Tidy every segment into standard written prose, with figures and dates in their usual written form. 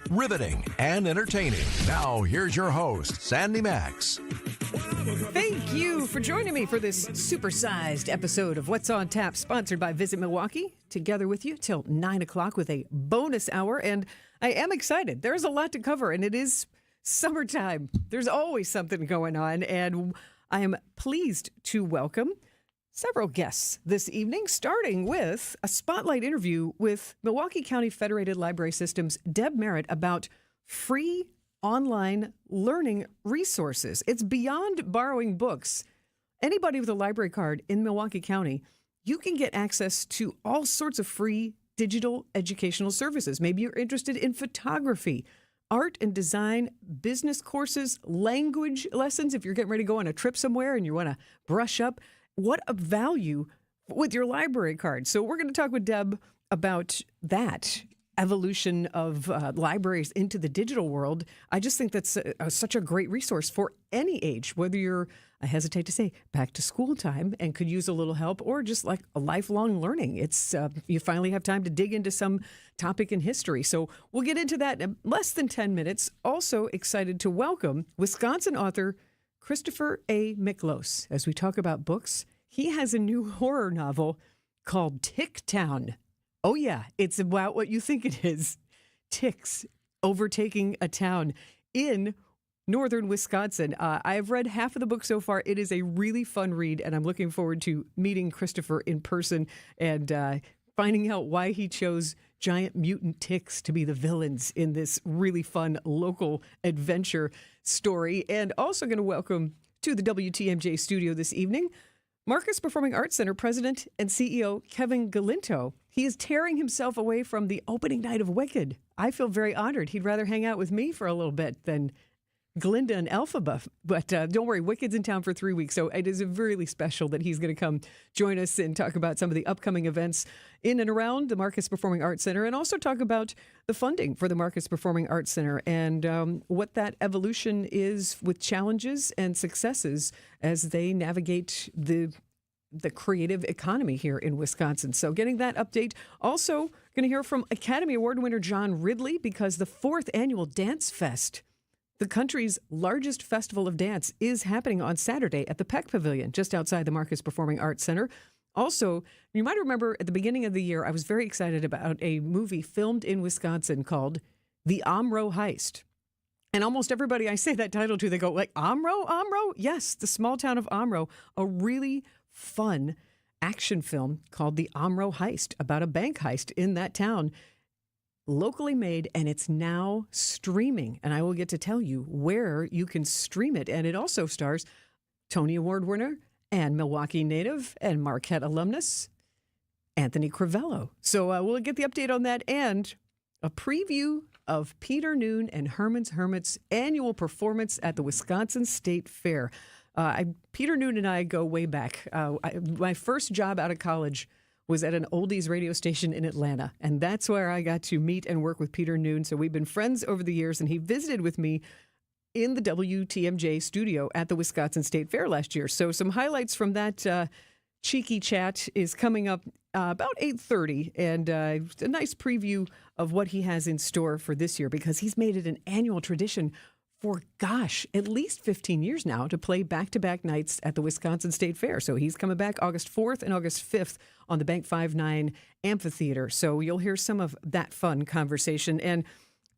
Riveting and entertaining. Now, here's your host, Sandy Maxx. Thank you for joining me for this supersized episode of What's on Tap, sponsored by Visit Milwaukee. Together with you till 9 o'clock with a bonus hour. And I am excited. There's a lot to cover, and it is summertime. There's always something going on. And I am pleased to welcome several guests this evening, starting with a spotlight interview with Milwaukee County Federated Library System's Deb Merritt about free online learning resources. It's beyond borrowing books. Anybody with a library card in Milwaukee County, you can get access to all sorts of free digital educational services. Maybe you're interested in photography, art and design, business courses, language lessons. If you're getting ready to go on a trip somewhere and you want to brush up, what a value with your library card. So we're going to talk with Deb about that evolution of libraries into the digital world. I just think that's such a great resource for any age, whether you're, I hesitate to say, back to school time and could use a little help, or just like a lifelong learning. It's you finally have time to dig into some topic in history. So we'll get into that in less than 10 minutes. Also excited to welcome Wisconsin author Christopher A. Miklos. As we talk about books, he has a new horror novel called Tick Town. Oh, yeah, it's about what you think it is. Ticks overtaking a town in northern Wisconsin. I've read half of the book so far. It is a really fun read, and I'm looking forward to meeting Christopher in person and finding out why he chose giant mutant ticks to be the villains in this really fun local adventure story. And also going to welcome to the WTMJ studio this evening, Marcus Performing Arts Center President and CEO Kevin Galinto. He is tearing himself away from the opening night of Wicked. I feel very honored. He'd rather hang out with me for a little bit than Glinda and Elphaba. But don't worry, Wicked's in town for 3 weeks, so it is really special that he's going to come join us and talk about some of the upcoming events in and around the Marcus Performing Arts Center, and also talk about the funding for the Marcus Performing Arts Center and what that evolution is with challenges and successes as they navigate the creative economy here in Wisconsin. So getting that update. Also going to hear from Academy Award winner John Ridley, because the 4th annual Dance Fest, the country's largest festival of dance, is happening on Saturday at the Peck Pavilion, just outside the Marcus Performing Arts Center. Also, you might remember at the beginning of the year, I was very excited about a movie filmed in Wisconsin called The Omro Heist. And almost everybody I say that title to, they go like, Omro? Omro? Yes, the small town of Omro, a really fun action film called The Omro Heist, about a bank heist in that town. Locally made, and it's now streaming. And I will get to tell you where you can stream it. And it also stars Tony Award winner and Milwaukee native and Marquette alumnus Anthony Crivello. So we'll get the update on that and a preview of Peter Noon and Herman's Hermits' annual performance at the Wisconsin State Fair. Peter Noon and I go way back. My first job out of college was at an oldies radio station in Atlanta, and that's where I got to meet and work with Peter Noon. So we've been friends over the years, and he visited with me in the WTMJ studio at the Wisconsin State Fair last year. So some highlights from that cheeky chat is coming up about 8:30, and a nice preview of what he has in store for this year, because he's made it an annual tradition for, at least 15 years now, to play back-to-back nights at the Wisconsin State Fair. So he's coming back August 4th and August 5th on the Bank 5-9 Amphitheater. So you'll hear some of that fun conversation. And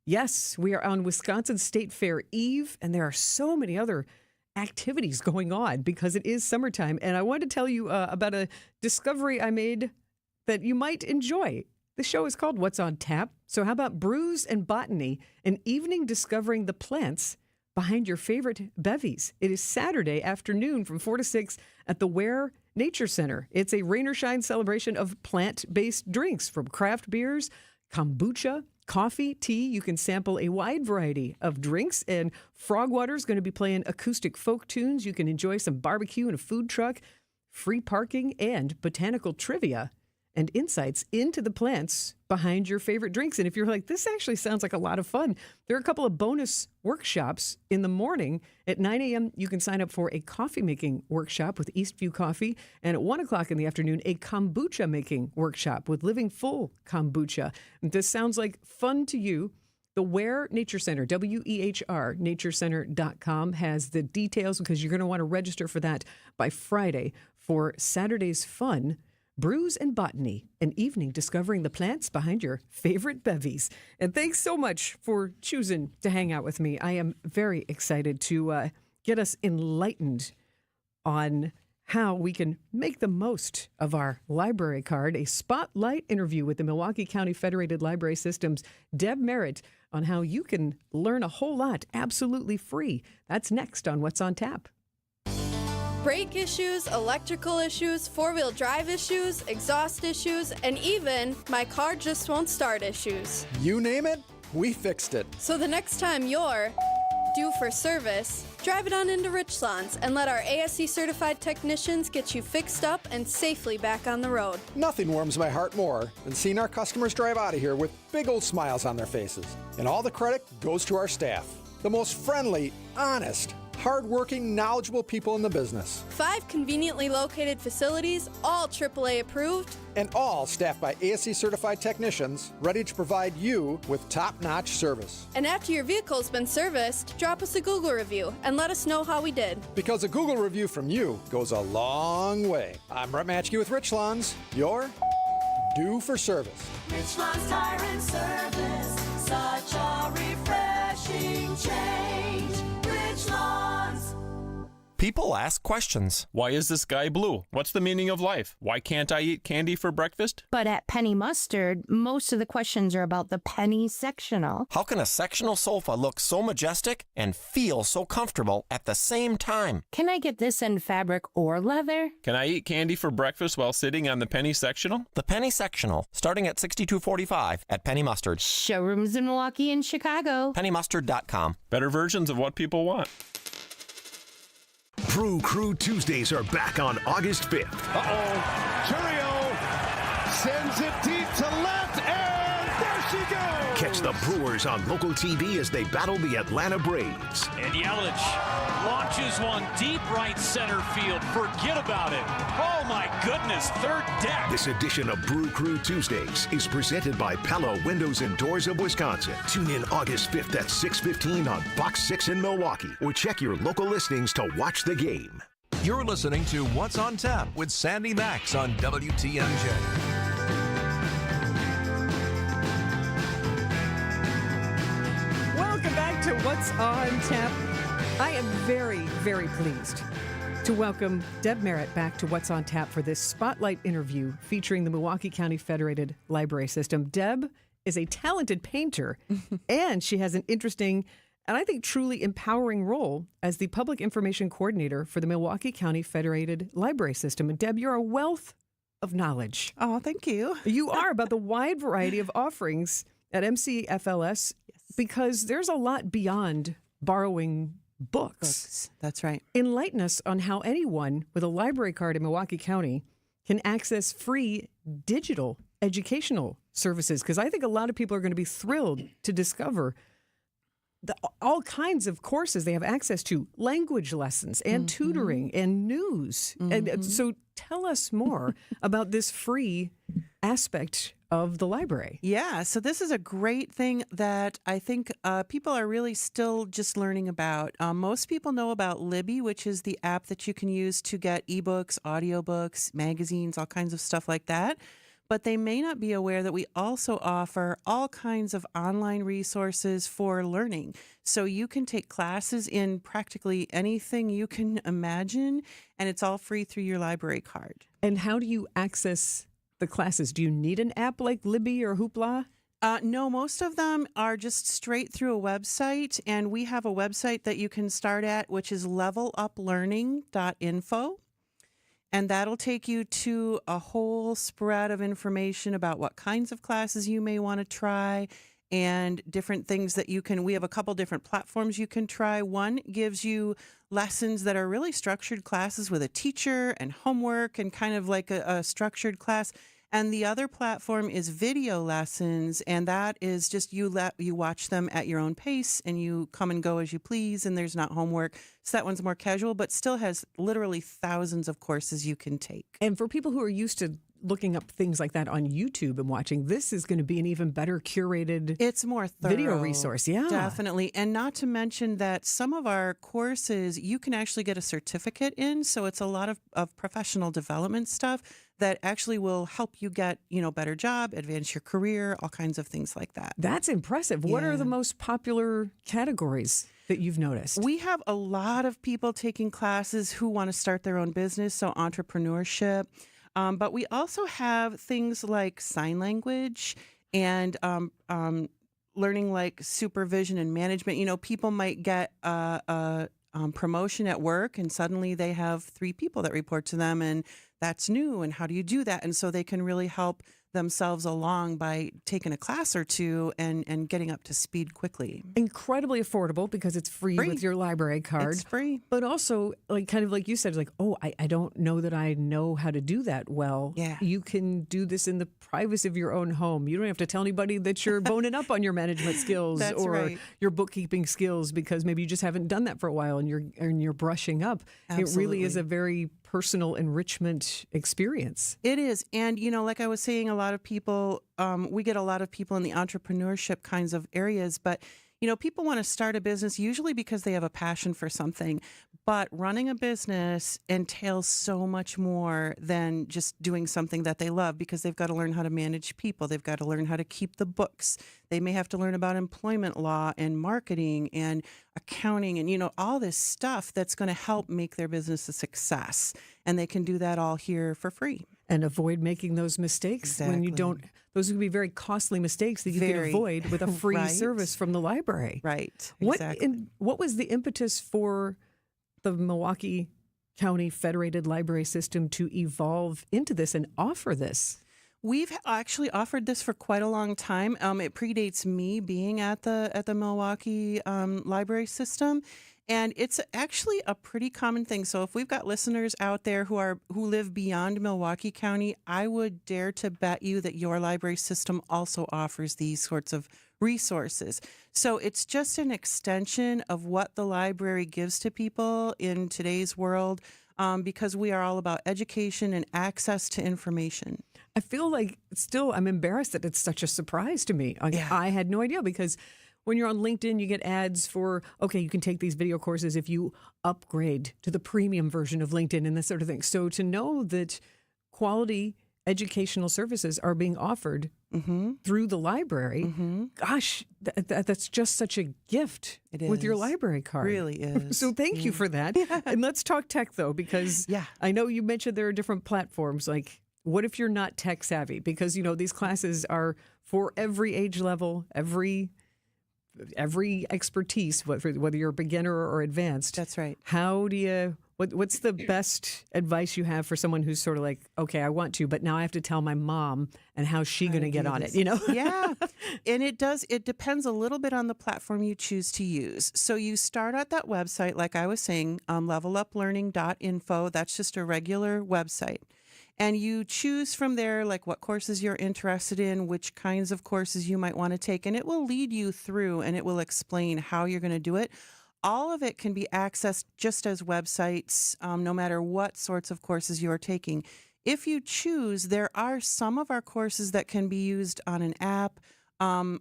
yes, we are on Wisconsin State Fair Eve, and there are so many other activities going on because it is summertime. And I wanted to tell you about a discovery I made that you might enjoy. The show is called What's on Tap. So how about Brews and Botany, an evening discovering the plants behind your favorite bevies? It is Saturday afternoon from 4 to 6 at the Ware Nature Center. It's a rain or shine celebration of plant-based drinks, from craft beers, kombucha, coffee, tea. You can sample a wide variety of drinks, and Frogwater is going to be playing acoustic folk tunes. You can enjoy some barbecue and a food truck, free parking, and botanical trivia and insights into the plants behind your favorite drinks. And if you're like, this actually sounds like a lot of fun, there are a couple of bonus workshops in the morning. At 9 a.m., you can sign up for a coffee-making workshop with Eastview Coffee. And at 1 o'clock in the afternoon, a kombucha-making workshop with Living Full Kombucha. And this sounds like fun to you. The Where Nature Center, WEHR, naturecenter.com, has the details because you're going to want to register for that by Friday for Saturday's fun, Brews and Botany, an evening discovering the plants behind your favorite bevies. And thanks so much for choosing to hang out with me. I am very excited to get us enlightened on how we can make the most of our library card. A spotlight interview with the Milwaukee County Federated Library System's Deb Merritt on how you can learn a whole lot absolutely free. That's next on What's on Tap. Brake issues, electrical issues, four-wheel drive issues, exhaust issues, and even my car just won't start issues. You name it, we fixed it. So the next time you're due for service, drive it on into Richlands and let our ASE certified technicians get you fixed up and safely back on the road. Nothing warms my heart more than seeing our customers drive out of here with big old smiles on their faces. And all the credit goes to our staff, the most friendly, honest, hardworking, knowledgeable people in the business. 5 conveniently located facilities, all AAA approved, And all staffed by ASE certified technicians ready to provide you with top-notch service. and after your vehicle's been serviced, drop us a Google review and let us know how we did. Because a Google review from you goes a long way. I'm Brett Matchke with Richlands. You're due for service. Richland's Tire and Service, such a refreshing change. Richland's. People ask questions. Why is the sky blue? What's the meaning of life? Why can't I eat candy for breakfast? But at Penny Mustard, most of the questions are about the penny sectional. How can a sectional sofa look so majestic and feel so comfortable at the same time? Can I get this in fabric or leather? Can I eat candy for breakfast while sitting on the penny sectional? The penny sectional, starting at $62.45 at Penny Mustard. Showrooms in Milwaukee and Chicago. PennyMustard.com. Better versions of what people want. Brew Crew Tuesdays are back on August 5th. Churio sends it deep to left, and there she goes. Catch the Brewers on local TV as they battle the Atlanta Braves. And Yelich launches one deep right center field. Forget about it. Oh, my goodness. Third deck. This edition of Brew Crew Tuesdays is presented by Pella Windows and Doors of Wisconsin. Tune in August 5th at 6:15 on Fox 6 in Milwaukee, or check your local listings to watch the game. You're listening to What's on Tap with Sandy Maxx on WTMJ. Welcome back to What's on Tap. I am very, very pleased to welcome Deb Merritt back to What's on Tap for this spotlight interview featuring the Milwaukee County Federated Library System. Deb is a talented painter, and she has an interesting and I think truly empowering role as the public information coordinator for the Milwaukee County Federated Library System. And Deb, you're a wealth of knowledge. Oh, thank you. You are about the wide variety of offerings at MCFLS because there's a lot beyond borrowing books. That's right. Enlighten us on how anyone with a library card in Milwaukee County can access free digital educational services, because I think a lot of people are going to be thrilled to discover all kinds of courses they have access to, language lessons and tutoring and news. And so tell us more about this free aspect of the library. Yeah, so this is a great thing that I think people are really still just learning about. Most people know about Libby, which is the app that you can use to get ebooks, audiobooks, magazines, all kinds of stuff like that. But they may not be aware that we also offer all kinds of online resources for learning. So you can take classes in practically anything you can imagine, and it's all free through your library card. And how do you access the classes? Do you need an app like Libby or Hoopla? No, most of them are just straight through a website, and we have a website that you can start at, which is leveluplearning.info. And that'll take you to a whole spread of information about what kinds of classes you may want to try and different things that you can. We have a couple different platforms you can try. One gives you lessons that are really structured classes with a teacher and homework and kind of like a structured class. And the other platform is video lessons, and that is just you watch them at your own pace, and you come and go as you please, and there's not homework. So that one's more casual, but still has literally thousands of courses you can take. And for people who are used to looking up things like that on YouTube and watching. This is going to be an even better curated It's more thorough. video resource. Yeah. Definitely. And not to mention that some of our courses, you can actually get a certificate in. So it's a lot of professional development stuff that actually will help you get, better job, advance your career, all kinds of things like that. That's impressive. What are Yeah. the most popular categories that you've noticed? We have a lot of people taking classes who want to start their own business, so entrepreneurship. But we also have things like sign language and learning like supervision and management. People might get a promotion at work and suddenly they have 3 people that report to them, and that's new. And how do you do that? And so they can really help themselves along by taking a class or two and getting up to speed quickly. Incredibly affordable because it's free with your library card. It's free. But also, kind of like you said, I don't know that I know how to do that well. Yeah. You can do this in the privacy of your own home. You don't have to tell anybody that you're boning up on your management skills That's or right. your bookkeeping skills because maybe you just haven't done that for a while and you're brushing up. It really is Absolutely. a very personal enrichment experience. It is. And, like I was saying, a lot of people, we get a lot of people in the entrepreneurship kinds of areas, but, people want to start a business usually because they have a passion for something. But running a business entails so much more than just doing something that they love because they've got to learn how to manage people. They've got to learn how to keep the books. They may have to learn about employment law and marketing and accounting and, all this stuff that's going to help make their business a success. And they can do that all here for free. And avoid making those mistakes when you don't. Those would be very costly mistakes that you can avoid with a free Right. service from the library. Right. What Exactly. what was the impetus for the Milwaukee County Federated Library System to evolve into this and offer this? We've actually offered this for quite a long time. It predates me being at the Milwaukee library system, and it's actually a pretty common thing. So if we've got listeners out there who live beyond Milwaukee County, I would dare to bet you that your library system also offers these sorts of resources. So it's just an extension of what the library gives to people in today's world, because we are all about education and access to information. I feel like I'm embarrassed that it's such a surprise to me. I had no idea because when you're on LinkedIn, you get ads for, you can take these video courses if you upgrade to the premium version of LinkedIn and this sort of thing. So to know that quality educational services are being offered through the library, gosh, that's just such a gift with your library card. Really is. So thank you for that. And let's talk tech, though, because I know you mentioned there are different platforms. Like, what if you're not tech savvy? Because, these classes are for every age level, every expertise, whether you're a beginner or advanced. That's right. How do you, what's the best advice you have for someone who's sort of like, okay, I want to, but now I have to tell my mom, and how's she going to get on it, Yeah. And it depends a little bit on the platform you choose to use. So you start at that website, like I was saying, leveluplearning.info. That's just a regular website. And you choose from there, like what courses you're interested in, which kinds of courses you might want to take, and it will lead you through and it will explain how you're going to do it. All of it can be accessed just as websites, no matter what sorts of courses you are taking. If you choose, there are some of our courses that can be used on an app,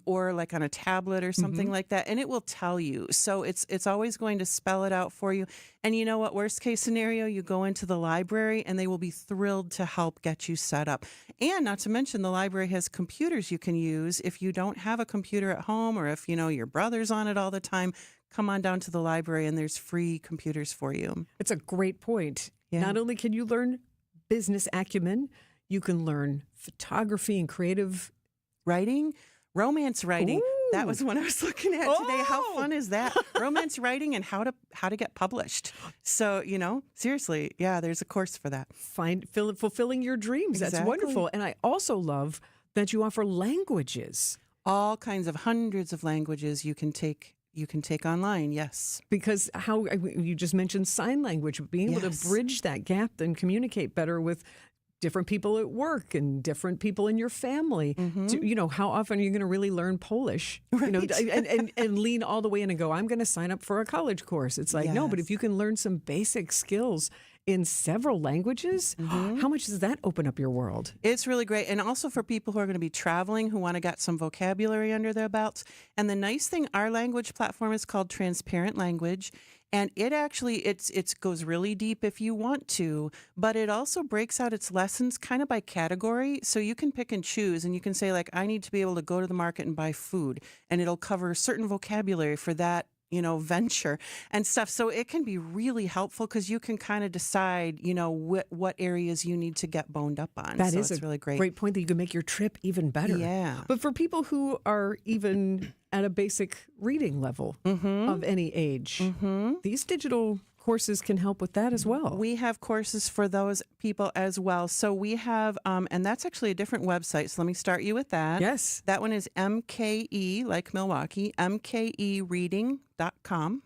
or like on a tablet or something like that, and it will tell you. So it's always going to spell it out for you. And you know what? Worst case scenario, you go into the library and they will be thrilled to help get you set up. And not to mention, the library has computers you can use. If you don't have a computer at home, or if your brother's on it all the time, come on down to the library and there's free computers for you. It's a great point. Yeah. Not only can you learn business acumen, you can learn photography and creative writing. Romance writing. Ooh. That was one I was looking at today. How fun is that? Romance writing and how to get published. So, seriously, there's a course for that. Fulfilling your dreams. That's Exactly. wonderful. And I also love that you offer languages. All kinds of hundreds of languages you can take online. Yes. Because you just mentioned sign language, being able to bridge that gap and communicate better with different people at work and different people in your family. How often are you going to really learn Polish? Right. And lean all the way in and go, I'm going to sign up for a college course. It's like, no, but if you can learn some basic skills in several languages. How much does that open up your world? It's really great. And also for people who are going to be traveling, who want to get some vocabulary under their belts. And the nice thing, our language platform is called Transparent Language. And it actually, it goes really deep if you want to, but it also breaks out its lessons kind of by category. So you can pick and choose, and you can say, like, I need to be able to go to the market and buy food, and it'll cover certain vocabulary for that, venture and stuff. So it can be really helpful because you can kind of decide, what areas you need to get boned up on. That so is it's really great. Great point that you can make your trip even better. Yeah. But for people who are even at a basic reading level of any age, these digital courses can help with that as well. We have courses for those people as well. So we have, and that's actually a different website. So let me start you with that. Yes. That one is MKE, like Milwaukee, mkereading.com.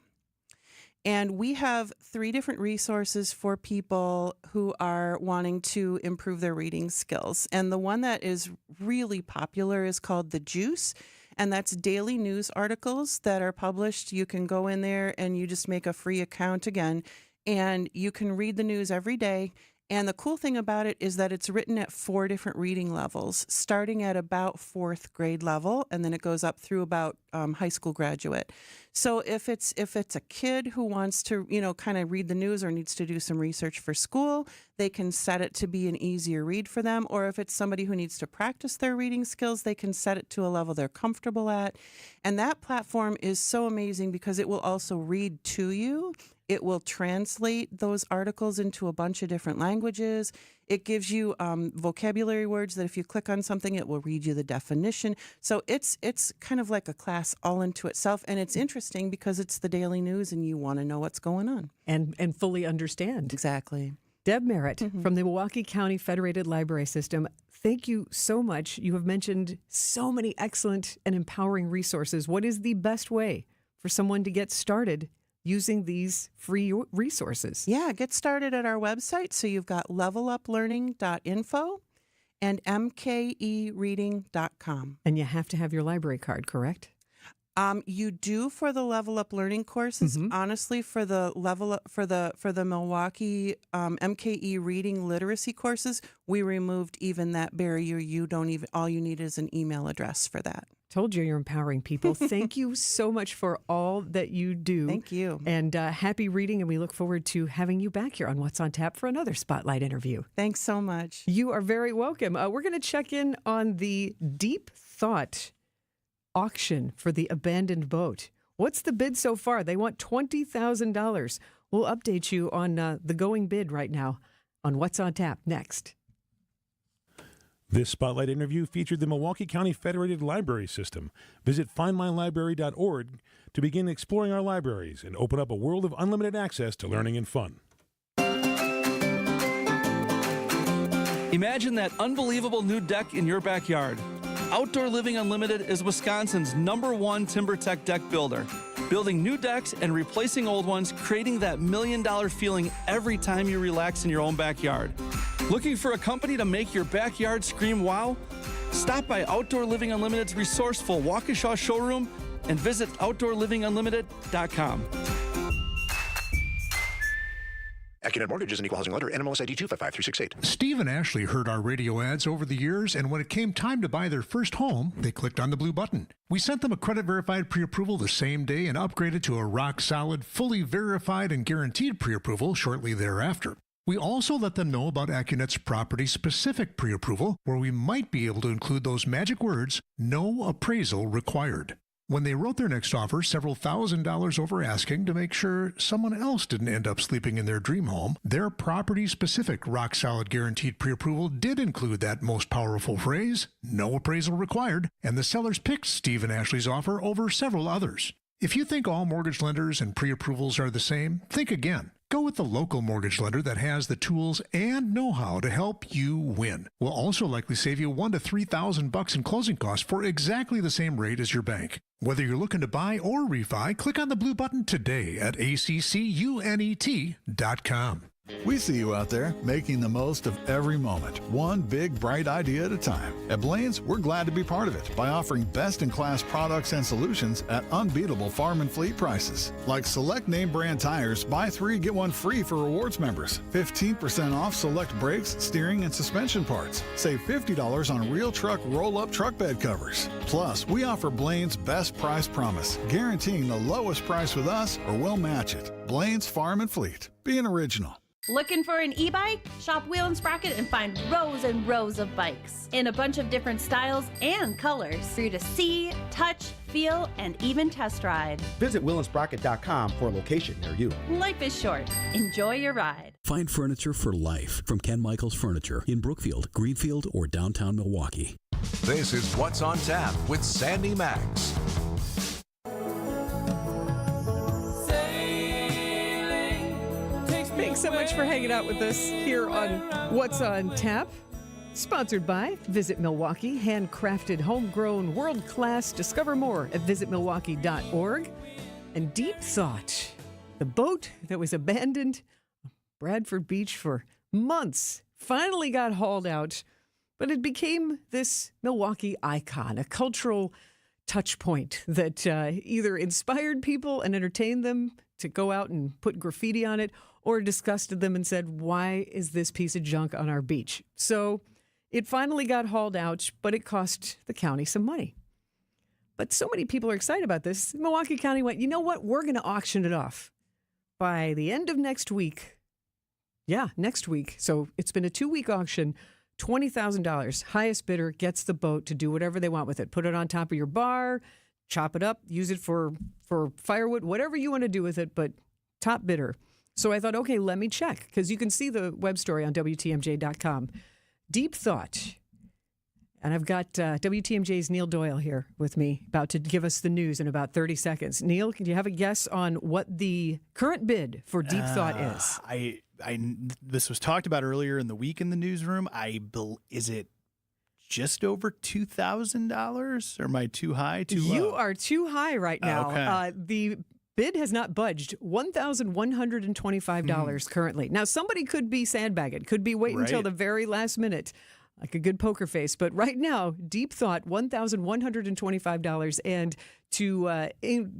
And we have 3 different resources for people who are wanting to improve their reading skills. And the one that is really popular is called The Juice. And that's daily news articles that are published. You can go in there and you just make a free account again, and you can read the news every day. And the cool thing about it is that it's written at 4 different reading levels, starting at about 4th grade level, and then it goes up through about high school graduate. So if it's a kid who wants to, kind of read the news or needs to do some research for school, they can set it to be an easier read for them. Or if it's somebody who needs to practice their reading skills, they can set it to a level they're comfortable at. And that platform is so amazing because it will also read to you. It will translate those articles into a bunch of different languages. It gives you vocabulary words that if you click on something, it will read you the definition. So it's kind of like a class all into itself. And it's interesting because it's the daily news and you want to know what's going on. And fully understand. Exactly. Deb Merritt from the Milwaukee County Federated Library System. Thank you so much. You have mentioned so many excellent and empowering resources. What is the best way for someone to get started using these free resources? Yeah, get started at our website. So you've got leveluplearning.info and mkereading.com. And you have to have your library card, correct? You do for the Level Up Learning courses. Honestly, for the Milwaukee MKE Reading Literacy courses, we removed even that barrier. All you need is an email address for that. Told you you're empowering people. Thank you so much for all that you do. Thank you. And happy reading, and we look forward to having you back here on What's on Tap for another Spotlight interview. Thanks so much. You are very welcome. We're going to check in on the Deep Thought auction for the abandoned boat. What's the bid so far? They want $20,000. We'll update you on the going bid right now on What's on Tap next. This Spotlight interview featured the Milwaukee County Federated Library System. Visit findmylibrary.org to begin exploring our libraries and open up a world of unlimited access to learning and fun. Imagine that unbelievable new deck in your backyard. Outdoor Living Unlimited is Wisconsin's #1 TimberTech deck builder. Building new decks and replacing old ones, creating that $1 million feeling every time you relax in your own backyard. Looking for a company to make your backyard scream wow? Stop by Outdoor Living Unlimited's resourceful Waukesha showroom and visit OutdoorLivingUnlimited.com. AccuNet Mortgage is an equal housing lender. NMLS ID 255368. Steve and Ashley heard our radio ads over the years, and when it came time to buy their first home, they clicked on the blue button. We sent them a credit-verified pre-approval the same day and upgraded to a rock-solid, fully verified and guaranteed pre-approval shortly thereafter. We also let them know about AccuNet's property-specific pre-approval, where we might be able to include those magic words, no appraisal required. When they wrote their next offer, several $1,000s over asking to make sure someone else didn't end up sleeping in their dream home, their property-specific rock-solid guaranteed pre-approval did include that most powerful phrase, no appraisal required, and the sellers picked Steve and Ashley's offer over several others. If you think all mortgage lenders and pre-approvals are the same, think again. Go with the local mortgage lender that has the tools and know-how to help you win. We'll also likely save you $1,000 to $3,000 in closing costs for exactly the same rate as your bank. Whether you're looking to buy or refi, click on the blue button today at ACCUNET.com. We see you out there making the most of every moment, one big bright idea at a time. At Blaine's, we're glad to be part of it by offering best-in-class products and solutions at unbeatable farm and fleet prices. Like select name brand tires, buy 3, get 1 free for rewards members. 15% off select brakes, steering, and suspension parts. Save $50 on real truck roll-up truck bed covers. Plus, we offer Blaine's best price promise, guaranteeing the lowest price with us or we'll match it. Blaine's Farm and Fleet. Be an original. Looking for an e-bike? Shop Wheel and Sprocket and find rows and rows of bikes in a bunch of different styles and colors for you to see, touch, feel, and even test ride. Visit WheelAndSprocket.com for a location near you. Life is short. Enjoy your ride. Find furniture for life from Ken Michaels Furniture in Brookfield, Greenfield, or downtown Milwaukee. This is What's on Tap with Sandy Maxx. Thanks so much for hanging out with us here on What's on Tap. Sponsored by Visit Milwaukee, handcrafted, homegrown, world-class. Discover more at visitmilwaukee.org. And Deep Thought, the boat that was abandoned on Bradford Beach for months, finally got hauled out, but it became this Milwaukee icon, a cultural touch point that either inspired people and entertained them to go out and put graffiti on it, or disgusted them and said, why is this piece of junk on our beach? So it finally got hauled out, but it cost the county some money. But so many people are excited about this. Milwaukee County went, you know what? We're going to auction it off by the end of next week. Yeah, next week. So it's been a 2-week auction, $20,000. Highest bidder gets the boat to do whatever they want with it. Put it on top of your bar, chop it up, use it for firewood, whatever you want to do with it, but top bidder. So I thought, okay, let me check, because you can see the web story on WTMJ.com. Deep Thought. And I've got WTMJ's Neil Doyle here with me, about to give us the news in about 30 seconds. Neil, can you have a guess on what the current bid for Deep Thought is? This was talked about earlier in the week in the newsroom. Is it just over $2,000? Or am I too high, too low? You are too high right now. Okay. The bid has not budged. $1,125 currently. Now, somebody could be sandbagging, could be waiting until the very last minute, like a good poker face. But right now, Deep Thought, $1,125. And to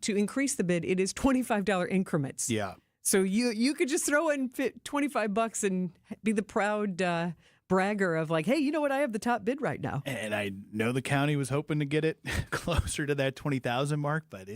increase the bid, it is $25 increments. Yeah. So you could just throw in $25 and be the proud bragger of like, hey, you know what? I have the top bid right now. And I know the county was hoping to get it closer to that 20,000 mark, but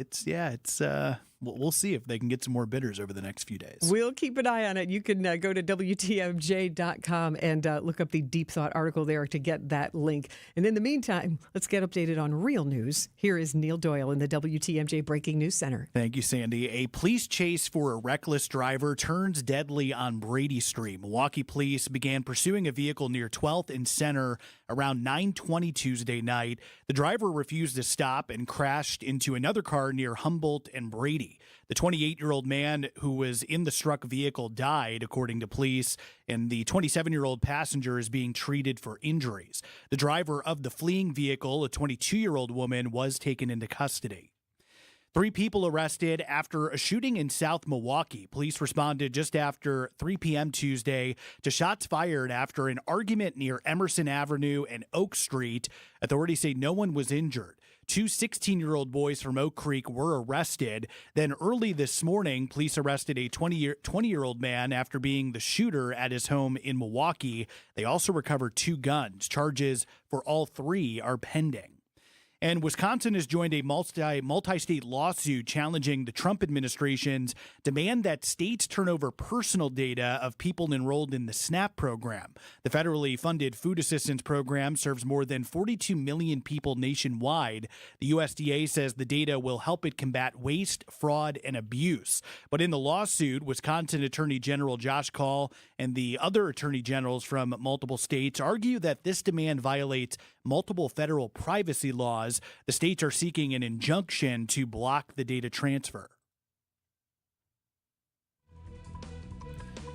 we'll see if they can get some more bidders over the next few days. We'll keep an eye on it. You can go to WTMJ.com and look up the Deep Thought article there to get that link. And in the meantime, let's get updated on real news. Here is Neil Doyle in the WTMJ Breaking News Center. Thank you, Sandy. A police chase for a reckless driver turns deadly on Brady Street. Milwaukee police began pursuing a vehicle near 12th and Center around 9:20 Tuesday night. The driver refused to stop and crashed into another car near Humboldt and Brady. The 28-year-old man who was in the struck vehicle died, according to police, and the 27-year-old passenger is being treated for injuries. The driver of the fleeing vehicle, a 22-year-old woman, was taken into custody. 3 people arrested after a shooting in South Milwaukee. Police responded just after 3 p.m. Tuesday to shots fired after an argument near Emerson Avenue and Oak Street. Authorities say no one was injured. 2 16-year-old boys from Oak Creek were arrested. Then early this morning, police arrested a 20-year-old man after being the shooter at his home in Milwaukee. They also recovered 2 guns. Charges for all 3 are pending. And Wisconsin has joined a multi-state lawsuit challenging the Trump administration's demand that states turn over personal data of people enrolled in the SNAP program. The federally funded food assistance program serves more than 42 million people nationwide. The USDA says the data will help it combat waste, fraud, and abuse. But in the lawsuit, Wisconsin Attorney General Josh Kaul and the other attorney generals from multiple states argue that this demand violates multiple federal privacy laws. The states are seeking an injunction to block the data transfer.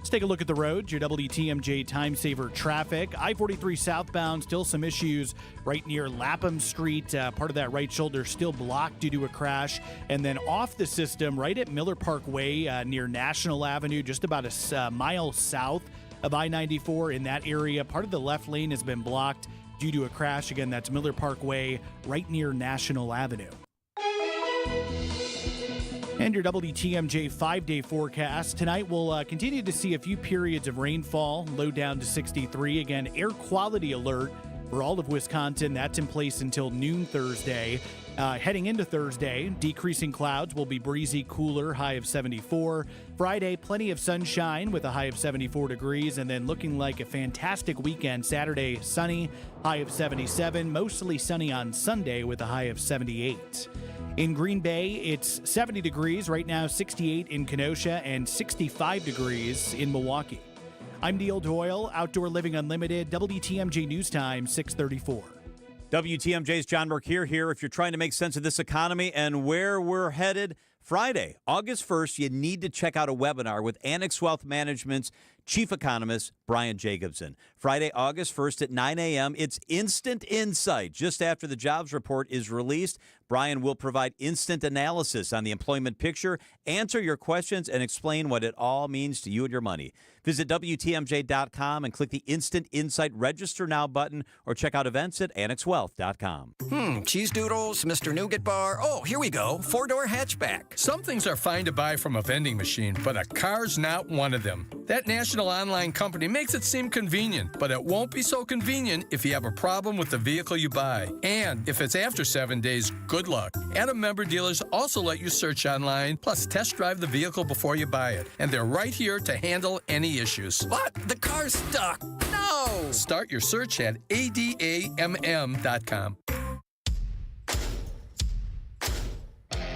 Let's take a look at the roads. Your WTMJ time saver traffic. I-43 southbound, still some issues right near Lapham Street. Part of that right shoulder still blocked due to a crash. And then off the system, right at Miller Park Way near National Avenue, just about a mile south of I-94 in that area. Part of the left lane has been blocked due to a crash. Again, that's Miller Park Way right near National Avenue. And your WTMJ 5-day forecast. Tonight we'll continue to see a few periods of rainfall, low down to 63. Again, air quality alert for all of Wisconsin. That's in place until noon Thursday. Heading into Thursday, decreasing clouds will be breezy, cooler, high of 74. Friday, plenty of sunshine with a high of 74 degrees, and then looking like a fantastic weekend. Saturday, sunny, high of 77. Mostly sunny on Sunday with a high of 78. In Green Bay, it's 70 degrees. Right now, 68 in Kenosha and 65 degrees in Milwaukee. I'm Neil Doyle, Outdoor Living Unlimited, WTMJ News Time, 634. WTMJ's John Burke here. If you're trying to make sense of this economy and where we're headed, Friday, August 1st, you need to check out a webinar with Annex Wealth Management's Chief Economist, Brian Jacobson. Friday, August 1st at 9 a.m. It's Instant Insight. Just after the jobs report is released, Brian will provide instant analysis on the employment picture, answer your questions, and explain what it all means to you and your money. Visit WTMJ.com and click the Instant Insight Register Now button or check out events at annexwealth.com. Cheese doodles, Mr. Nougat Bar. Oh, here we go. 4-door hatchback. Some things are fine to buy from a vending machine, but a car's not one of them. That national online company makes it seem convenient, but it won't be so convenient if you have a problem with the vehicle you buy. And if it's after 7 days, good luck. Adam member dealers also let you search online, plus test drive the vehicle before you buy it. And they're right here to handle any issues. What? The car's stuck. No! Start your search at adamm.com.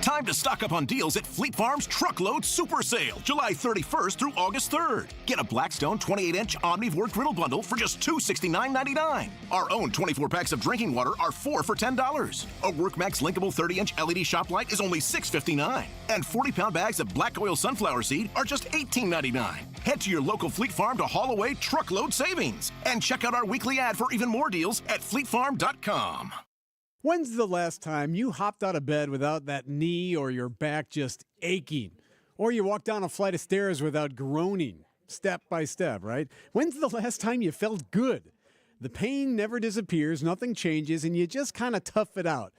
Time to stock up on deals at Fleet Farm's Truckload Super Sale, July 31st through August 3rd. Get a Blackstone 28-inch Omnivore Griddle Bundle for just $269.99. Our own 24 packs of drinking water are 4 for $10. A WorkMax linkable 30-inch LED shop light is only $6.59. And 40-pound bags of black oil sunflower seed are just $18.99. Head to your local Fleet Farm to haul away truckload savings. And check out our weekly ad for even more deals at fleetfarm.com. When's the last time you hopped out of bed without that knee or your back just aching? Or you walked down a flight of stairs without groaning, step by step, right? When's the last time you felt good? The pain never disappears, nothing changes, and you just kind of tough it out.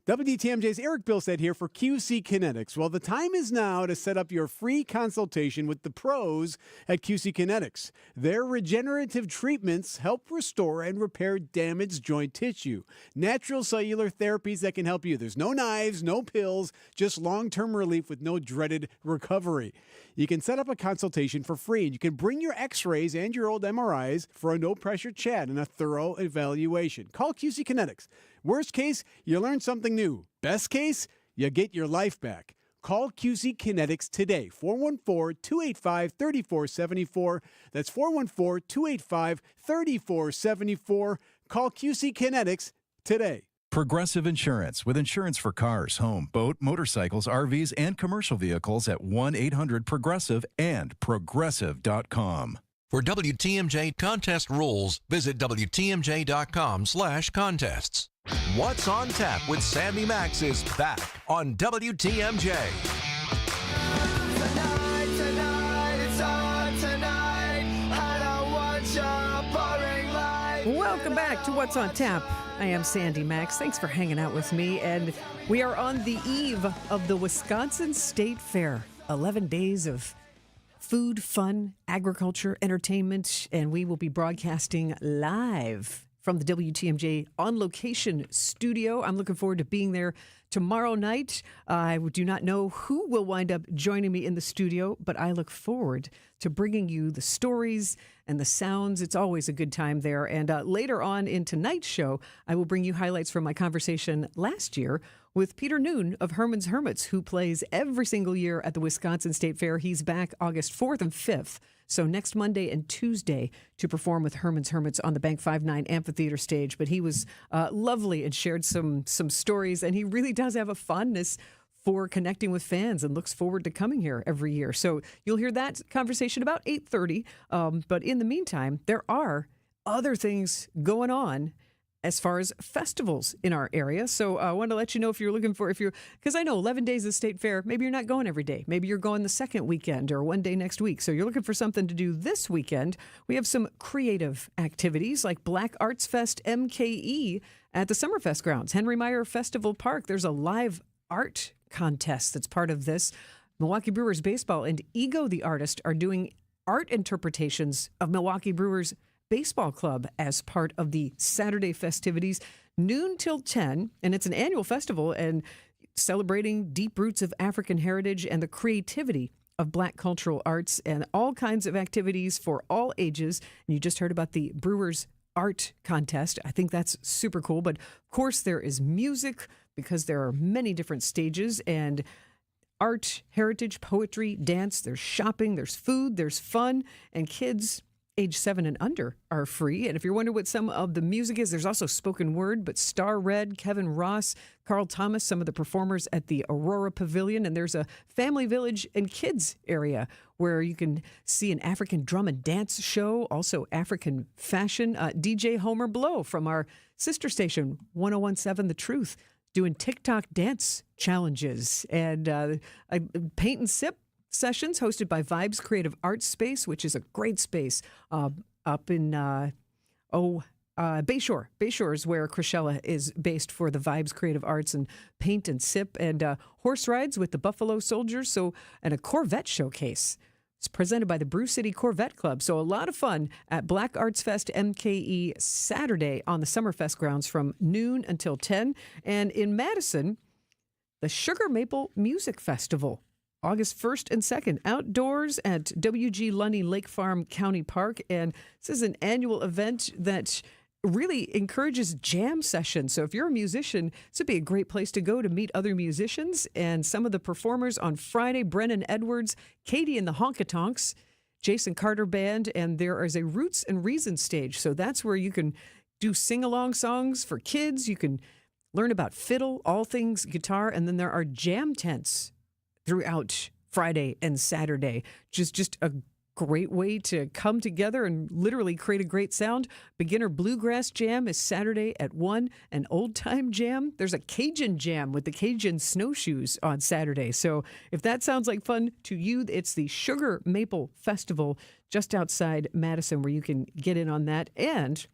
WTMJ's Eric Bilstead here for QC Kinetics. Well, the time is now to set up your free consultation with the pros at QC Kinetics. Their regenerative treatments help restore and repair damaged joint tissue. Natural cellular therapies that can help you. There's no knives, no pills, just long-term relief with no dreaded recovery. You can set up a consultation for free, and you can bring your x-rays and your old MRIs for a no-pressure chat and a thorough evaluation. Call QC Kinetics. Worst case, you learn something new. Best case, you get your life back. Call QC Kinetics today, 414-285-3474. That's 414-285-3474. Call QC Kinetics today. Progressive Insurance, with insurance for cars, home, boat, motorcycles, RVs, and commercial vehicles at 1-800-PROGRESSIVE and Progressive.com. For WTMJ contest rules, visit WTMJ.com/contests. What's on Tap with Sandy Maxx is back on WTMJ. Welcome back to What's on Tap. I am Sandy Maxx. Thanks for hanging out with me. And we are on the eve of the Wisconsin State Fair. 11 days of food, fun, agriculture, entertainment, and we will be broadcasting live from the WTMJ On Location studio. I'm looking forward to being there tomorrow night. I do not know who will wind up joining me in the studio, but I look forward to bringing you the stories and the sounds. It's always a good time there. And later on in tonight's show, I will bring you highlights from my conversation last year with Peter Noon of Herman's Hermits, who plays every single year at the Wisconsin State Fair. He's back August 4th and 5th. So next Monday and Tuesday to perform with Herman's Hermits on the Bank 5-9 Amphitheater stage. But he was lovely and shared some stories, and he really does have a fondness for connecting with fans and looks forward to coming here every year. So you'll hear that conversation about 8:30. But in the meantime, there are other things going on as far as festivals in our area. So I want to let you know if you're looking for, because I know 11 days of State Fair, maybe you're not going every day. Maybe you're going the second weekend or one day next week. So you're looking for something to do this weekend. We have some creative activities like Black Arts Fest MKE at the Summerfest grounds, Henry Meyer Festival Park. There's a live art contest that's part of this. Milwaukee Brewers Baseball and Ego the Artist are doing art interpretations of Milwaukee Brewers Baseball Club as part of the Saturday festivities, noon till 10. And it's an annual festival and celebrating deep roots of African heritage and the creativity of Black cultural arts, and all kinds of activities for all ages. And you just heard about the Brewers Art Contest. I think that's super cool. But of course, there is music because there are many different stages, and art, heritage, poetry, dance. There's shopping, there's food, there's fun, and kids age 7 and under are free. And if you're wondering what some of the music is, there's also spoken word, but Star Red, Kevin Ross, Carl Thomas, some of the performers at the Aurora Pavilion. And there's a family village and kids area where you can see an African drum and dance show, also African fashion. DJ Homer Blow from our sister station, 1017 The Truth, doing TikTok dance challenges. And paint and sip sessions hosted by Vibes Creative Arts Space, which is a great space up in Bayshore. Bayshore is where Chrisella is based for the Vibes Creative Arts and Paint and Sip, and horse rides with the Buffalo Soldiers, and a Corvette showcase. It's presented by the Brew City Corvette Club. So a lot of fun at Black Arts Fest MKE Saturday on the Summerfest grounds from noon until 10. And in Madison, the Sugar Maple Music Festival, August 1st and 2nd, outdoors at W.G. Lunny Lake Farm County Park. And this is an annual event that really encourages jam sessions. So if you're a musician, this would be a great place to go to meet other musicians. And some of the performers on Friday, Brennan Edwards, Katie and the Honkatonks, Jason Carter Band, and there is a Roots and Reasons stage. So that's where you can do sing-along songs for kids. You can learn about fiddle, all things guitar, and then there are jam tents throughout Friday and Saturday. Just a great way to come together and literally create a great sound. Beginner Bluegrass Jam is Saturday at 1. An Old Time Jam. There's a Cajun Jam with the Cajun Snowshoes on Saturday. So if that sounds like fun to you, it's the Sugar Maple Festival just outside Madison where you can get in on that. And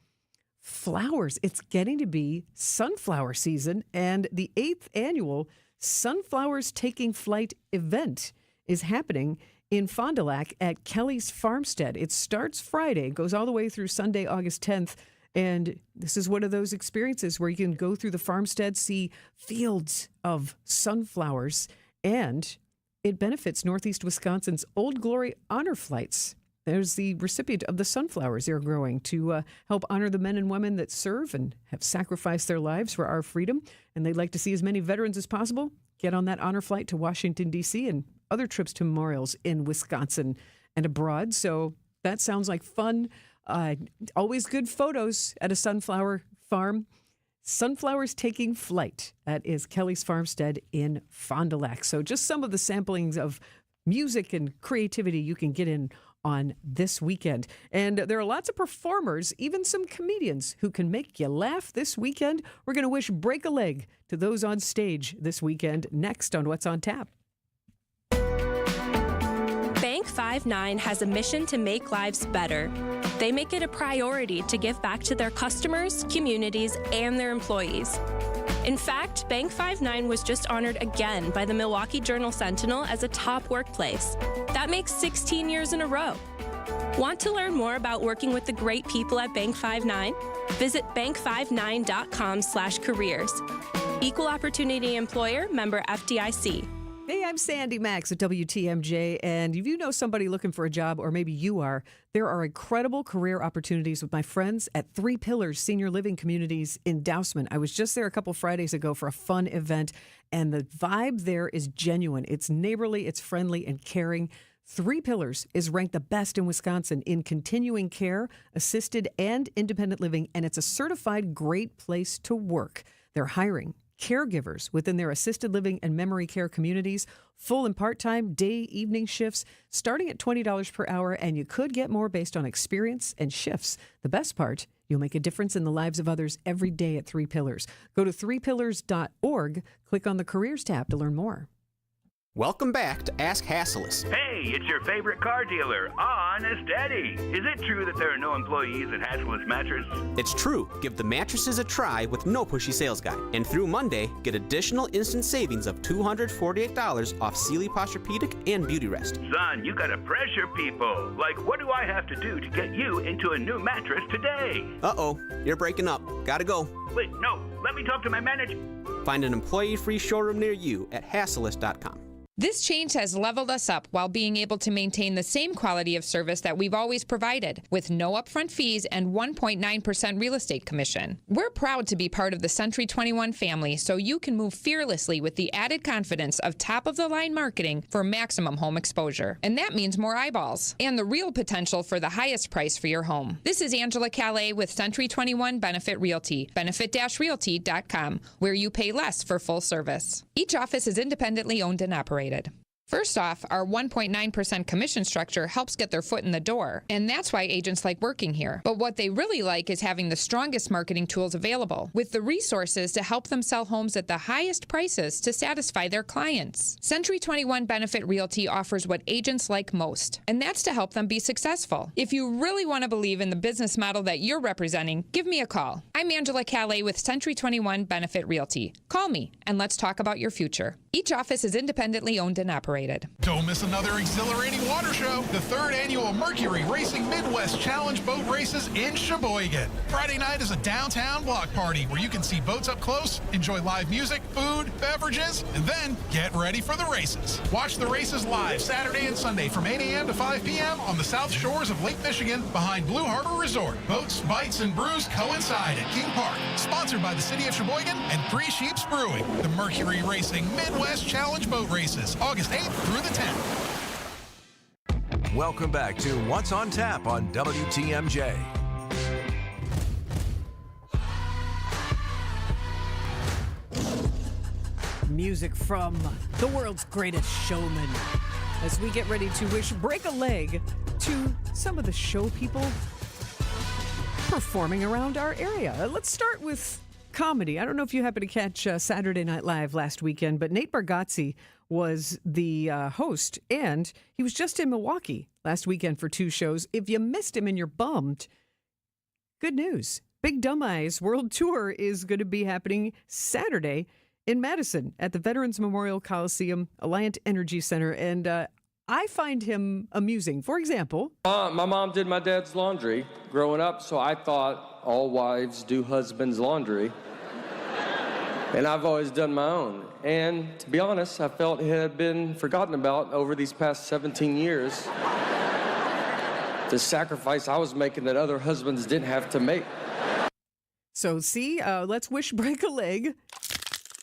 flowers. It's getting to be sunflower season, and the 8th annual Sunflowers Taking Flight event is happening in Fond du Lac at Kelly's Farmstead. It starts Friday, goes all the way through Sunday, August 10th. And this is one of those experiences where you can go through the farmstead, see fields of sunflowers, and it benefits Northeast Wisconsin's Old Glory Honor Flights. There's the recipient of the sunflowers they're growing to help honor the men and women that serve and have sacrificed their lives for our freedom. And they'd like to see as many veterans as possible get on that honor flight to Washington, D.C. and other trips to memorials in Wisconsin and abroad. So that sounds like fun. Always good photos at a sunflower farm. Sunflowers Taking Flight. That is Kelly's Farmstead in Fond du Lac. So just some of the samplings of music and creativity you can get in on this weekend. And there are lots of performers, even some comedians, who can make you laugh this weekend. We're going to wish break a leg to those on stage this weekend, next on What's on Tap. Bank 5-9 has a mission to make lives better. They make it a priority to give back to their customers, communities, and their employees. In fact, Bank 5-9 was just honored again by the Milwaukee Journal-Sentinel as a top workplace. That makes 16 years in a row. Want to learn more about working with the great people at Bank 5-9? Visit bank59.com/careers. Equal Opportunity Employer, member FDIC. Hey, I'm Sandy Maxx at WTMJ, and if you know somebody looking for a job, or maybe you are, there are incredible career opportunities with my friends at Three Pillars Senior Living Communities in Dousman. I was just there a couple Fridays ago for a fun event, and the vibe there is genuine. It's neighborly, it's friendly, and caring. Three Pillars is ranked the best in Wisconsin in continuing care, assisted, and independent living, and it's a certified great place to work. They're hiring caregivers within their assisted living and memory care communities, full and part-time, day, evening shifts, starting at $20 per hour, and you could get more based on experience and shifts. The best part, you'll make a difference in the lives of others every day at 3 Pillars. Go to 3pillars.org, click on the Careers tab to learn more. Welcome back to Ask Hasselus. Hey, it's your favorite car dealer, Honest Eddie. Is it true that there are no employees at Hasselus Mattress? It's true. Give the mattresses a try with no pushy sales guy. And through Monday, get additional instant savings of $248 off Sealy Posturepedic and Beauty Rest. Son, you gotta pressure people. Like, what do I have to do to get you into a new mattress today? Uh-oh, you're breaking up. Gotta go. Wait, no, let me talk to my manager. Find an employee-free showroom near you at Hasselus.com. This change has leveled us up while being able to maintain the same quality of service that we've always provided, with no upfront fees and 1.9% real estate commission. We're proud to be part of the Century 21 family, so you can move fearlessly with the added confidence of top-of-the-line marketing for maximum home exposure. And that means more eyeballs and the real potential for the highest price for your home. This is Angela Calais with Century 21 Benefit Realty, benefit-realty.com, where you pay less for full service. Each office is independently owned and operated. First off, our 1.9% commission structure helps get their foot in the door, and that's why agents like working here. But what they really like is having the strongest marketing tools available, with the resources to help them sell homes at the highest prices to satisfy their clients. Century 21 Benefit Realty offers what agents like most, and that's to help them be successful. If you really want to believe in the business model that you're representing, give me a call. I'm Angela Calais with Century 21 Benefit Realty. Call me, and let's talk about your future. Each office is independently owned and operated. Don't miss another exhilarating water show. The 3rd annual Mercury Racing Midwest Challenge Boat Races in Sheboygan. Friday night is a downtown block party where you can see boats up close, enjoy live music, food, beverages, and then get ready for the races. Watch the races live Saturday and Sunday from 8 a.m. to 5 p.m. on the south shores of Lake Michigan behind Blue Harbor Resort. Boats, bites, and brews coincide at King Park. Sponsored by the City of Sheboygan and Three Sheeps Brewing. The Mercury Racing Midwest Challenge Boat Races, August 8th through the 10th. Welcome back to What's on Tap on WTMJ. Music from the world's greatest showman as we get ready to wish break a leg to some of the show people performing around our area. Let's start with comedy. I don't know if you happened to catch Saturday Night Live last weekend, but Nate Bargatze was the host, and he was just in Milwaukee last weekend for 2 shows. If you missed him and you're bummed, good news. Big Dumb Eyes World Tour is going to be happening Saturday in Madison at the Veterans Memorial Coliseum, Alliant Energy Center, and I find him amusing. For example, my mom did my dad's laundry growing up, so I thought all wives do husband's laundry. And I've always done my own. And to be honest, I felt it had been forgotten about over these past 17 years. The sacrifice I was making that other husbands didn't have to make. So see, let's wish break a leg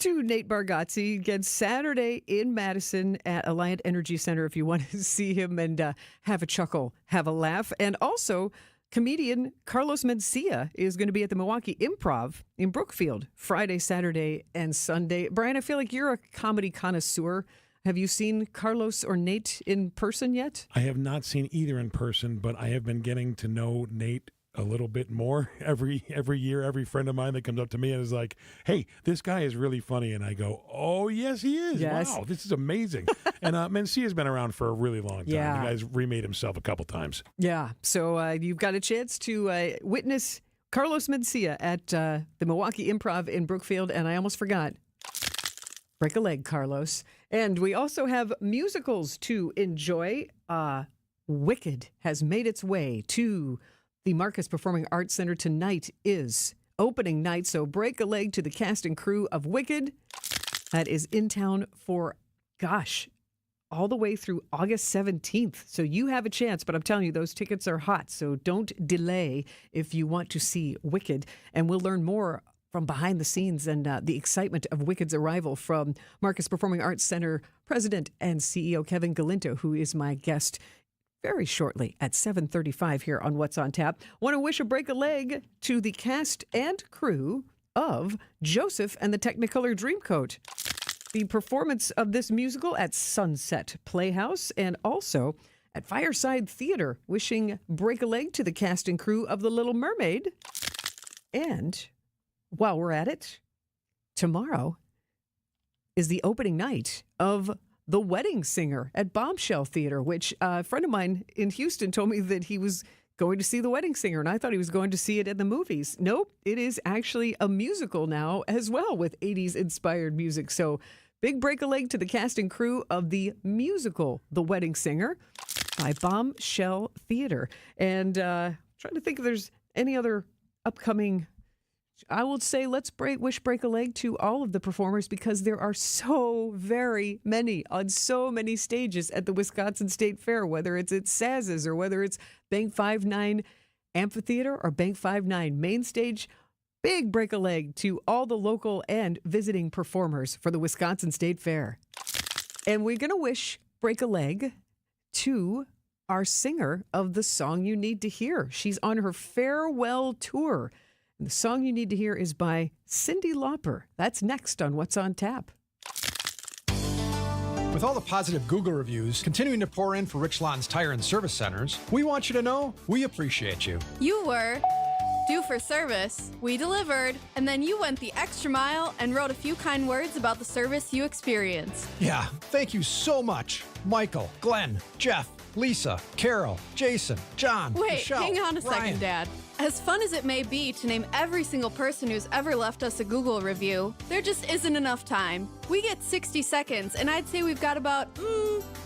to Nate Bargatze again Saturday in Madison at Alliant Energy Center if you want to see him and have a chuckle, have a laugh. And also, comedian Carlos Mencia is going to be at the Milwaukee Improv in Brookfield Friday, Saturday, and Sunday. Brian, I feel like you're a comedy connoisseur. Have you seen Carlos or Nate in person yet? I have not seen either in person, but I have been getting to know Nate a little bit more every year. Every friend of mine that comes up to me and is like, hey, this guy is really funny. And I go, oh, yes, he is. Yes. Wow, this is amazing. And Mencia's been around for a really long time. Yeah. The guy's remade himself a couple times. Yeah. So you've got a chance to witness Carlos Mencia at the Milwaukee Improv in Brookfield. And I almost forgot. Break a leg, Carlos. And we also have musicals to enjoy. Wicked has made its way to the Marcus Performing Arts Center. Tonight is opening night, so break a leg to the cast and crew of Wicked. That is in town for, all the way through August 17th. So you have a chance, but I'm telling you, those tickets are hot, so don't delay if you want to see Wicked. And we'll learn more from behind the scenes and the excitement of Wicked's arrival from Marcus Performing Arts Center President and CEO Kevin Galinto, who is my guest very shortly at 7:35 here on What's on Tap. Want to wish a break a leg to the cast and crew of Joseph and the Technicolor Dreamcoat. The performance of this musical at Sunset Playhouse and also at Fireside Theater, wishing break a leg to the cast and crew of The Little Mermaid. And while we're at it, tomorrow is the opening night of The Wedding Singer at Bombshell Theater, which a friend of mine in Houston told me that he was going to see The Wedding Singer, and I thought he was going to see it in the movies. Nope, it is actually a musical now as well with 80s inspired music. So big break a leg to the cast and crew of the musical The Wedding Singer by Bombshell Theater. And trying to think if there's any other upcoming. I will say let's wish break a leg to all of the performers because there are so very many on so many stages at the Wisconsin State Fair, whether it's at Saz's or whether it's Bank 5-9 Amphitheater or Bank 5-9 Main Stage. Big break a leg to all the local and visiting performers for the Wisconsin State Fair. And we're going to wish break a leg to our singer of the song you need to hear. She's on her farewell tour. And the song you need to hear is by Cyndi Lauper. That's next on What's on Tap. With all the positive Google reviews continuing to pour in for Rich Lawn's Tire and Service Centers, we want you to know we appreciate you. You were due for service, we delivered, and then you went the extra mile and wrote a few kind words about the service you experienced. Yeah, thank you so much. Michael, Glenn, Jeff, Lisa, Carol, Jason, John, Wait, Michelle, hang on a Ryan. second, Dad. As fun as it may be to name every single person who's ever left us a Google review, there just isn't enough time. We get 60 seconds, and I'd say we've got about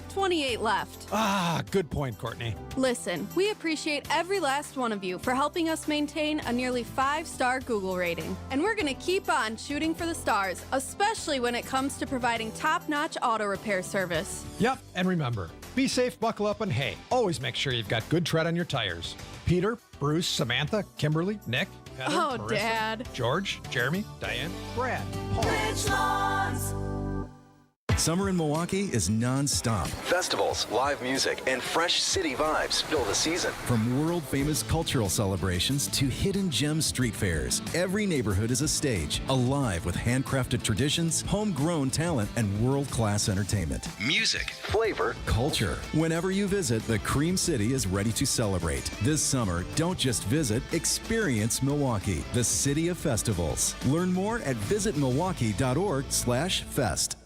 28 left. Ah, good point, Courtney. Listen, we appreciate every last one of you for helping us maintain a nearly 5-star Google rating. And we're going to keep on shooting for the stars, especially when it comes to providing top-notch auto repair service. Yep, and remember, be safe, buckle up, and hey, always make sure you've got good tread on your tires. Peter, Bruce, Samantha, Kimberly, Nick, Heather, Oh, Marissa, Dad. George, Jeremy, Diane, Brad, Paul. Rich Lawn's. Summer in Milwaukee is non-stop. Festivals, live music, and fresh city vibes fill the season. From world-famous cultural celebrations to hidden gem street fairs, every neighborhood is a stage, alive with handcrafted traditions, homegrown talent, and world-class entertainment. Music, flavor, Culture. Whenever you visit, the Cream City is ready to celebrate. This summer, don't just visit, experience Milwaukee, the city of festivals. Learn more at visitmilwaukee.org/fest.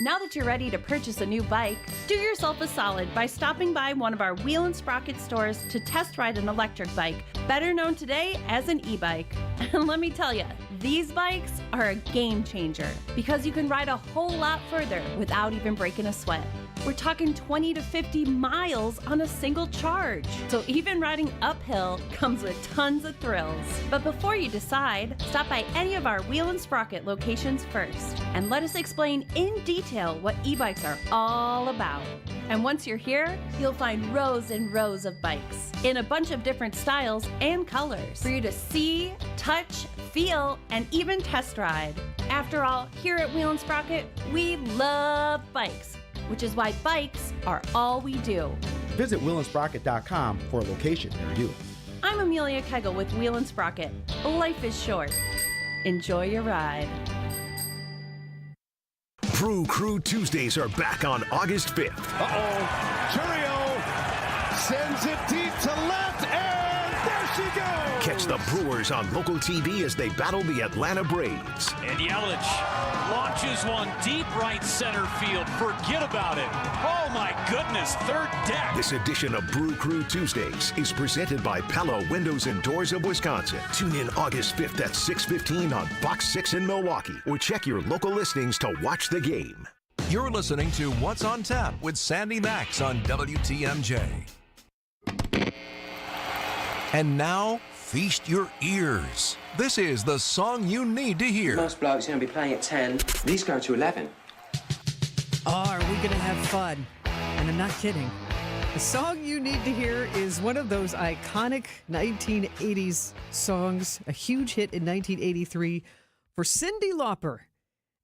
Now that you're ready to purchase a new bike, do yourself a solid by stopping by one of our Wheel and Sprocket stores to test ride an electric bike, better known today as an e-bike. And let me tell you, these bikes are a game changer because you can ride a whole lot further without even breaking a sweat. We're talking 20 to 50 miles on a single charge. So even riding uphill comes with tons of thrills. But before you decide, stop by any of our Wheel and Sprocket locations first and let us explain in detail what e-bikes are all about. And once you're here, you'll find rows and rows of bikes in a bunch of different styles and colors for you to see, touch, feel, and even test ride. After all, here at Wheel and Sprocket, we love bikes, which is why bikes are all we do. Visit WheelAndSprocket.com for a location near you. I'm Amelia Kegel with Wheel and Sprocket. Life is short. Enjoy your ride. Brew Crew Tuesdays are back on August 5th. Churio sends it deep to left, and there she goes. Catch the Brewers on local TV as they battle the Atlanta Braves. And Yelich launches one deep right center field. Forget about it. Oh, my goodness. Third deck. This edition of Brew Crew Tuesdays is presented by Pella Windows and Doors of Wisconsin. Tune in August 5th at 6:15 on Fox 6 in Milwaukee, or check your local listings to watch the game. You're listening to What's on Tap with Sandy Maxx on WTMJ. And now, feast your ears. This is the song you need to hear. Most blokes are going to be playing at 10. These go to 11. Oh, are we going to have fun? And I'm not kidding. The song you need to hear is one of those iconic 1980s songs, a huge hit in 1983 for Cyndi Lauper.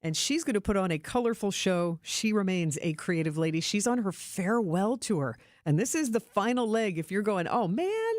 And she's going to put on a colorful show. She remains a creative lady. She's on her farewell tour. And this is the final leg. If you're going, oh man,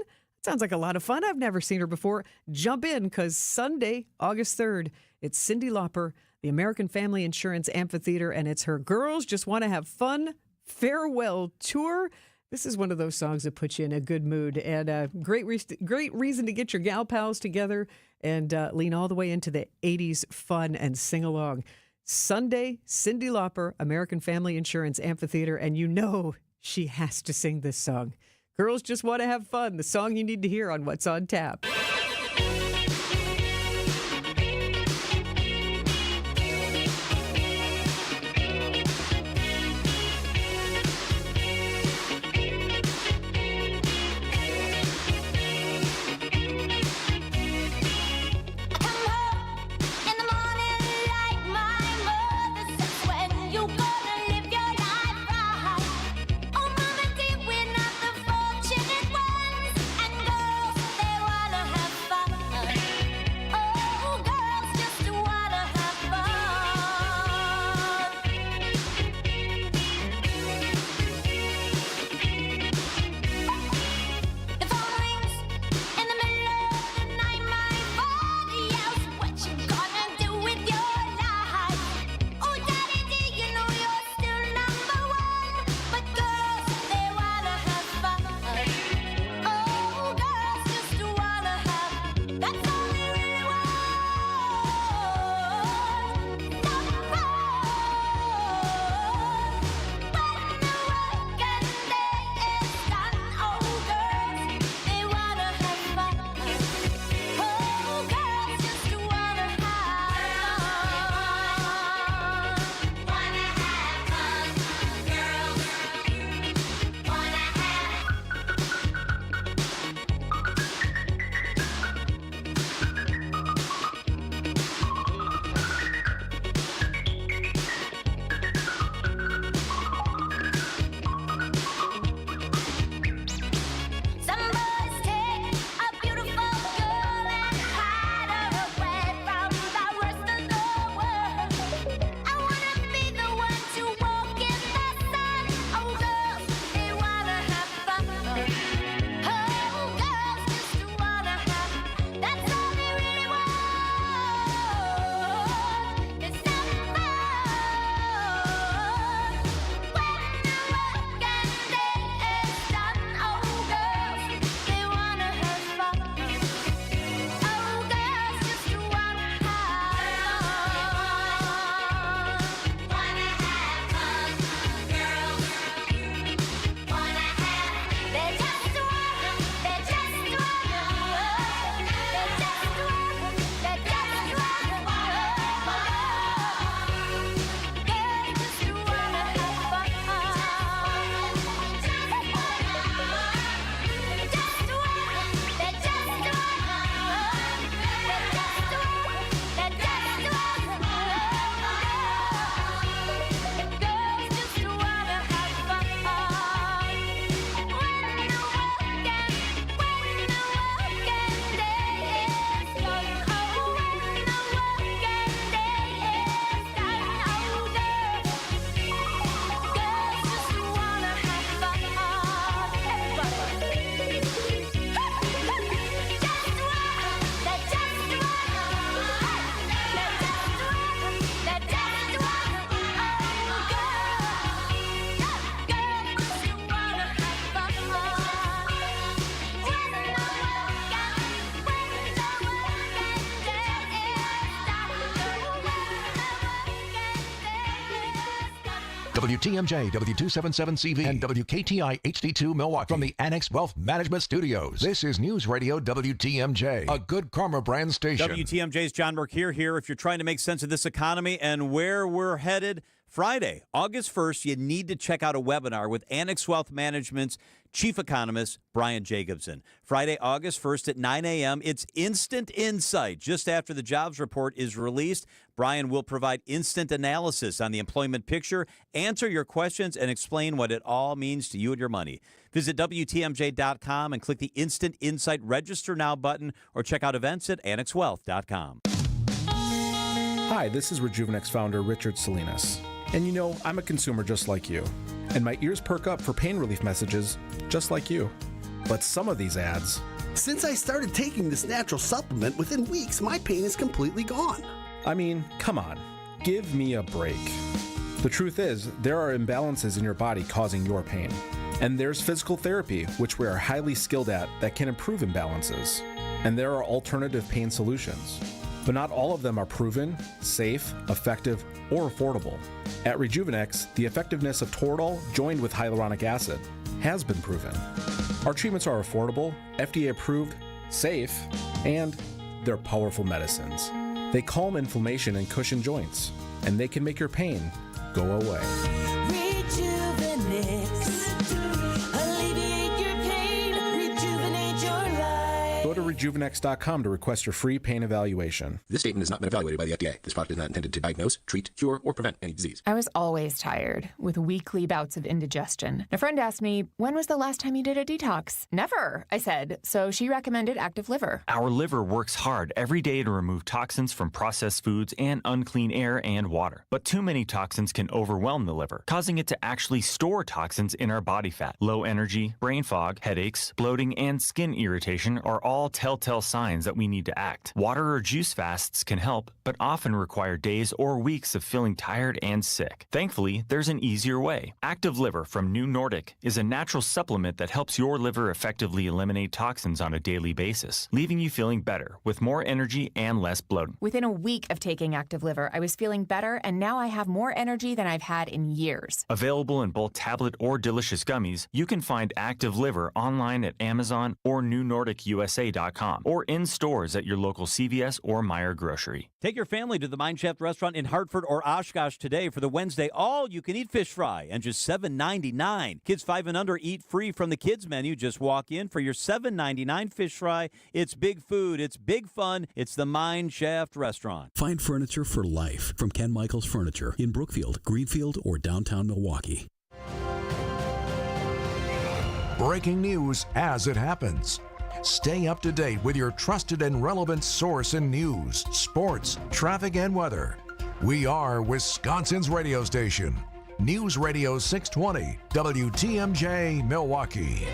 Sounds like a lot of fun. I've never seen her before. Jump in, because Sunday, August 3rd, it's Cyndi Lauper, the American Family Insurance Amphitheater, and it's her Girls Just Want to Have Fun farewell tour. This is one of those songs that puts you in a good mood, and a great reason to get your gal pals together and lean all the way into the 80s fun and sing along. Sunday, Cyndi Lauper, American Family Insurance Amphitheater, and you know she has to sing this song. Girls Just Want to Have Fun, the song you need to hear on What's on Tap. WTMJ, W277CV, and WKTI HD2 Milwaukee from the Annex Wealth Management Studios. This is News Radio WTMJ, a Good Karma brand station. WTMJ's John Burke here. If you're trying to make sense of this economy and where we're headed, Friday, August 1st, you need to check out a webinar with Annex Wealth Management's Chief Economist, Brian Jacobson. Friday, August 1st at 9 a.m. It's Instant Insight. Just after the jobs report is released, Brian will provide instant analysis on the employment picture, answer your questions, and explain what it all means to you and your money. Visit WTMJ.com and click the Instant Insight Register Now button or check out events at AnnexWealth.com. Hi, this is Rejuvenex founder Richard Salinas. And you know, I'm a consumer just like you. And my ears perk up for pain relief messages just like you. But some of these ads Since I started taking this natural supplement, within weeks, my pain is completely gone. I mean, come on. Give me a break. The truth is, there are imbalances in your body causing your pain. And there's physical therapy, which we are highly skilled at, that can improve imbalances. And there are alternative pain solutions. But not all of them are proven, safe, effective, or affordable. At Rejuvenex, the effectiveness of Toradol joined with hyaluronic acid has been proven. Our treatments are affordable, FDA approved, safe, and they're powerful medicines. They calm inflammation and cushion joints, and they can make your pain go away. Go to rejuvenex.com to request your free pain evaluation. This statement has not been evaluated by the FDA. This product is not intended to diagnose, treat, cure, or prevent any disease. I was always tired, with weekly bouts of indigestion. A friend asked me, when was the last time you did a detox? Never, I said, so she recommended Active Liver. Our liver works hard every day to remove toxins from processed foods and unclean air and water. But too many toxins can overwhelm the liver, causing it to actually store toxins in our body fat. Low energy, brain fog, headaches, bloating, and skin irritation are all telltale signs that we need to act. Water or juice fasts can help, but often require days or weeks of feeling tired and sick. Thankfully, there's an easier way. Active Liver from New Nordic is a natural supplement that helps your liver effectively eliminate toxins on a daily basis, leaving you feeling better with more energy and less bloating. Within a week of taking Active Liver, I was feeling better, and now I have more energy than I've had in years. Available in both tablet or delicious gummies, you can find Active Liver online at Amazon or NewNordicUSA.com or in stores at your local CVS or Meijer grocery. Take your family to the Mine Shaft restaurant in Hartford or Oshkosh today for the Wednesday all-you-can-eat fish fry and just $7.99. Kids 5 and under eat free from the kids menu. Just walk in for your $7.99 fish fry. It's big food. It's big fun. It's the Mine Shaft restaurant. Find furniture for life from Ken Michaels Furniture in Brookfield, Greenfield, or downtown Milwaukee. Breaking news as it happens. Stay up to date with your trusted and relevant source in news, sports, traffic, and weather. We are Wisconsin's radio station. News Radio 620, WTMJ, Milwaukee.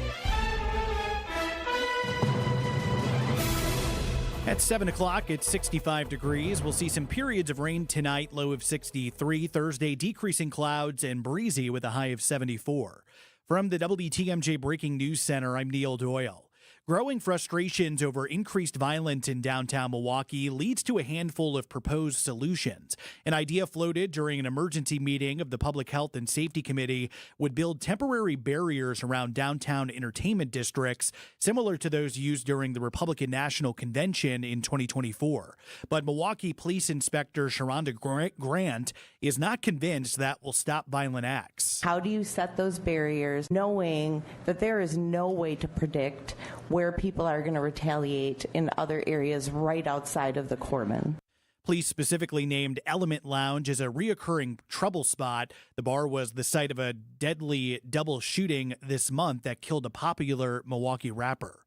At 7 o'clock, it's 65 degrees. We'll see some periods of rain tonight, low of 63. Thursday, decreasing clouds and breezy with a high of 74. From the WTMJ Breaking News Center, I'm Neil Doyle. Growing frustrations over increased violence in downtown Milwaukee leads to a handful of proposed solutions. An idea floated during an emergency meeting of the Public Health and Safety Committee would build temporary barriers around downtown entertainment districts, similar to those used during the Republican National Convention in 2024. But Milwaukee Police Inspector Sharonda Grant is not convinced that will stop violent acts. How do you set those barriers knowing that there is no way to predict where people are going to retaliate in other areas right outside of the Corbin? Police specifically named Element Lounge as a reoccurring trouble spot. The bar was the site of a deadly double shooting this month that killed a popular Milwaukee rapper.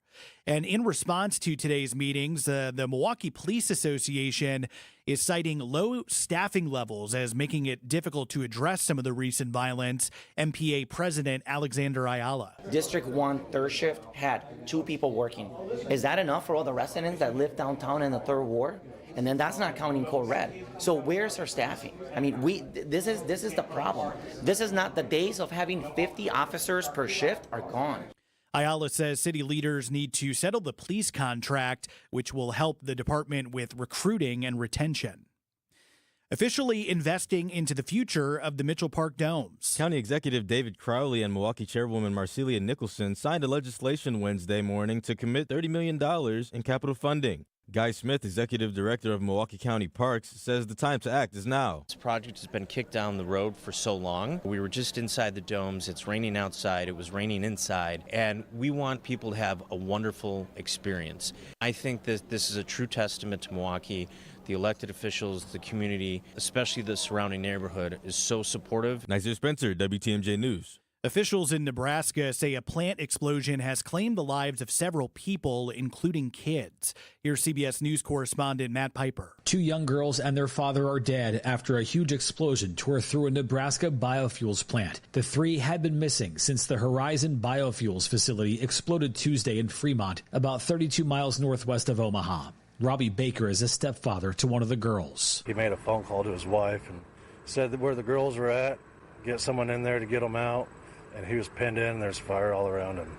And in response to today's meetings, the Milwaukee Police Association is citing low staffing levels as making it difficult to address some of the recent violence. MPA President Alexander Ayala. District 1 third shift had 2 people working. Is that enough for all the residents that live downtown in the 3rd Ward? And then that's not counting Code Red. So where's our staffing? I mean, this is the problem. This is not the days of having 50 officers per shift are gone. Ayala says city leaders need to settle the police contract, which will help the department with recruiting and retention. Officially investing into the future of the Mitchell Park Domes. County Executive David Crowley and Milwaukee Chairwoman Marcelia Nicholson signed a legislation Wednesday morning to commit $30 million in capital funding. Guy Smith, Executive Director of Milwaukee County Parks, says the time to act is now. This project has been kicked down the road for so long. We were just inside the domes. It's raining outside. It was raining inside. And we want people to have a wonderful experience. I think that this is a true testament to Milwaukee. The elected officials, the community, especially the surrounding neighborhood, is so supportive. Nicer Spencer, WTMJ News. Officials in Nebraska say a plant explosion has claimed the lives of several people, including kids. Here's CBS News correspondent Matt Piper. 2 young girls and their father are dead after a huge explosion tore through a Nebraska biofuels plant. The 3 had been missing since the Horizon Biofuels facility exploded Tuesday in Fremont, about 32 miles northwest of Omaha. Robbie Baker is a stepfather to one of the girls. He made a phone call to his wife and said that where the girls were at, get someone in there to get them out. And he was pinned in. There's fire all around him.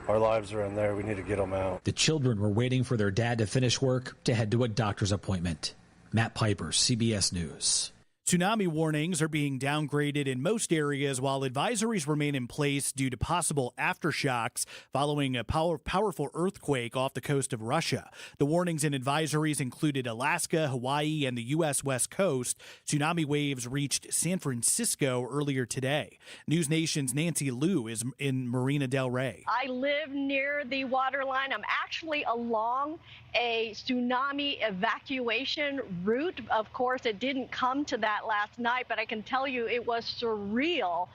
Our lives are in there. We need to get them out. The children were waiting for their dad to finish work to head to a doctor's appointment. Matt Piper, CBS News. Tsunami warnings are being downgraded in most areas while advisories remain in place due to possible aftershocks following a powerful earthquake off the coast of Russia. The warnings and advisories included Alaska, Hawaii, and the U.S. West Coast. Tsunami waves reached San Francisco earlier today. News Nation's Nancy Liu is in Marina del Rey. I live near the waterline. I'm actually along a tsunami evacuation route. Of course, it didn't come to that last night, but I can tell you it was surreal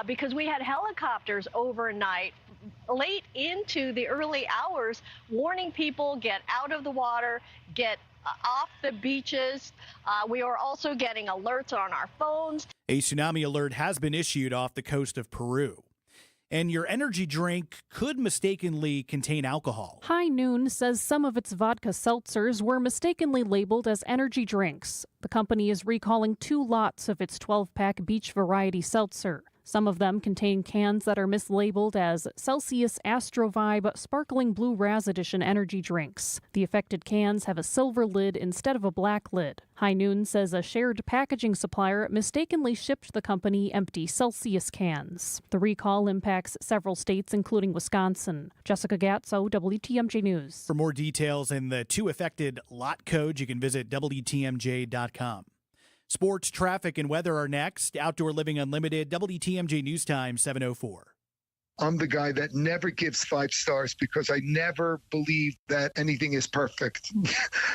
because we had helicopters overnight late into the early hours warning people get out of the water, get off the beaches. We are also getting alerts on our phones. A tsunami alert has been issued off the coast of Peru. And your energy drink could mistakenly contain alcohol. High Noon says some of its vodka seltzers were mistakenly labeled as energy drinks. The company is recalling 2 lots of its 12-pack beach variety seltzer. Some of them contain cans that are mislabeled as Celsius Astro Vibe Sparkling Blue Raz Edition energy drinks. The affected cans have a silver lid instead of a black lid. High Noon says a shared packaging supplier mistakenly shipped the company empty Celsius cans. The recall impacts several states, including Wisconsin. Jessica Gatso, WTMJ News. For more details and the 2 affected lot codes, you can visit WTMJ.com. Sports, traffic, and weather are next. Outdoor Living Unlimited, WTMJ News Time, 7:04. I'm the guy that never gives 5 stars because I never believe that anything is perfect.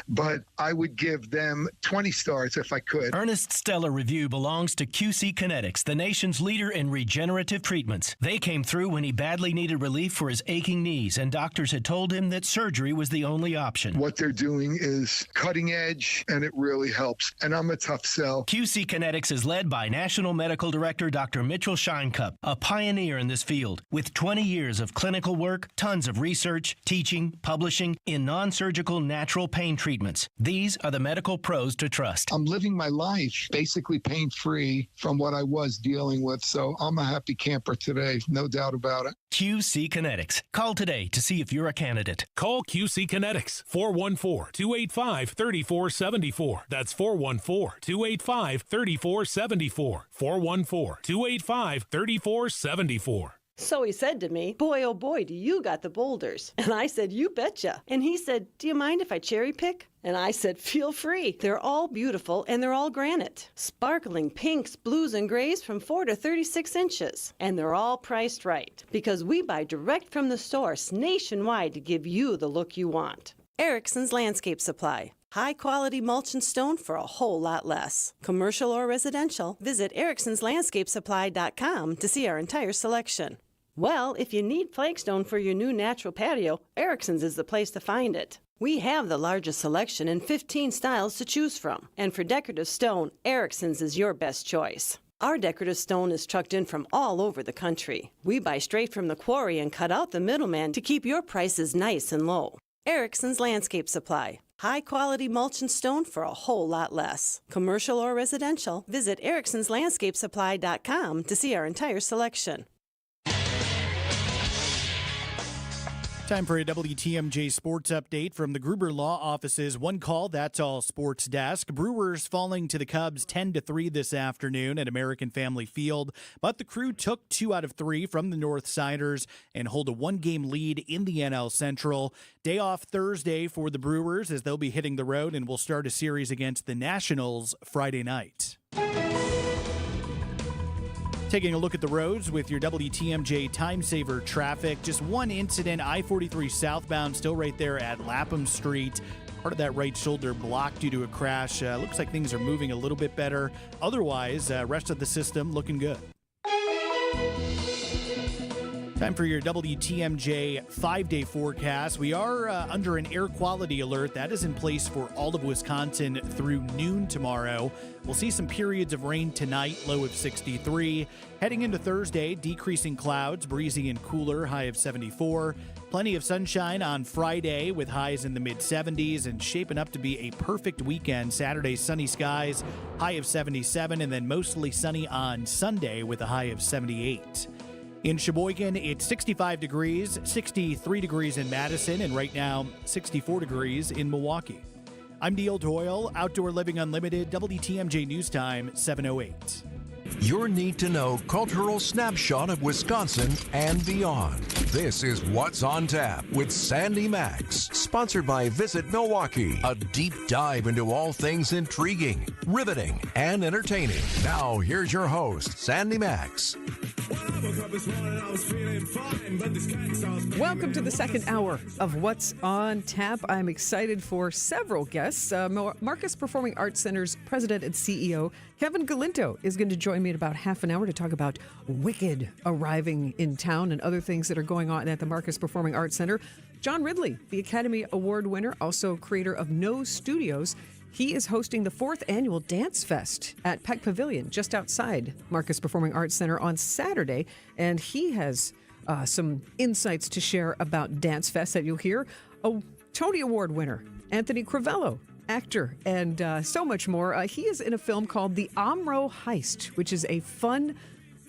But I would give them 20 stars if I could. Ernest Stellar Review belongs to QC Kinetics, the nation's leader in regenerative treatments. They came through when he badly needed relief for his aching knees, and doctors had told him that surgery was the only option. What they're doing is cutting edge, and it really helps. And I'm a tough sell. QC Kinetics is led by National Medical Director Dr. Mitchell Scheinkup, a pioneer in this field. With 20 years of clinical work, tons of research, teaching, publishing in non-surgical natural pain treatments. These are the medical pros to trust. I'm living my life basically pain-free from what I was dealing with, so I'm a happy camper today, no doubt about it. QC Kinetics. Call today to see if you're a candidate. Call QC Kinetics, 414-285-3474. That's 414-285-3474. 414-285-3474. So he said to me, boy, oh boy, do you got the boulders. And I said, you betcha. And he said, do you mind if I cherry pick? And I said, feel free. They're all beautiful and they're all granite. Sparkling pinks, blues, and grays from 4 to 36 inches. And they're all priced right because we buy direct from the source nationwide to give you the look you want. Erickson's Landscape Supply. High-quality mulch and stone for a whole lot less. Commercial or residential, visit ericksonslandscapesupply.com to see our entire selection. Well, if you need flagstone for your new natural patio, Erickson's is the place to find it. We have the largest selection and 15 styles to choose from. And for decorative stone, Erickson's is your best choice. Our decorative stone is trucked in from all over the country. We buy straight from the quarry and cut out the middleman to keep your prices nice and low. Erickson's Landscape Supply. High-quality mulch and stone for a whole lot less. Commercial or residential, visit ericksonslandscapesupply.com to see our entire selection. Time for a WTMJ sports update from the Gruber Law Office's One Call, That's All Sports Desk. Brewers falling to the Cubs 10-3 this afternoon at American Family Field, but the Crew took 2 out of 3 from the Northsiders and hold a 1-game lead in the NL Central. Day off Thursday for the Brewers as they'll be hitting the road and will start a series against the Nationals Friday night. Taking a look at the roads with your WTMJ Time Saver traffic. Just one incident, I-43 southbound, still right there at Lapham Street. Part of that right shoulder blocked due to a crash. Looks like things are moving a little bit better. Otherwise, rest of the system looking good. Time for your WTMJ 5-day forecast. We are under an air quality alert that is in place for all of Wisconsin through noon tomorrow. We'll see some periods of rain tonight, low of 63. Heading into Thursday, decreasing clouds, breezy and cooler, high of 74. Plenty of sunshine on Friday with highs in the mid-70s and shaping up to be a perfect weekend. Saturday, sunny skies, high of 77, and then mostly sunny on Sunday with a high of 78. In Sheboygan, it's 65 degrees, 63 degrees in Madison, and right now, 64 degrees in Milwaukee. I'm Neil Doyle, Outdoor Living Unlimited, WTMJ News Time, 7:08. Your need-to-know cultural snapshot of Wisconsin and beyond. This is What's on Tap with Sandy Maxx, sponsored by Visit Milwaukee. A deep dive into all things intriguing, riveting, and entertaining. Now, here's your host, Sandy Maxx. Welcome to the second hour of What's on Tap. I'm excited for several guests. Marcus Performing Arts Center's president and CEO, Kevin Galinto, is going to join me in about half an hour to talk about Wicked arriving in town and other things that are going on at the Marcus Performing Arts Center. John Ridley, the Academy Award winner, also creator of No Studios, he is hosting the 4th annual Dance Fest at Peck Pavilion, just outside Marcus Performing Arts Center on Saturday. And he has some insights to share about Dance Fest that you'll hear. A Tony Award winner, Anthony Crivello, actor, and so much more. He is in a film called The Omro Heist, which is a fun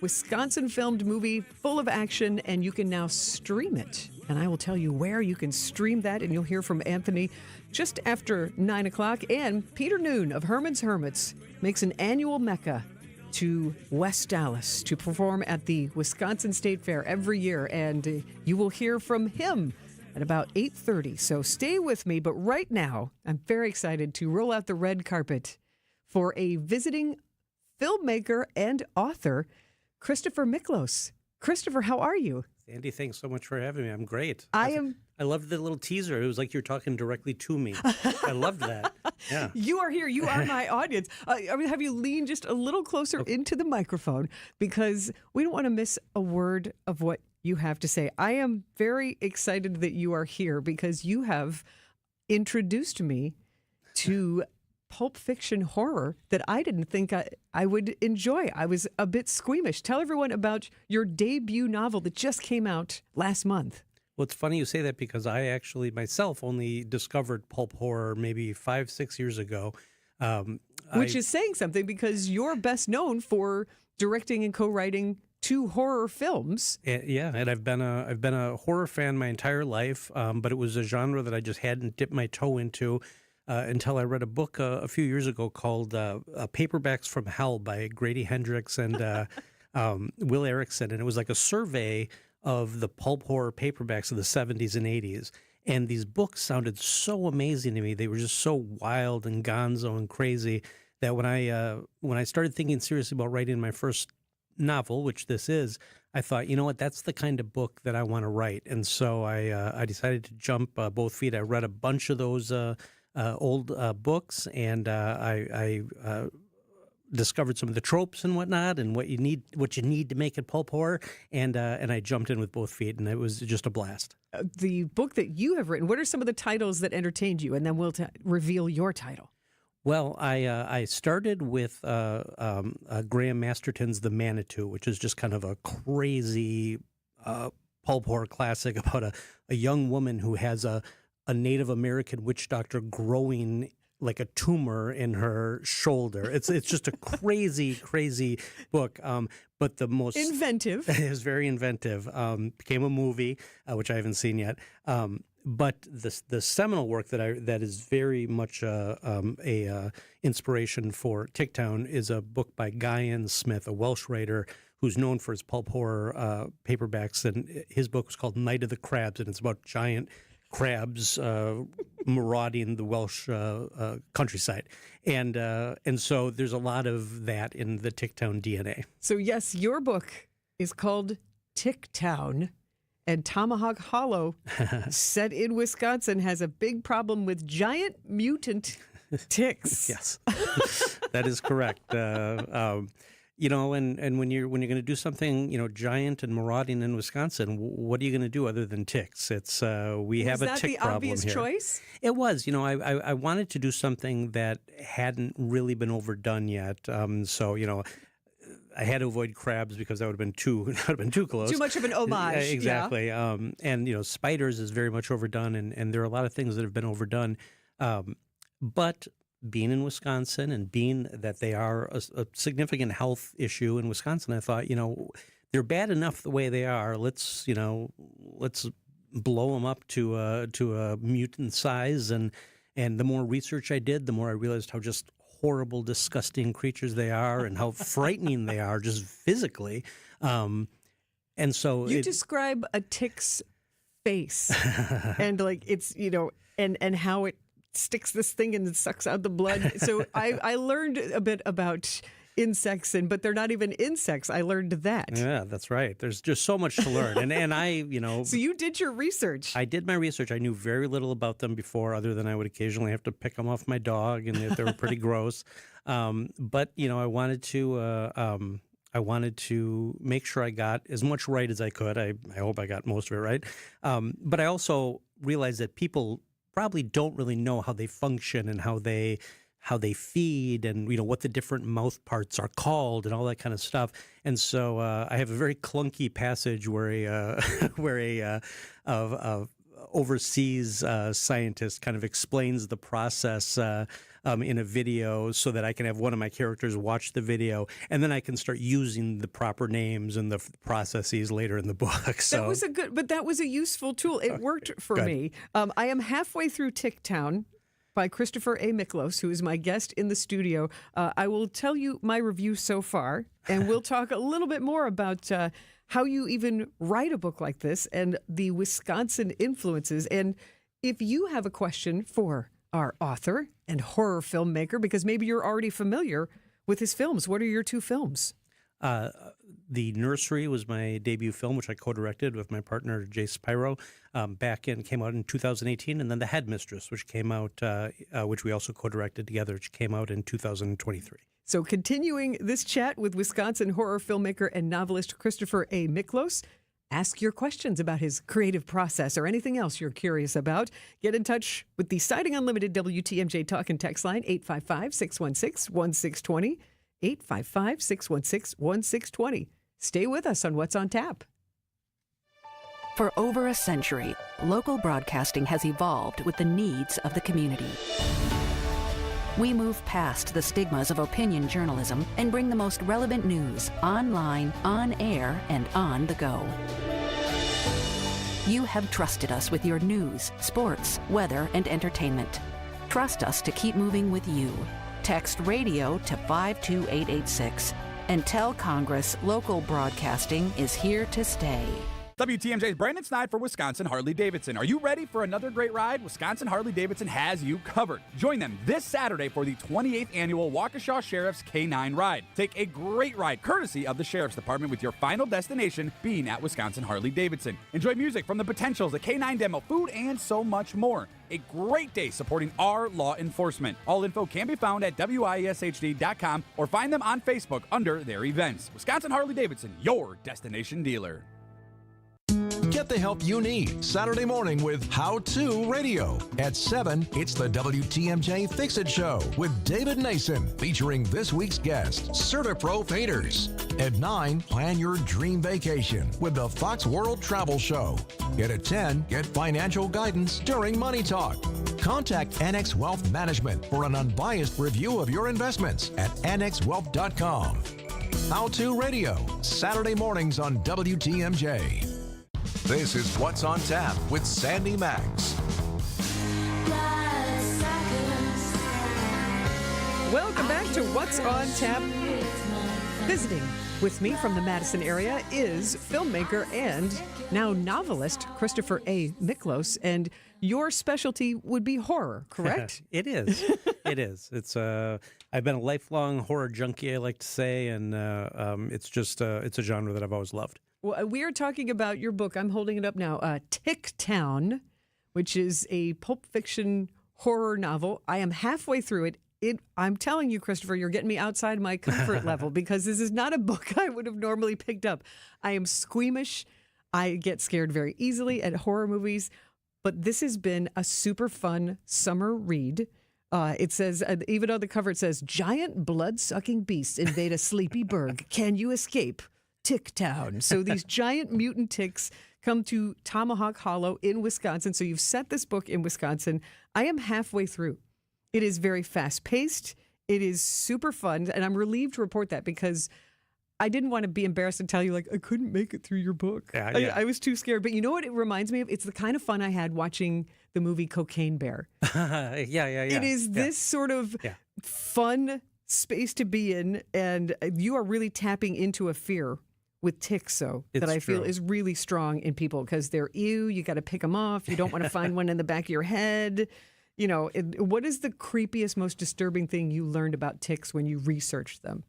Wisconsin-filmed movie full of action, and you can now stream it. And I will tell you where you can stream that, and you'll hear from Anthony just after 9 o'clock. And Peter Noon of Herman's Hermits makes an annual Mecca to West Dallas to perform at the Wisconsin State Fair every year. And you will hear from him at about 8:30. So stay with me. But right now, I'm very excited to roll out the red carpet for a visiting filmmaker and author, Christopher Miklos. Christopher, how are you? Andy, thanks so much for having me. I'm great. I loved the little teaser. It was like you're talking directly to me. I loved that. Yeah. You are here. You are my audience. Have you leaned just a little closer into the microphone because we don't want to miss a word of what you have to say. I am very excited that you are here because you have introduced me to pulp fiction horror that I didn't think I would enjoy. I was a bit squeamish. Tell everyone about your debut novel that just came out last month. Well, it's funny you say that because I actually myself only discovered pulp horror maybe 5-6 years ago. Which is saying something because you're best known for directing and co-writing 2 horror films. Yeah, and I've been a horror fan my entire life, but it was a genre that I just hadn't dipped my toe into until I read a book a few years ago called Paperbacks from Hell by Grady Hendrix and Will Erickson. And it was like a survey of the pulp horror paperbacks of the 70s and 80s. And these books sounded so amazing to me. They were just so wild and gonzo and crazy that when I started thinking seriously about writing my first novel, which this is, I thought, you know what, that's the kind of book that I want to write. And so I decided to jump both feet. I read a bunch of those old books, and I discovered some of the tropes and whatnot, and what you need to make it pulp horror, and I jumped in with both feet, and it was just a blast. The book that you have written, what are some of the titles that entertained you? And then we'll reveal your title. Well, I started with Graham Masterton's The Manitou, which is just kind of a crazy pulp horror classic about a young woman who has a Native American witch doctor growing like a tumor in her shoulder. It's just a crazy book. But the most inventive. It was very inventive. Became a movie, which I haven't seen yet. But the seminal work that is very much a inspiration for Ticktown is a book by Guyan Smith, a Welsh writer who's known for his pulp horror paperbacks, and his book was called Night of the Crabs, and it's about giant crabs marauding the Welsh countryside, and so there's a lot of that in the Ticktown DNA. So yes, your book is called Ticktown, and Tomahawk Hollow, set in Wisconsin, has a big problem with giant mutant ticks. Yes, that is correct. and when you're going to do something, giant and marauding in Wisconsin, what are you going to do other than ticks? It's we have a tick problem here. Was that the obvious choice? It was. I wanted to do something that hadn't really been overdone yet. I had to avoid crabs because that would have been too close. Too much of an homage. Exactly. Yeah. And spiders is very much overdone, and there are a lot of things that have been overdone. But being in Wisconsin and being that they are a significant health issue in Wisconsin, I thought, they're bad enough the way they are. Let's blow them up to a mutant size. And the more research I did, the more I realized how just horrible, disgusting creatures they are and how frightening they are just physically. And so you describe a tick's face and it's, and how it sticks this thing and it sucks out the blood. So I learned a bit about insects, but they're not even insects. I learned that. Yeah, that's right. There's just so much to learn. And I, So you did your research. I did my research. I knew very little about them before, other than I would occasionally have to pick them off my dog, and they were pretty gross. But I wanted to make sure I got as much right as I could. I hope I got most of it right. But I also realized that people probably don't really know how they function and how they feed and what the different mouth parts are called and all that kind of stuff. And so I have a very clunky passage where a overseas scientist kind of explains the process in a video so that I can have one of my characters watch the video, and then I can start using the proper names and the processes later in the book. So that was a useful tool. It worked for me. I am halfway through Tick Town by Christopher A. Miklos, who is my guest in the studio. I will tell you my review so far, and we'll talk a little bit more about how you even write a book like this and the Wisconsin influences. And if you have a question for our author and horror filmmaker, because maybe you're already familiar with his films, what are your two films? The Nursery was my debut film, which I co-directed with my partner, Jay Spiro, came out in 2018. And then The Headmistress, which came out, which we also co-directed together, which came out in 2023. So continuing this chat with Wisconsin horror filmmaker and novelist Christopher A. Miklos. Ask your questions about his creative process or anything else you're curious about. Get in touch with the Sighting Unlimited WTMJ Talk and Text line, 855-616-1620, 855-616-1620. Stay with us on What's on Tap. For over a century, local broadcasting has evolved with the needs of the community. We move past the stigmas of opinion journalism and bring the most relevant news online, on air, and on the go. You have trusted us with your news, sports, weather, and entertainment. Trust us to keep moving with you. Text radio to 52886 and tell Congress local broadcasting is here to stay. WTMJ's Brandon Snide for Wisconsin Harley-Davidson. Are you ready for another great ride? Wisconsin Harley-Davidson has you covered. Join them this Saturday for the 28th annual Waukesha Sheriff's K9 Ride. Take a great ride courtesy of the Sheriff's Department, with your final destination being at Wisconsin Harley-Davidson. Enjoy music from the Potentials, the K9 demo, food, and so much more. A great day supporting our law enforcement. All info can be found at WISHD.com or find them on Facebook under their events. Wisconsin Harley-Davidson, your destination dealer. Get the help you need Saturday morning with How To Radio. At 7, it's the WTMJ Fix It Show with David Nason, featuring this week's guest, CertaPro Painters. At 9, plan your dream vacation with the Fox World Travel Show. And at 10, get financial guidance during Money Talk. Contact Annex Wealth Management for an unbiased review of your investments at annexwealth.com. How To Radio, Saturday mornings on WTMJ. This is What's on Tap with Sandy Maxx. Welcome back to What's on Tap. Visiting with me from the Madison area is filmmaker and now novelist Christopher A. Miklos, and your specialty would be horror, correct? It is. It is. It's I've been a lifelong horror junkie, I like to say, and it's a genre that I've always loved. Well, we are talking about your book. I'm holding it up now. Tick Town, which is a pulp fiction horror novel. I am halfway through it. I'm telling you, Christopher, you're getting me outside my comfort level because this is not a book I would have normally picked up. I am squeamish. I get scared very easily at horror movies, but this has been a super fun summer read. It says, even on the cover, it says, giant blood-sucking beasts invade a sleepy burg. Can you escape? Tick Town. So these giant mutant ticks come to Tomahawk Hollow in Wisconsin. So you've set this book in Wisconsin. I am halfway through. It is very fast-paced. It is super fun. And I'm relieved to report that because I didn't want to be embarrassed and tell you, like, I couldn't make it through your book. Yeah. I was too scared. But you know what it reminds me of? It's the kind of fun I had watching the movie Cocaine Bear. Yeah. It is this sort of fun space to be in, and you are really tapping into a fear with ticks, that I feel is really strong in people because they're you got to pick them off. You don't want to find one in the back of your head. You know, what is the creepiest, most disturbing thing you learned about ticks when you researched them?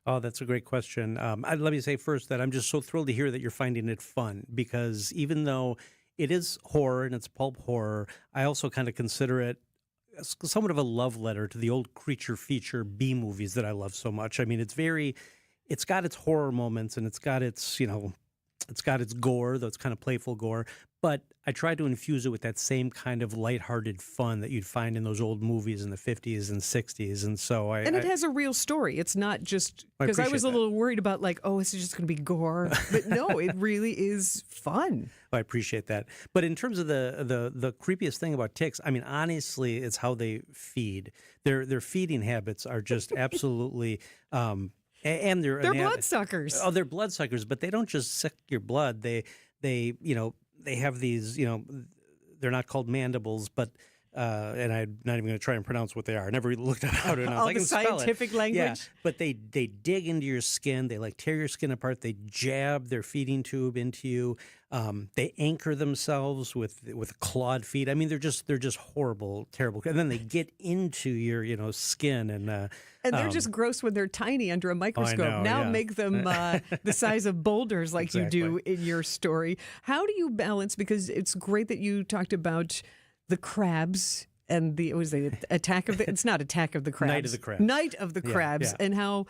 Oh, that's a great question. Let me say first that I'm just so thrilled to hear that you're finding it fun because even though it is horror and it's pulp horror, I also kind of consider it somewhat of a love letter to the old creature feature B movies that I love so much. I mean, it's got its horror moments and it's got its gore, though it's kind of playful gore. But I tried to infuse it with that same kind of lighthearted fun that you'd find in those old movies in the 50s and 60s. And so it has a real story. It's not just because I was a little worried about like, oh, it's just going to be gore. But no, it really is fun. I appreciate that. But in terms of the creepiest thing about ticks, I mean, honestly, it's how they feed. Their feeding habits are just absolutely and they're bloodsuckers. Oh, they're bloodsuckers, but they don't just suck your blood. They have these, they're not called mandibles, but and I'm not even going to try and pronounce what they are. I never looked it out enough. All I can the scientific spell it. language. Yeah, but they dig into your skin. They like tear your skin apart. They jab their feeding tube into you. They anchor themselves with clawed feet. I mean, they're just horrible, terrible. And then they get into your skin and they're just gross when they're tiny under a microscope. Make them the size of boulders like you do in your story. How do you balance? Because it's great that you talked about the crabs and Attack of the it's not Attack of the Crabs. Night of the Crabs and how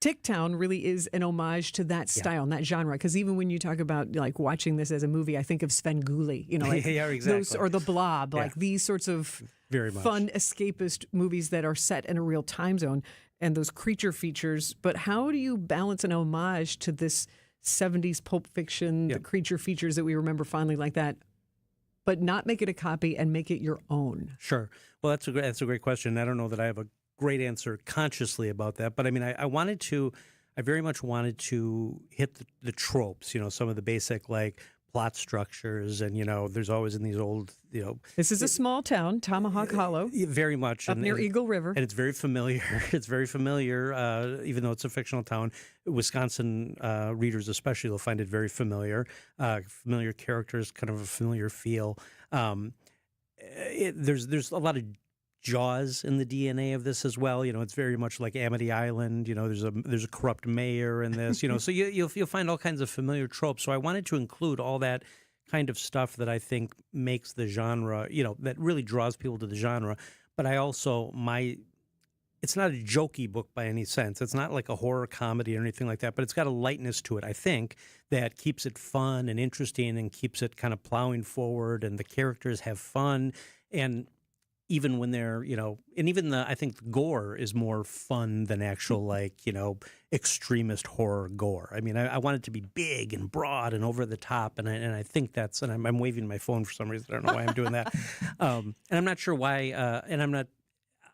Ticktown really is an homage to that style and that genre. Because even when you talk about like watching this as a movie, I think of Svengoolie, exactly. Those, or The Blob, like these sorts of very much fun escapist movies that are set in a real time zone and those creature features. But how do you balance an homage to this 70s Pulp Fiction, the creature features that we remember fondly like that, but not make it a copy and make it your own? Sure. Well, that's a great question. I don't know that I have a great answer consciously about that, but I mean, I very much wanted to hit the tropes, some of the basic like plot structures, and there's always in these old, This is a small town, Tomahawk Hollow, very much up near Eagle River, and it's very familiar. It's very familiar, even though it's a fictional town. Wisconsin readers, especially, will find it very familiar. Familiar characters, kind of a familiar feel. There's a lot of Jaws in the DNA of this as well. It's very much like Amity Island. There's a corrupt mayor in this. So you'll find all kinds of familiar tropes. So I wanted to include all that kind of stuff that I think makes the genre, that really draws people to the genre. But I also it's not a jokey book by any sense. It's not like a horror comedy or anything like that. But it's got a lightness to it, I think, that keeps it fun and interesting and keeps it kind of plowing forward. And the characters have fun. And even when they're, and even I think the gore is more fun than actual extremist horror gore. I mean, I want it to be big and broad and over the top, and I think that's, and I'm waving my phone for some reason. I don't know why I'm doing that, and I'm not sure why.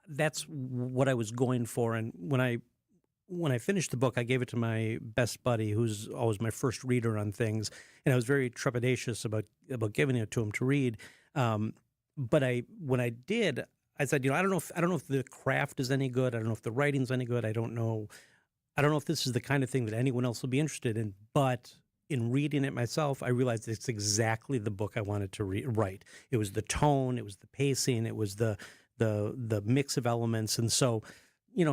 That's what I was going for. And when I finished the book, I gave it to my best buddy, who's always my first reader on things, and I was very trepidatious about giving it to him to read. But when I did, I said, I don't know if the craft is any good. I don't know if the writing's any good. I don't know if this is the kind of thing that anyone else will be interested in. But in reading it myself, I realized it's exactly the book I wanted to write. It was the tone, it was the pacing, it was the mix of elements, and so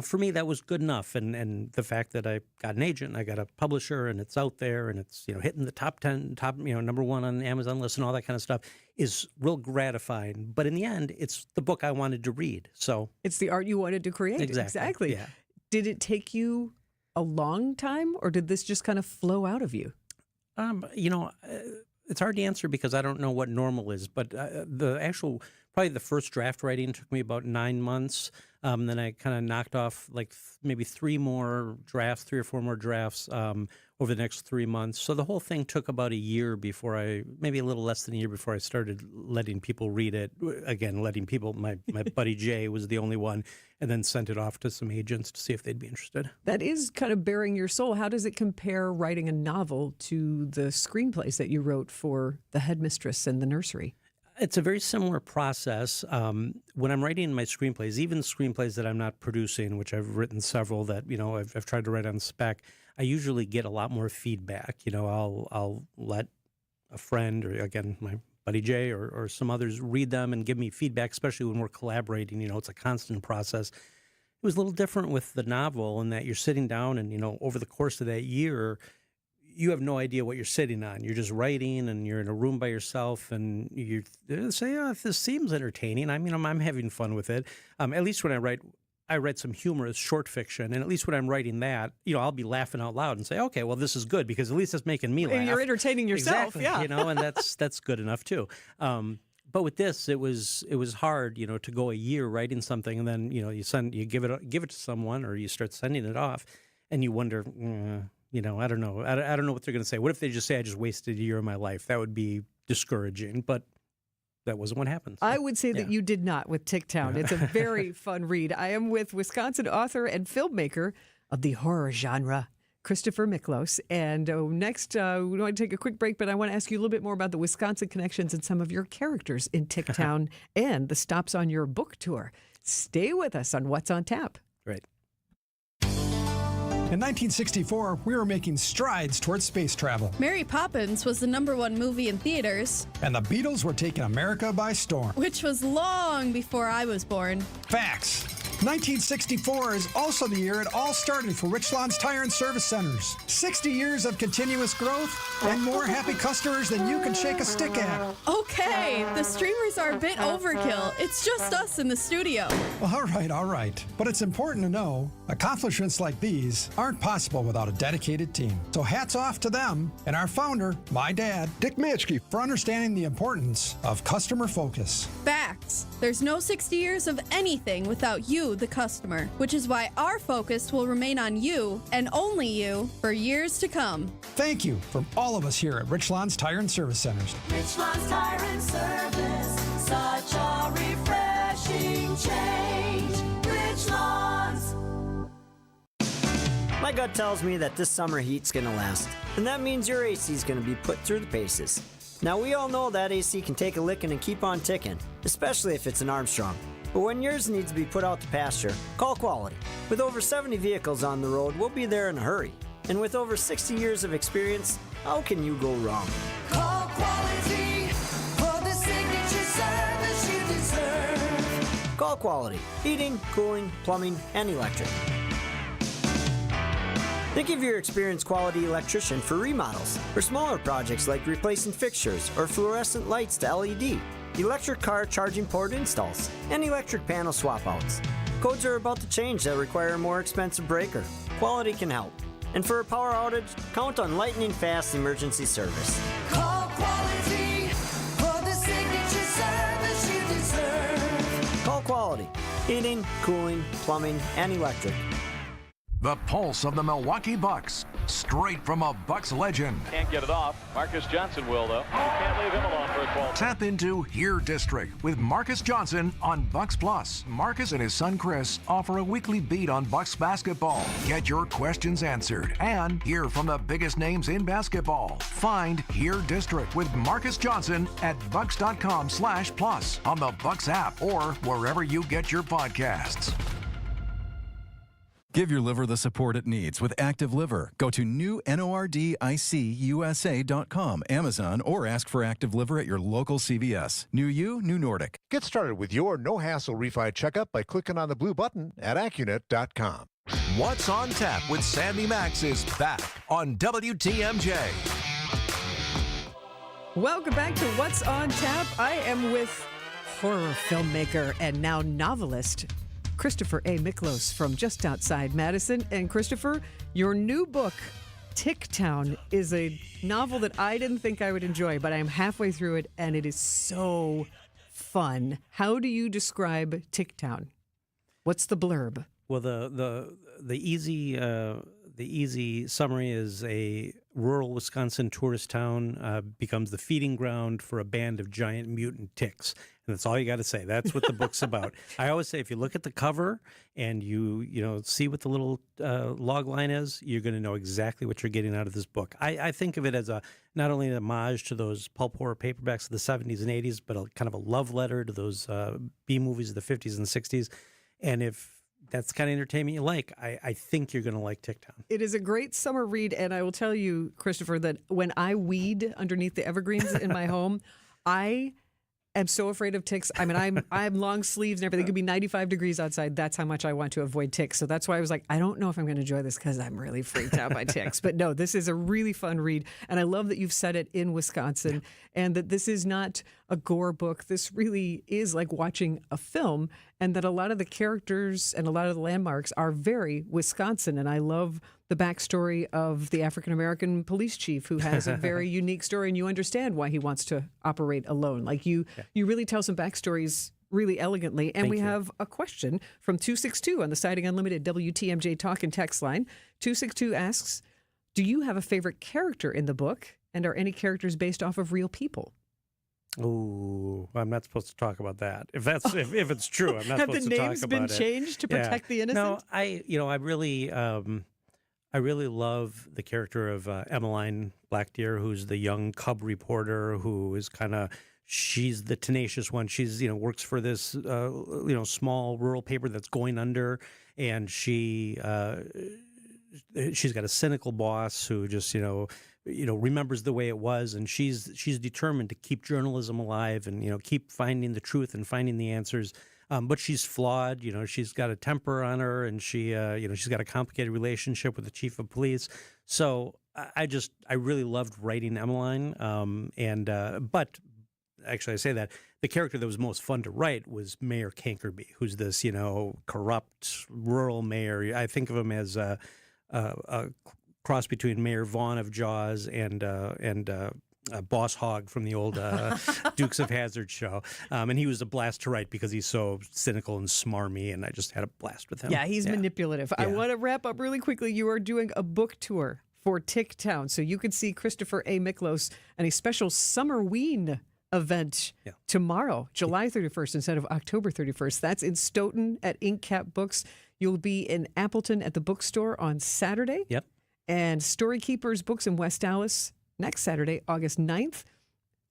for me, that was good enough. And the fact that I got an agent, I got a publisher, and it's out there, and it's, hitting the top 10, number one on the Amazon list and all that kind of stuff is real gratifying. But in the end, it's the book I wanted to read. So it's the art you wanted to create. Exactly. Yeah. Did it take you a long time, or did this just kind of flow out of you? It's hard to answer because I don't know what normal is, but probably the first draft writing took me about 9 months. Then I kind of knocked off maybe 3 or 4 more drafts over the next 3 months. So the whole thing took about a year maybe a little less than a year before I started letting people read it. Again, my buddy Jay was the only one, and then sent it off to some agents to see if they'd be interested. That is kind of bearing your soul. How does it compare writing a novel to the screenplays that you wrote for The Headmistress and The Nursery? It's a very similar process. When I'm writing my screenplays, even screenplays that I'm not producing, which I've written several that, I've tried to write on spec, I usually get a lot more feedback. I'll let a friend or, again, my buddy Jay or some others read them and give me feedback, especially when we're collaborating. It's a constant process. It was a little different with the novel in that you're sitting down and, over the course of that year, you have no idea what you're sitting on. You're just writing, and you're in a room by yourself, and you say, if this seems entertaining, I'm having fun with it. At least when I write some humorous short fiction, and at least when I'm writing that, I'll be laughing out loud and say, okay, well, this is good because at least it's making me laugh. And you're entertaining yourself, exactly, yeah. And that's good enough too. But with this, it was hard, to go a year writing something, and then you give it to someone, or you start sending it off, and you wonder. I don't know. I don't know what they're going to say. What if they just say I just wasted a year of my life? That would be discouraging, but that wasn't what happened. So, I would say that you did not with Ticktown. It's a very fun read. I am with Wisconsin author and filmmaker of the horror genre, Christopher Miklos. And next, we want to take a quick break, but I want to ask you a little bit more about the Wisconsin connections and some of your characters in Ticktown and the stops on your book tour. Stay with us on What's on Tap. Right. In 1964, we were making strides towards space travel. Mary Poppins was the #1 movie in theaters. And the Beatles were taking America by storm. Which was long before I was born. Facts. 1964 is also the year it all started for Richland's Tire and Service Centers. 60 years of continuous growth and more happy customers than you can shake a stick at. Okay, the streamers are a bit overkill. It's just us in the studio. All right. But it's important to know accomplishments like these aren't possible without a dedicated team. So hats off to them and our founder, my dad, Dick Matschke, for understanding the importance of customer focus. Facts. There's no 60 years of anything without you, the customer, which is why our focus will remain on you and only you for years to come. Thank you from all of us here at Richland's Tire and Service Centers. Richland's Tire and Service, such a refreshing change. Richland's. My gut tells me that this summer heat's gonna last, and that means your AC's gonna be put through the paces. Now, we all know that AC can take a licking and keep on ticking, especially if it's an Armstrong. But when yours needs to be put out to pasture, call Quality. With over 70 vehicles on the road, we'll be there in a hurry. And with over 60 years of experience, how can you go wrong? Call Quality for the signature service you deserve. Call Quality. Heating, cooling, plumbing, and electric. Think of your experienced Quality electrician for remodels or smaller projects like replacing fixtures or fluorescent lights to LED, electric car charging port installs, and electric panel swap outs. Codes are about to change that require a more expensive breaker. Quality can help. And for a power outage, count on lightning fast emergency service. Call Quality for the signature service you deserve. Call Quality. Heating, cooling, plumbing, and electric. The pulse of the Milwaukee Bucks, straight from a Bucks legend. Can't get it off. Marcus Johnson will, though. You can't leave him alone for a 12. Tap into Here District with Marcus Johnson on Bucks Plus. Marcus and his son Chris offer a weekly beat on Bucks basketball. Get your questions answered and hear from the biggest names in basketball. Find Here District with Marcus Johnson at bucks.com/plus on the Bucks app or wherever you get your podcasts. Give your liver the support it needs with Active Liver. Go to newnordicusa.com, Amazon, or ask for Active Liver at your local CVS. New you, new Nordic. Get started with your no-hassle refi checkup by clicking on the blue button at Accunet.com. What's on Tap with Sandy Maxx is back on WTMJ. Welcome back to What's on Tap. I am with horror filmmaker and now novelist Christopher A. Miklos from just outside Madison. And Christopher, your new book, Tick Town, is a novel that I didn't think I would enjoy, but I am halfway through it, and it is so fun. How do you describe Tick Town? What's the blurb? Well, the easy summary is a rural Wisconsin tourist town becomes the feeding ground for a band of giant mutant ticks. And that's all you got to say. That's what the book's about. I always say, if you look at the cover and you see what the little log line is, you're going to know exactly what you're getting out of this book. I think of it as not only an homage to those pulp horror paperbacks of the 70s and 80s, but kind of a love letter to those B movies of the 50s and 60s. And if that's the kind of entertainment you like, I think you're going to like Tick Town. It is a great summer read, and I will tell you, Christopher, that when I weed underneath the evergreens in my home, I am so afraid of ticks. I mean, I'm long sleeves and everything. It could be 95 degrees outside. That's how much I want to avoid ticks. So that's why I was like, I don't know if I'm going to enjoy this because I'm really freaked out by ticks. But no, this is a really fun read. And I love that you've set it in Wisconsin and that this is not a gore book. This really is like watching a film, and that a lot of the characters and a lot of the landmarks are very Wisconsin. And I love the backstory of the African-American police chief who has a very unique story, and you understand why he wants to operate alone. Like you really tell some backstories really elegantly. And we have a question from 262 on the Siding Unlimited WTMJ Talk and Text line. 262 asks, do you have a favorite character in the book, and are any characters based off of real people? Oh, I'm not supposed to talk about that. If it's true, I'm not Have supposed the to talk names about been it. changed to protect the innocent? No, I really love the character of Emmeline Blackdeer, who's the young cub reporter who is she's the tenacious one. She's, works for this, small rural paper that's going under, and she's got a cynical boss who just, remembers the way it was, and she's determined to keep journalism alive and, keep finding the truth and finding the answers. But she's flawed, she's got a temper on her, and she's got a complicated relationship with the chief of police. So I really loved writing Emmeline. But actually I say that the character that was most fun to write was Mayor Cankerby, who's this, corrupt rural mayor. I think of him as a cross between Mayor Vaughn of Jaws and Boss Hogg from the old Dukes of Hazzard show. And he was a blast to write because he's so cynical and smarmy, and I just had a blast with him. Yeah, he's manipulative. Yeah. I want to wrap up really quickly. You are doing a book tour for Tick Town, so you can see Christopher A. Miklos and a special Summerween event tomorrow, July 31st instead of October 31st. That's in Stoughton at Ink Cap Books. You'll be in Appleton at the bookstore on Saturday. Yep. And Story Keepers Books in West Dallas next Saturday, August 9th.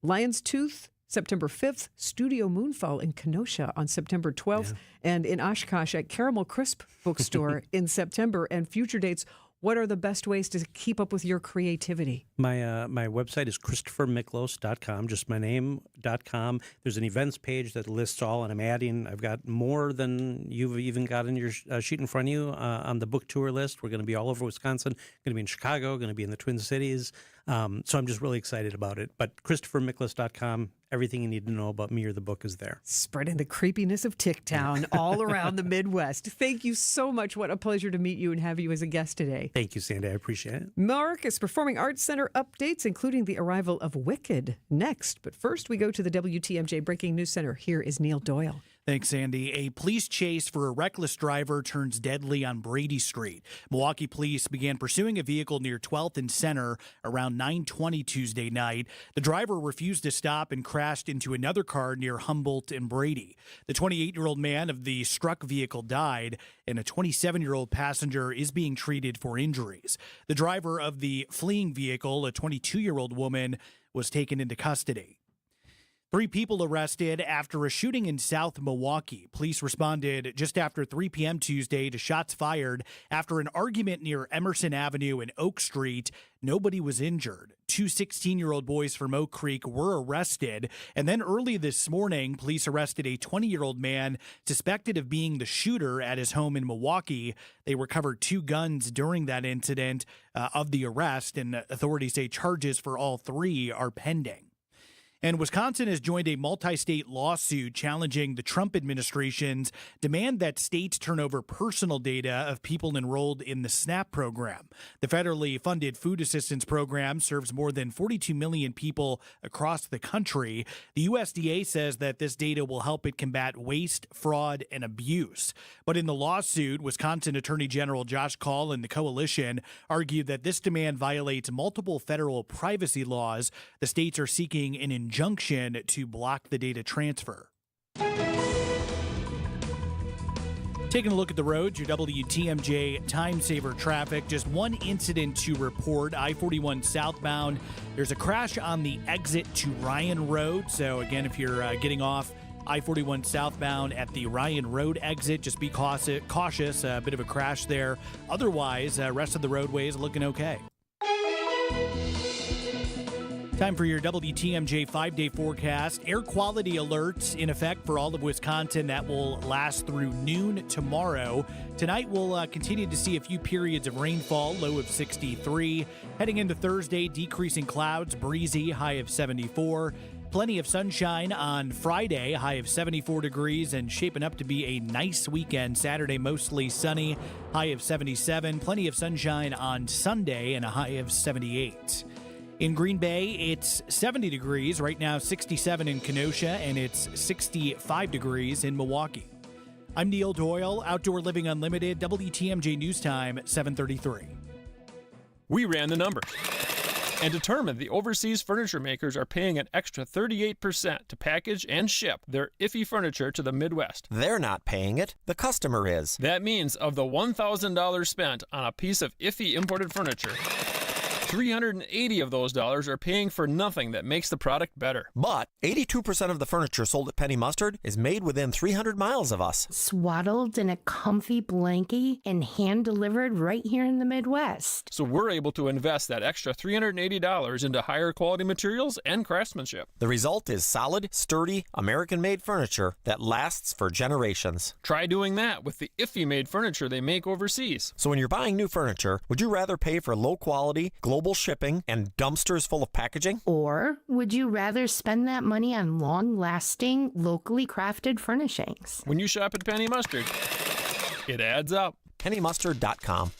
Lion's Tooth, September 5th. Studio Moonfall in Kenosha on September 12th. And in Oshkosh at Caramel Crisp Bookstore in September. And future dates, what are the best ways to keep up with your creativity? My website is ChristopherMiklos.com, just my name.com. There's an events page that lists all, and I've got more than you've even got in your sheet in front of you on the book tour list. We're going to be all over Wisconsin, going to be in Chicago, going to be in the Twin Cities. So I'm just really excited about it. But ChristopherMiklos.com, everything you need to know about me or the book is there. Spreading the creepiness of Tick Town all around the Midwest. Thank you so much. What a pleasure to meet you and have you as a guest today. Thank you, Sandy. I appreciate it. Marcus Performing Arts Center updates, including the arrival of Wicked, next. But first, we go to the WTMJ Breaking News Center. Here is Neil Doyle. Thanks, Andy. A police chase for a reckless driver turns deadly on Brady Street. Milwaukee police began pursuing a vehicle near 12th and Center around 9:20 Tuesday night. The driver refused to stop and crashed into another car near Humboldt and Brady. The 28-year-old man of the struck vehicle died, and a 27-year-old passenger is being treated for injuries. The driver of the fleeing vehicle, a 22-year-old woman, was taken into custody. 3 people arrested after a shooting in South Milwaukee. Police responded just after 3 p.m. Tuesday to shots fired after an argument near Emerson Avenue and Oak Street. Nobody was injured. 2 16-year-old boys from Oak Creek were arrested. And then early this morning, police arrested a 20-year-old man suspected of being the shooter at his home in Milwaukee. They recovered 2 guns during that incident of the arrest, and authorities say charges for all 3 are pending. And Wisconsin has joined a multi-state lawsuit challenging the Trump administration's demand that states turn over personal data of people enrolled in the SNAP program. The federally funded food assistance program serves more than 42 million people across the country. The USDA says that this data will help it combat waste, fraud, and abuse. But in the lawsuit, Wisconsin Attorney General Josh Kaul and the coalition argued that this demand violates multiple federal privacy laws. The states are seeking an injunction to block the data transfer. Taking a look at the roads, your WTMJ time saver traffic. Just one incident to report. I-41 southbound. There's a crash on the exit to Ryan Road. So again, if you're getting off I-41 southbound at the Ryan Road exit, just be cautious. A bit of a crash there. Otherwise, rest of the roadway is looking okay. Time for your WTMJ 5-day forecast. Air quality alerts in effect for all of Wisconsin. That will last through noon tomorrow. Tonight, we'll continue to see a few periods of rainfall, low of 63. Heading into Thursday, decreasing clouds, breezy, high of 74. Plenty of sunshine on Friday, high of 74 degrees, and shaping up to be a nice weekend. Saturday, mostly sunny, high of 77. Plenty of sunshine on Sunday, and a high of 78. In Green Bay, it's 70 degrees. Right now, 67 in Kenosha, and it's 65 degrees in Milwaukee. I'm Neil Doyle, Outdoor Living Unlimited, WTMJ News Time, 7:33. We ran the numbers and determined the overseas furniture makers are paying an extra 38% to package and ship their iffy furniture to the Midwest. They're not paying it. The customer is. That means of the $1,000 spent on a piece of iffy imported furniture, $380 of those dollars are paying for nothing that makes the product better. But 82% of the furniture sold at Penny Mustard is made within 300 miles of us. Swaddled in a comfy blankie and hand-delivered right here in the Midwest. So we're able to invest that extra $380 into higher quality materials and craftsmanship. The result is solid, sturdy, American-made furniture that lasts for generations. Try doing that with the iffy-made furniture they make overseas. So when you're buying new furniture, would you rather pay for low-quality, global shipping and dumpsters full of packaging? Or would you rather spend that money on long-lasting, locally crafted furnishings? When you shop at Penny Mustard, it adds up. PennyMustard.com.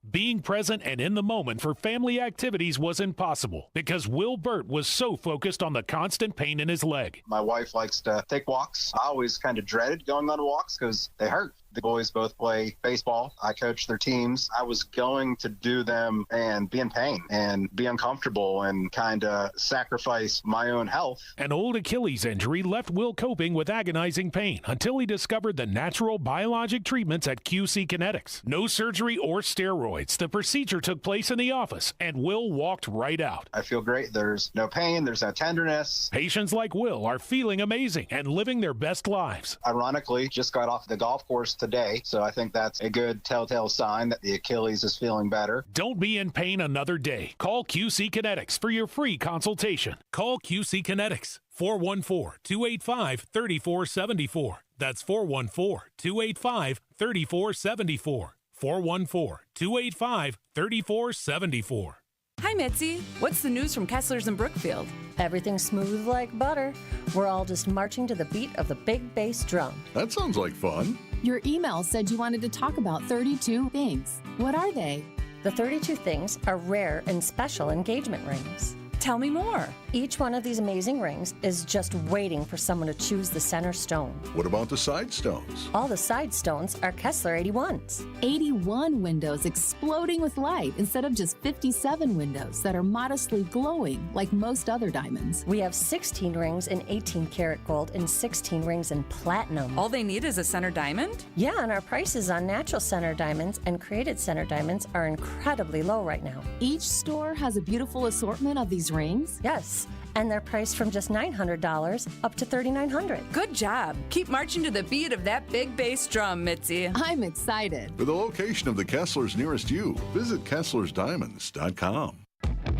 Being present and in the moment for family activities was impossible because Will Burt was so focused on the constant pain in his leg. My wife likes to take walks. I always kind of dreaded going on walks because they hurt. The boys both play baseball. I coach their teams. I was going to do them and be in pain and be uncomfortable and kind of sacrifice my own health. An old Achilles injury left Will coping with agonizing pain until he discovered the natural biologic treatments at QC Kinetics. No surgery or steroids. The procedure took place in the office, and Will walked right out. I feel great. There's no pain. There's no tenderness. Patients like Will are feeling amazing and living their best lives. Ironically, just got off the golf course today, so I think that's a good telltale sign that the Achilles is feeling better. Don't be in pain another day. Call QC Kinetics for your free consultation. Call QC Kinetics, 414-285-3474. That's 414-285-3474. 414-285-3474. Hi, Mitzi. What's the news from Kessler's in Brookfield? Everything's smooth like butter. We're all just marching to the beat of the big bass drum. That sounds like fun. Your email said you wanted to talk about 32 things. What are they? The 32 things are rare and special engagement rings. Tell me more. Each one of these amazing rings is just waiting for someone to choose the center stone. What about the side stones? All the side stones are Kessler 81s. 81 windows exploding with light instead of just 57 windows that are modestly glowing like most other diamonds. We have 16 rings in 18 karat gold and 16 rings in platinum. All they need is a center diamond? Yeah, and our prices on natural center diamonds and created center diamonds are incredibly low right now. Each store has a beautiful assortment of these these rings? Yes, and they're priced from just $900 up to $3,900. Good job. Keep marching to the beat of that big bass drum, Mitzi. I'm excited. For the location of the Kesslers nearest you, visit KesslersDiamonds.com.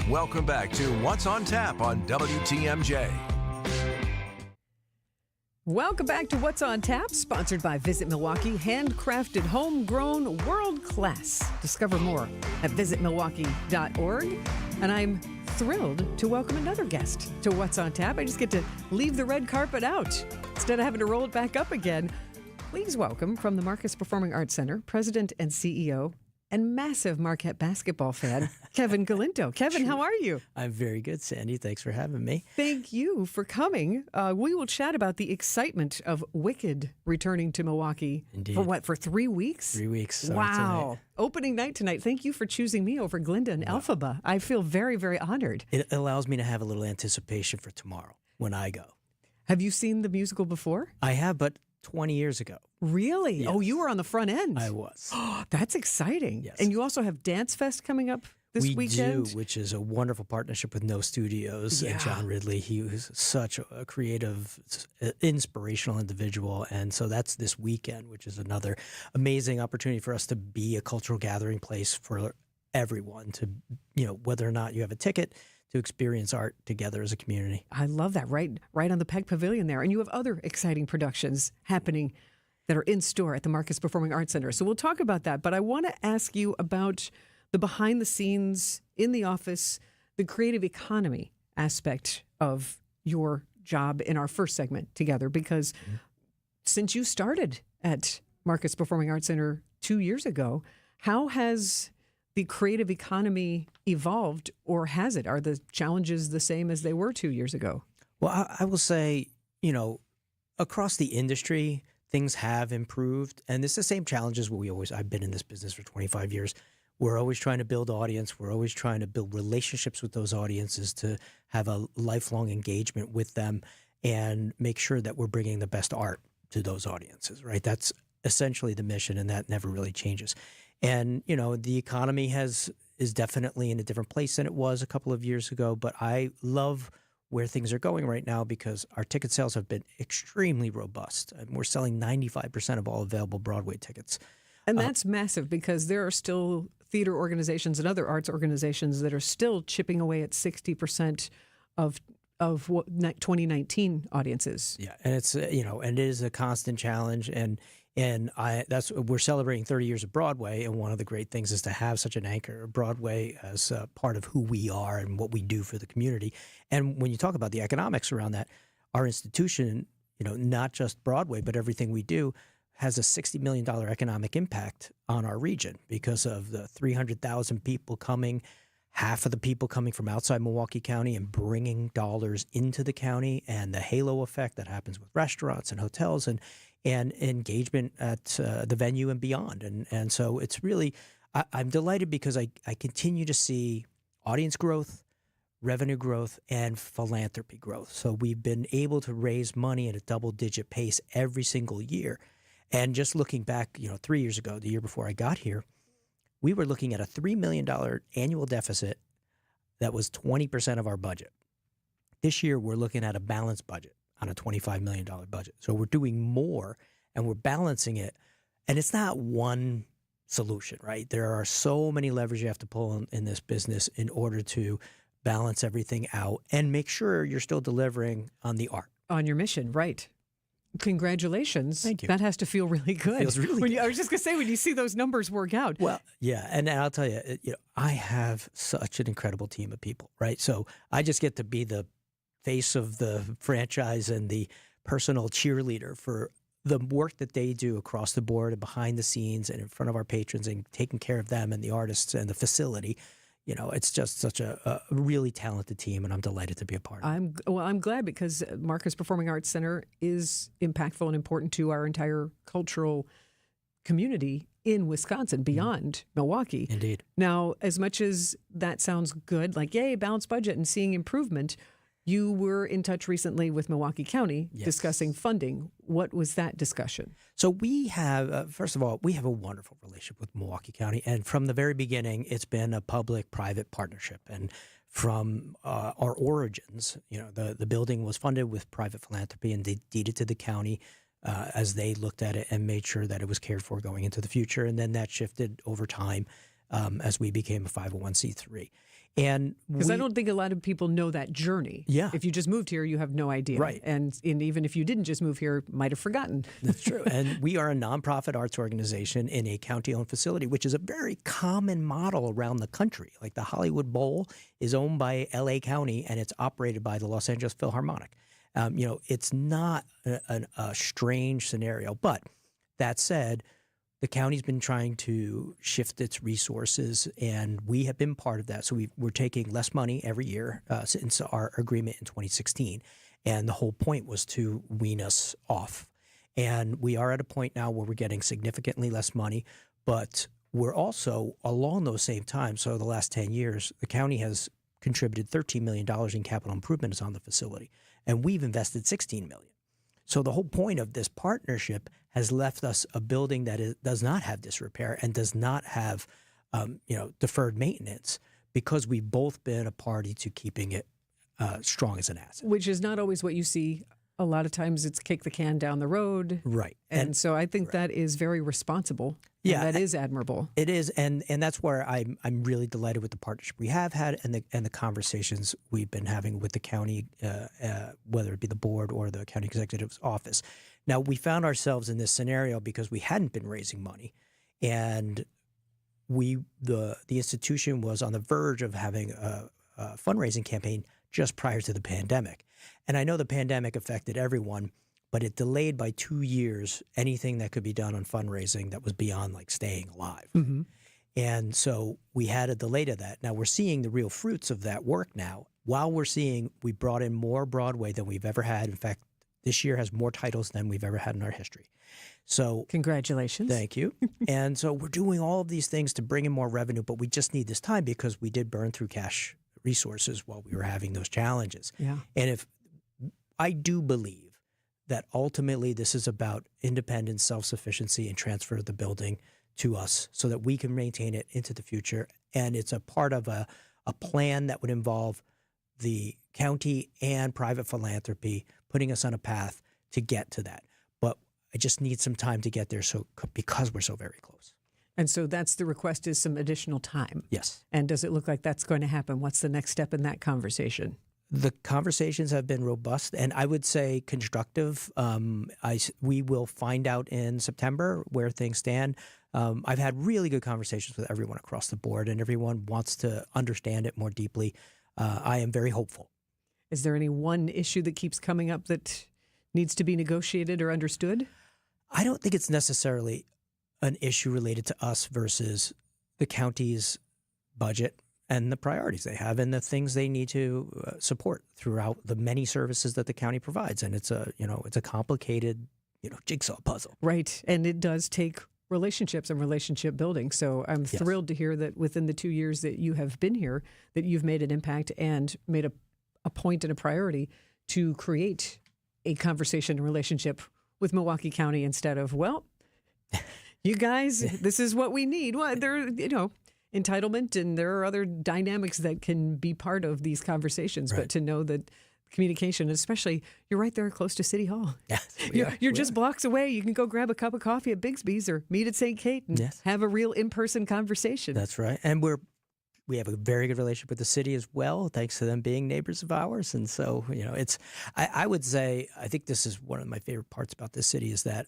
Welcome back to What's on Tap on WTMJ. Welcome back to What's on Tap, sponsored by Visit Milwaukee, handcrafted, homegrown, world class. Discover more at visitmilwaukee.org. And I'm thrilled to welcome another guest to What's on Tap. I just get to leave the red carpet out instead of having to roll it back up again. Please welcome from the Marcus Performing Arts Center, President and CEO, and massive Marquette basketball fan, Kevin Galinto. Kevin, how are you? I'm very good, Sandy. Thanks for having me. Thank you for coming. We will chat about the excitement of Wicked returning to Milwaukee. Indeed. For 3 weeks? 3 weeks. Wow. Tonight. Opening night tonight. Thank you for choosing me over Glinda and Elphaba. I feel very, very honored. It allows me to have a little anticipation for tomorrow when I go. Have you seen the musical before? I have, but 20 years ago. Really? Yes. Oh, you were on the front end. I was. That's exciting. Yes. And you also have Dance Fest coming up this weekend? We do, which is a wonderful partnership with No Studios and John Ridley. He was such a creative, inspirational individual. And so that's this weekend, which is another amazing opportunity for us to be a cultural gathering place for everyone to, whether or not you have a ticket, to experience art together as a community. I love that. Right on the Peg Pavilion there. And you have other exciting productions happening that are in store at the Marcus Performing Arts Center. So we'll talk about that. But I want to ask you about the behind the scenes in the office, the creative economy aspect of your job in our first segment together. Because since you started at Marcus Performing Arts Center 2 years ago, how has the creative economy evolved, or has it? Are the challenges the same as they were 2 years ago? Well, I will say, across the industry, things have improved, and it's the same challenges I've been in this business for 25 years. We're always trying to build audience. We're always trying to build relationships with those audiences to have a lifelong engagement with them and make sure that we're bringing the best art to those audiences, right? That's essentially the mission, and that never really changes. And, the economy is definitely in a different place than it was a couple of years ago, but I love where things are going right now because our ticket sales have been extremely robust. And we're selling 95% of all available Broadway tickets. And that's massive because there are still theater organizations and other arts organizations that are still chipping away at 60% of what 2019 audiences. Yeah, and it's and it is a constant challenge, and we're celebrating 30 years of Broadway, and one of the great things is to have such an anchor, Broadway, as part of who we are and what we do for the community. And when you talk about the economics around that, our institution, not just Broadway, but everything we do, has a $60 million economic impact on our region because of the 300,000 people coming, half of the people coming from outside Milwaukee County and bringing dollars into the county, and the halo effect that happens with restaurants and hotels and engagement at the venue and beyond. And so it's really, I'm delighted because I continue to see audience growth, revenue growth, and philanthropy growth. So we've been able to raise money at a double-digit pace every single year. And just looking back, 3 years ago, the year before I got here, we were looking at a $3 million annual deficit that was 20% of our budget. This year, we're looking at a balanced budget on a $25 million budget. So we're doing more and we're balancing it. And it's not one solution, right? There are so many levers you have to pull in this business in order to balance everything out and make sure you're still delivering on the art. On your mission, right. Congratulations. Thank you. That has to feel really good. Feels really good. I was just going to say, when you see those numbers work out. Well, yeah. And I'll tell you, I have such an incredible team of people, right? So I just get to be the face of the franchise and the personal cheerleader for the work that they do across the board and behind the scenes and in front of our patrons and taking care of them and the artists and the facility. It's just such a really talented team, and I'm delighted to be a part of it. I'm glad because Marcus Performing Arts Center is impactful and important to our entire cultural community in Wisconsin, beyond Milwaukee. Indeed. Now, as much as that sounds good, like, yay, balanced budget and seeing improvement, you were in touch recently with Milwaukee County discussing funding. What was that discussion? So we have, first of all, we have a wonderful relationship with Milwaukee County. And from the very beginning, it's been a public-private partnership. And from our origins. The building was funded with private philanthropy and they deeded to the county as they looked at it and made sure that it was cared for going into the future. And then that shifted over time as we became a 501c3. And because I don't think a lot of people know that journey. Yeah. If you just moved here, you have no idea. Right. And even if you didn't just move here, might have forgotten. That's true. And we are a nonprofit arts organization in a county-owned facility, which is a very common model around the country. Like the Hollywood Bowl is owned by L.A. County, and it's operated by the Los Angeles Philharmonic. It's not a strange scenario. But that said, the county's been trying to shift its resources, and we have been part of that. So we're taking less money every year since our agreement in 2016. And the whole point was to wean us off. And we are at a point now where we're getting significantly less money, but we're also along those same times. So the last 10 years, the county has contributed $13 million in capital improvements on the facility, and we've invested $16 million. So the whole point of this partnership has left us a building that does not have disrepair and does not have, deferred maintenance, because we've both been a party to keeping it strong as an asset. Which is not always what you see. A lot of times it's kick the can down the road. Right. And so I think that is very responsible. Yeah, and that is admirable. It is, and that's where I'm really delighted with the partnership we have had and the conversations we've been having with the county, whether it be the board or the county executive's office. Now, we found ourselves in this scenario because we hadn't been raising money, and the institution was on the verge of having a fundraising campaign just prior to the pandemic. And I know the pandemic affected everyone, but it delayed by 2 years anything that could be done on fundraising that was beyond like staying alive. Mm-hmm. And so we had a delay to that. Now we're seeing the real fruits of that work now. While we brought in more Broadway than we've ever had. In fact, this year has more titles than we've ever had in our history. So congratulations. Thank you. And so we're doing all of these things to bring in more revenue, but we just need this time because we did burn through cash resources while we were having those challenges. Yeah. And if I do believe that ultimately this is about independence, self-sufficiency, and transfer of the building to us so that we can maintain it into the future. And it's a part of a plan that would involve the county and private philanthropy putting us on a path to get to that. But I just need some time to get there because we're so very close. And so that's the request, is some additional time. Yes. And does it look like that's going to happen? What's the next step in that conversation? The conversations have been robust and I would say constructive. We will find out in September where things stand. I've had really good conversations with everyone across the board, and everyone wants to understand it more deeply. I am very hopeful. Is there any one issue that keeps coming up that needs to be negotiated or understood? I don't think it's necessarily an issue related to us versus the county's budget and the priorities they have and the things they need to support throughout the many services that the county provides. And it's a complicated, jigsaw puzzle. Right. And it does take relationships and relationship building. So I'm thrilled to hear that within the 2 years that you have been here, that you've made an impact and made a point and a priority to create a conversation and relationship with Milwaukee County instead of, well, you guys, this is what we need. Well, there, entitlement, and there are other dynamics that can be part of these conversations. Right. But to know that communication, especially, you're right there close to City Hall. Yes, you're just blocks away. You can go grab a cup of coffee at Bigsby's or meet at St. Kate and have a real in-person conversation. That's right. And we have a very good relationship with the city as well, thanks to them being neighbors of ours. And so, I would say, I think this is one of my favorite parts about this city is that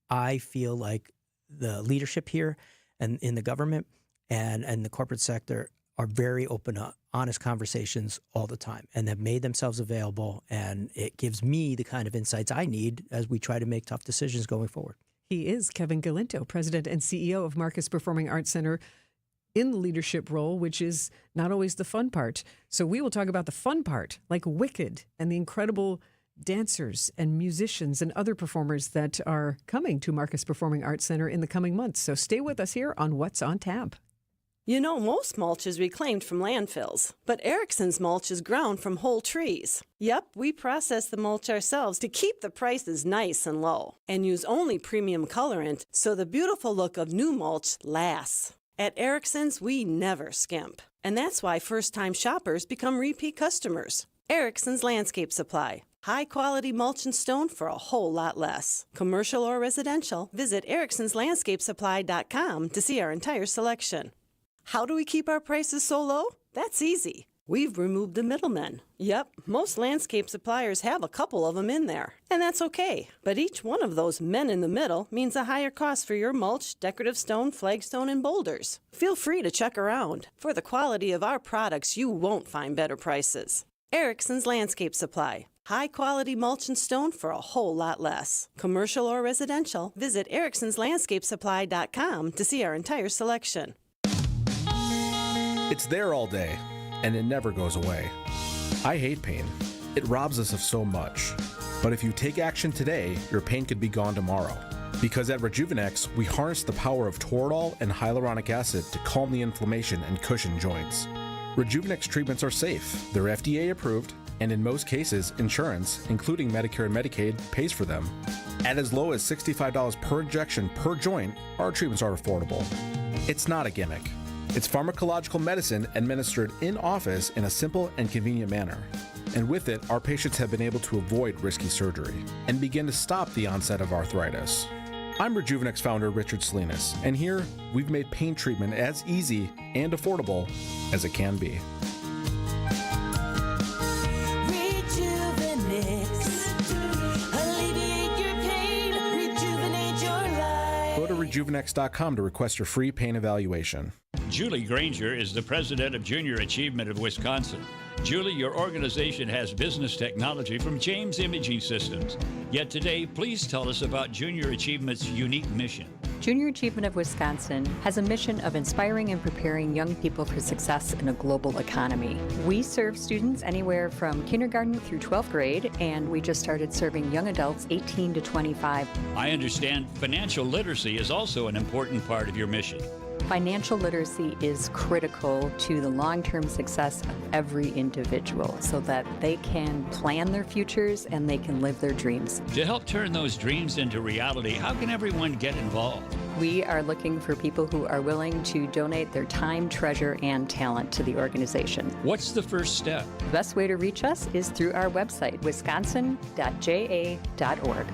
I feel like the leadership here and in the government and the corporate sector are very open, honest conversations all the time and have made themselves available. And it gives me the kind of insights I need as we try to make tough decisions going forward. He is Kevin Galinto, President and CEO of Marcus Performing Arts Center, in the leadership role, which is not always the fun part. So we will talk about the fun part, like Wicked and the incredible dancers and musicians and other performers that are coming to Marcus Performing Arts Center in the coming months. So stay with us here on What's on Tap. Most mulch is reclaimed from landfills, but Erickson's mulch is ground from whole trees. Yep, we process the mulch ourselves to keep the prices nice and low and use only premium colorant so the beautiful look of new mulch lasts. At Erickson's, we never skimp. And that's why first-time shoppers become repeat customers. Erickson's Landscape Supply. High-quality mulch and stone for a whole lot less. Commercial or residential, visit ericksonslandscapesupply.com to see our entire selection. How do we keep our prices so low? That's easy. We've removed the middlemen. Yep, most landscape suppliers have a couple of them in there, and that's okay. But each one of those men in the middle means a higher cost for your mulch, decorative stone, flagstone, and boulders. Feel free to check around. For the quality of our products, you won't find better prices. Erickson's Landscape Supply. High-quality mulch and stone for a whole lot less. Commercial or residential, visit ericksonslandscapesupply.com to see our entire selection. It's there all day, and it never goes away. I hate pain. It robs us of so much. But if you take action today, your pain could be gone tomorrow. Because at Rejuvenex, we harness the power of Toradol and hyaluronic acid to calm the inflammation and cushion joints. Rejuvenex treatments are safe, they're FDA approved, and in most cases, insurance, including Medicare and Medicaid, pays for them. At as low as $65 per injection per joint, our treatments are affordable. It's not a gimmick. It's pharmacological medicine administered in office in a simple and convenient manner. And with it, our patients have been able to avoid risky surgery and begin to stop the onset of arthritis. I'm Rejuvenex founder Richard Salinas, and here we've made pain treatment as easy and affordable as it can be. Alleviate your pain, rejuvenate your life. Go to rejuvenex.com to request your free pain evaluation. Julie Granger is the president of Junior Achievement of Wisconsin. Julie, your organization has business technology from James Imaging Systems. Yet today, please tell us about Junior Achievement's unique mission. Junior Achievement of Wisconsin has a mission of inspiring and preparing young people for success in a global economy. We serve students anywhere from kindergarten through 12th grade, and we just started serving young adults 18 to 25. I understand financial literacy is also an important part of your mission. Financial literacy is critical to the long-term success of every individual so that they can plan their futures and they can live their dreams. To help turn those dreams into reality, how can everyone get involved? We are looking for people who are willing to donate their time, treasure, and talent to the organization. What's the first step? The best way to reach us is through our website, wisconsin.ja.org.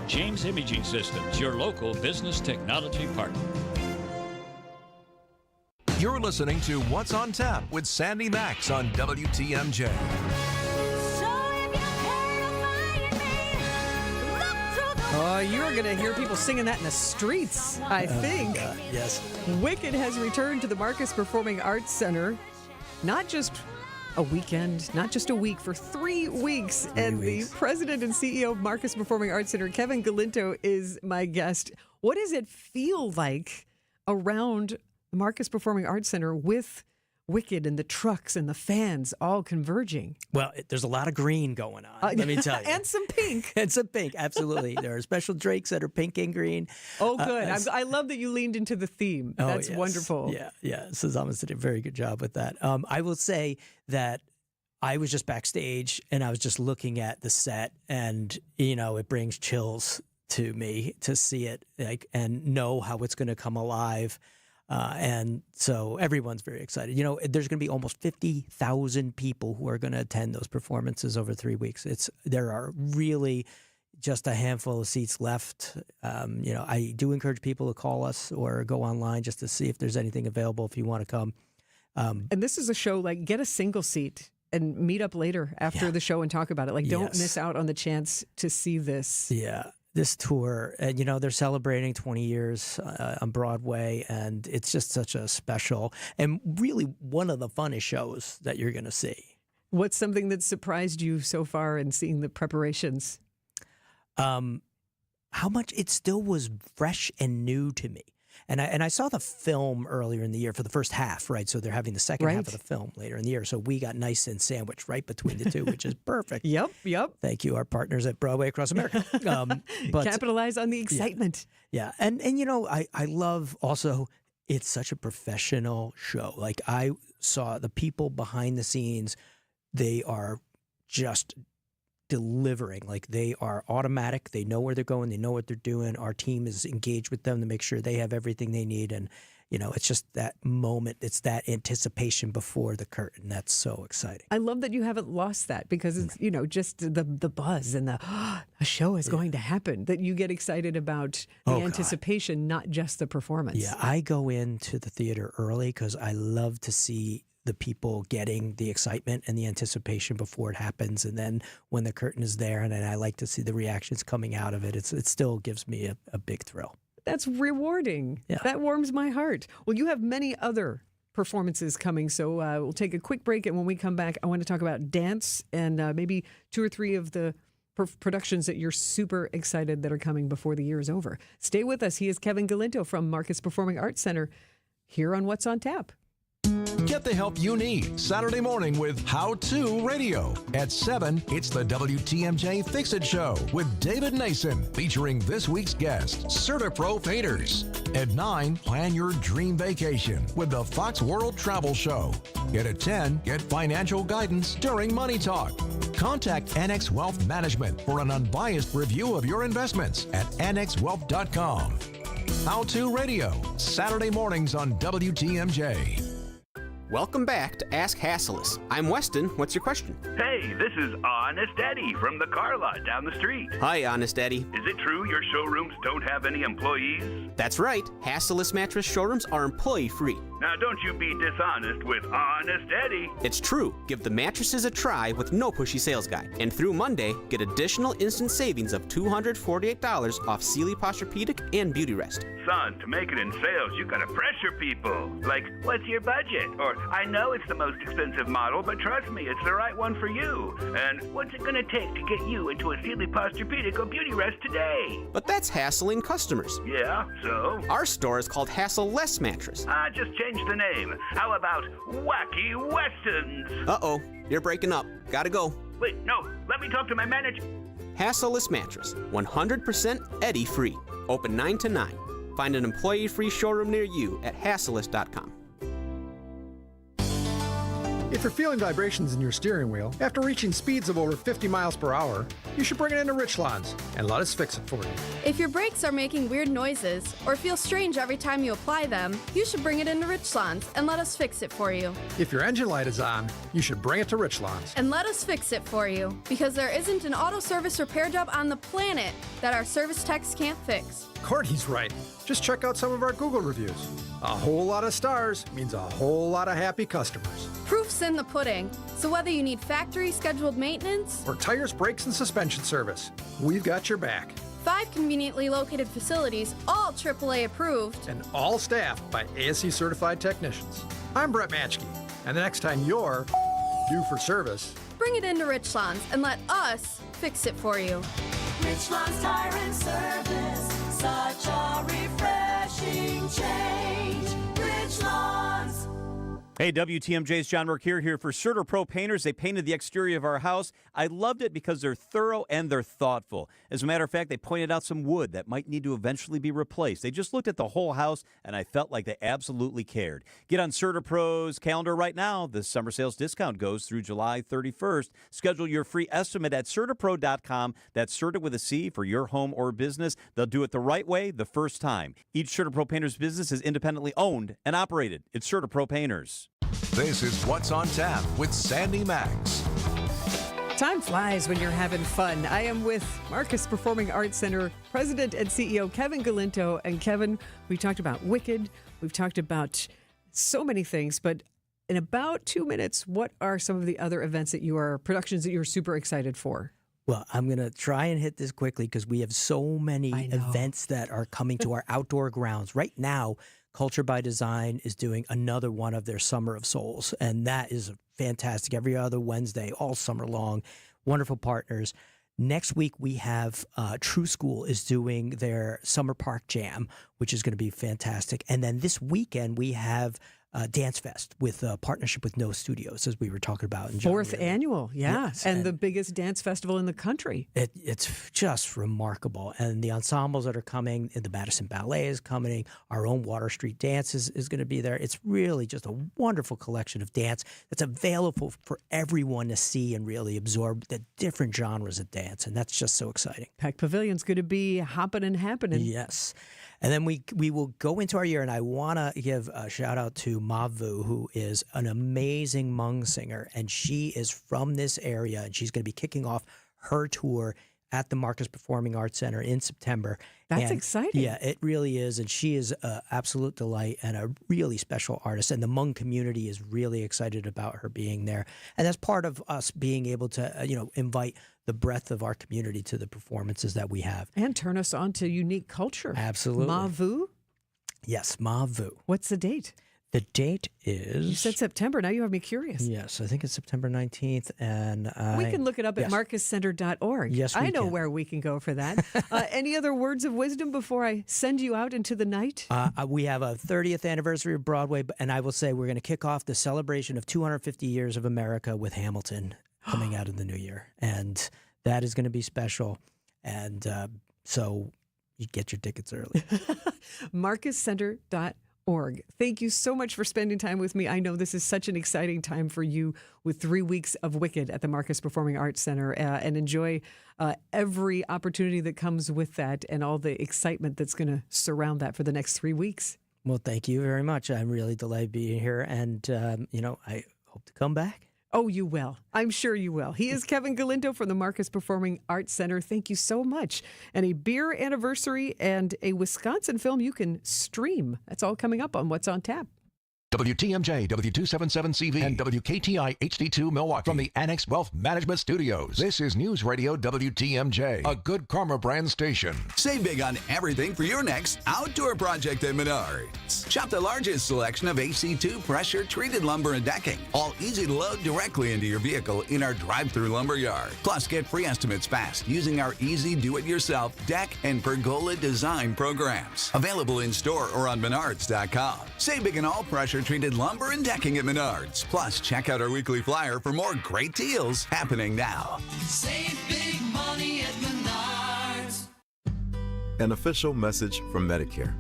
James Imaging Systems, your local business technology partner. You're listening to What's on Tap with Sandy Maxx on WTMJ. Oh, you're going to hear people singing that in the streets, I think. Yes. Wicked has returned to the Marcus Performing Arts Center. Not just a weekend, not just a week, for 3 weeks. The president and CEO of Marcus Performing Arts Center, Kevin Galinto, is my guest. What does it feel like around Marcus Performing Arts Center with Wicked and the trucks and the fans all converging? Well, there's a lot of green going on, let me tell you. And some pink. And some pink, absolutely. There are special drakes that are pink and green. Oh, good. I love that you leaned into the theme. That's yes. wonderful. Yeah. Suzamas did a very good job with that. I will say that I was just backstage and I was just looking at the set, and, it brings chills to me to see it and know how it's going to come alive. And so everyone's very excited. There's going to be almost 50,000 people who are going to attend those performances over 3 weeks. There are really just a handful of seats left. I do encourage people to call us or go online just to see if there's anything available if you want to come. And this is a show, get a single seat and meet up later after the show and talk about it. Don't miss out on the chance to see this. Yeah. This tour, and they're celebrating 20 years on Broadway, and it's just such a special and really one of the funnest shows that you're going to see. What's something that surprised you so far in seeing the preparations? How much it still was fresh and new to me. And I saw the film earlier in the year for the first half, right? So they're having the second half of the film later in the year. So we got nice and sandwiched right between the two, which is perfect. Yep. Thank you, our partners at Broadway across America. But capitalize on the excitement. Yeah. And I love also, it's such a professional show. I saw the people behind the scenes, they are just delivering. They are automatic. They know where they're going. They know what they're doing. Our team is engaged with them to make sure they have everything they need. And, It's just that moment. It's that anticipation before the curtain. That's so exciting. I love that you haven't lost that because it's, just the buzz and a show is going to happen, that you get excited about the anticipation, not just the performance. Yeah, I go into the theater early because I love to see the people getting the excitement and the anticipation before it happens. And then when the curtain is there, and I like to see the reactions coming out of it, it still gives me a big thrill. That's rewarding. Yeah. That warms my heart. Well, you have many other performances coming, so we'll take a quick break, and when we come back, I want to talk about dance and maybe 2 or 3 of the productions that you're super excited that are coming before the year is over. Stay with us. He is Kevin Galinto from Marcus Performing Arts Center here on What's on Tap. Get the help you need Saturday morning with How To Radio. At 7, it's the WTMJ Fix It Show with David Nason, featuring this week's guest, CertaPro Painters. At 9, plan your dream vacation with the Fox World Travel Show. And at 10, get financial guidance during Money Talk. Contact Annex Wealth Management for an unbiased review of your investments at annexwealth.com. How To Radio, Saturday mornings on WTMJ. Welcome back to Ask Hasselus. I'm Weston. What's your question? Hey, this is Honest Eddie from the car lot down the street. Hi, Honest Eddie. Is it true your showrooms don't have any employees? That's right. Hasselus mattress showrooms are employee-free. Now, don't you be dishonest with Honest Eddie. It's true. Give the mattresses a try with no pushy sales guy. And through Monday, get additional instant savings of $248 off Sealy Posturepedic and Beauty Rest. Son, to make it in sales, you gotta pressure people. Like, what's your budget? Or, I know it's the most expensive model, but trust me, it's the right one for you. And what's it gonna take to get you into a Sealy Posturepedic or Beauty Rest today? But that's hassling customers. Yeah, so? Our store is called Hassle Less Mattress. Just change the name. How about Wacky Westerns? Uh-oh, you're breaking up. Gotta go. Wait, no, let me talk to my manager. Hasseless Mattress, 100% Eddie free. Open 9 to 9. Find an employee-free showroom near you at hasseless.com. If you're feeling vibrations in your steering wheel after reaching speeds of over 50 miles per hour, you should bring it into Richlands and let us fix it for you. If your brakes are making weird noises or feel strange every time you apply them, you should bring it into Richlands and let us fix it for you. If your engine light is on, you should bring it to Richlands. And let us fix it for you, because there isn't an auto service repair job on the planet that our service techs can't fix. Courtney's right. Just check out some of our Google reviews. A whole lot of stars means a whole lot of happy customers. Proof's in the pudding. So whether you need factory scheduled maintenance or tires, brakes, and suspension service, we've got your back. 5 conveniently located facilities, all AAA approved, and all staffed by ASE certified technicians. I'm Brett Matchke, and the next time you're due for service, bring it into Richlands and let us fix it for you. Richlands Tire and Service, such a refreshing change. Richlands. Hey, WTMJ's John Rourke here for CertaPro Painters. They painted the exterior of our house. I loved it because they're thorough and they're thoughtful. As a matter of fact, they pointed out some wood that might need to eventually be replaced. They just looked at the whole house, and I felt like they absolutely cared. Get on CertaPro's calendar right now. The summer sales discount goes through July 31st. Schedule your free estimate at CertaPro.com. That's Certa with a C for your home or business. They'll do it the right way the first time. Each CertaPro Painters business is independently owned and operated. It's CertaPro Painters. This is What's on Tap with Sandy Maxx. Time flies when you're having fun. I am with Marcus Performing Arts Center President and CEO Kevin Galinto. And Kevin, we talked about Wicked. We've talked about so many things, but in about 2 minutes, what are some of the other events that productions that you're super excited for? Well, I'm going to try and hit this quickly because we have so many events that are coming to our outdoor grounds. Right now, Culture by Design is doing another one of their Summer of Souls, and that is fantastic. Every other Wednesday, all summer long. Wonderful partners. Next week, we have True School is doing their Summer Park Jam, which is going to be fantastic. And then this weekend, we have Dance Fest with a partnership with No Studios, as we were talking about. In Fourth annual, yeah. Yes, and the biggest dance festival in the country. It's just remarkable. And the ensembles that are coming, the Madison Ballet is coming, our own Water Street Dance is going to be there. It's really just a wonderful collection of dance that's available for everyone to see and really absorb the different genres of dance. And that's just so exciting. Pack Pavilion's going to be hopping and happening. Yes. And then we will go into our year, and I want to give a shout out to Ma Vu, who is an amazing Hmong singer, and she is from this area, and she's going to be kicking off her tour at the Marcus Performing Arts Center in September. That's exciting. Yeah, it really is, and she is an absolute delight and a really special artist, and the Hmong community is really excited about her being there, and that's part of us being able to, invite the breadth of our community to the performances that we have. And turn us on to unique culture. Absolutely. Ma Vu? Yes, Ma Vu. What's the date? The date is... You said September. Now you have me curious. Yes, I think it's September 19th. And we can look it up at marcuscenter.org. Yes, I know where we can go for that. Any other words of wisdom before I send you out into the night? We have a 30th anniversary of Broadway, and I will say we're going to kick off the celebration of 250 years of America with Hamilton coming out in the new year. And that is going to be special. And so you get your tickets early. marcuscenter.org. Thank you so much for spending time with me. I know this is such an exciting time for you with 3 weeks of Wicked at the Marcus Performing Arts Center, and enjoy every opportunity that comes with that and all the excitement that's going to surround that for the next 3 weeks. Well, thank you very much. I'm really delighted being here, and, I hope to come back. Oh, you will. I'm sure you will. He is Kevin Galindo from the Marcus Performing Arts Center. Thank you so much. And a beer anniversary and a Wisconsin film you can stream. That's all coming up on What's on Tap. WTMJ, W277CV, and WKTI HD2 Milwaukee from the Annex Wealth Management Studios. This is News Radio WTMJ, a Good Karma brand station. Save big on everything for your next outdoor project at Menards. Shop the largest selection of AC2 pressure-treated lumber and decking, all easy to load directly into your vehicle in our drive-through lumber yard. Plus, get free estimates fast using our easy do-it-yourself deck and pergola design programs. Available in-store or on Menards.com. Save big on all pressure-treated lumber and decking at Menards. Plus, check out our weekly flyer for more great deals happening now. Save big money at Menards. An official message from Medicare.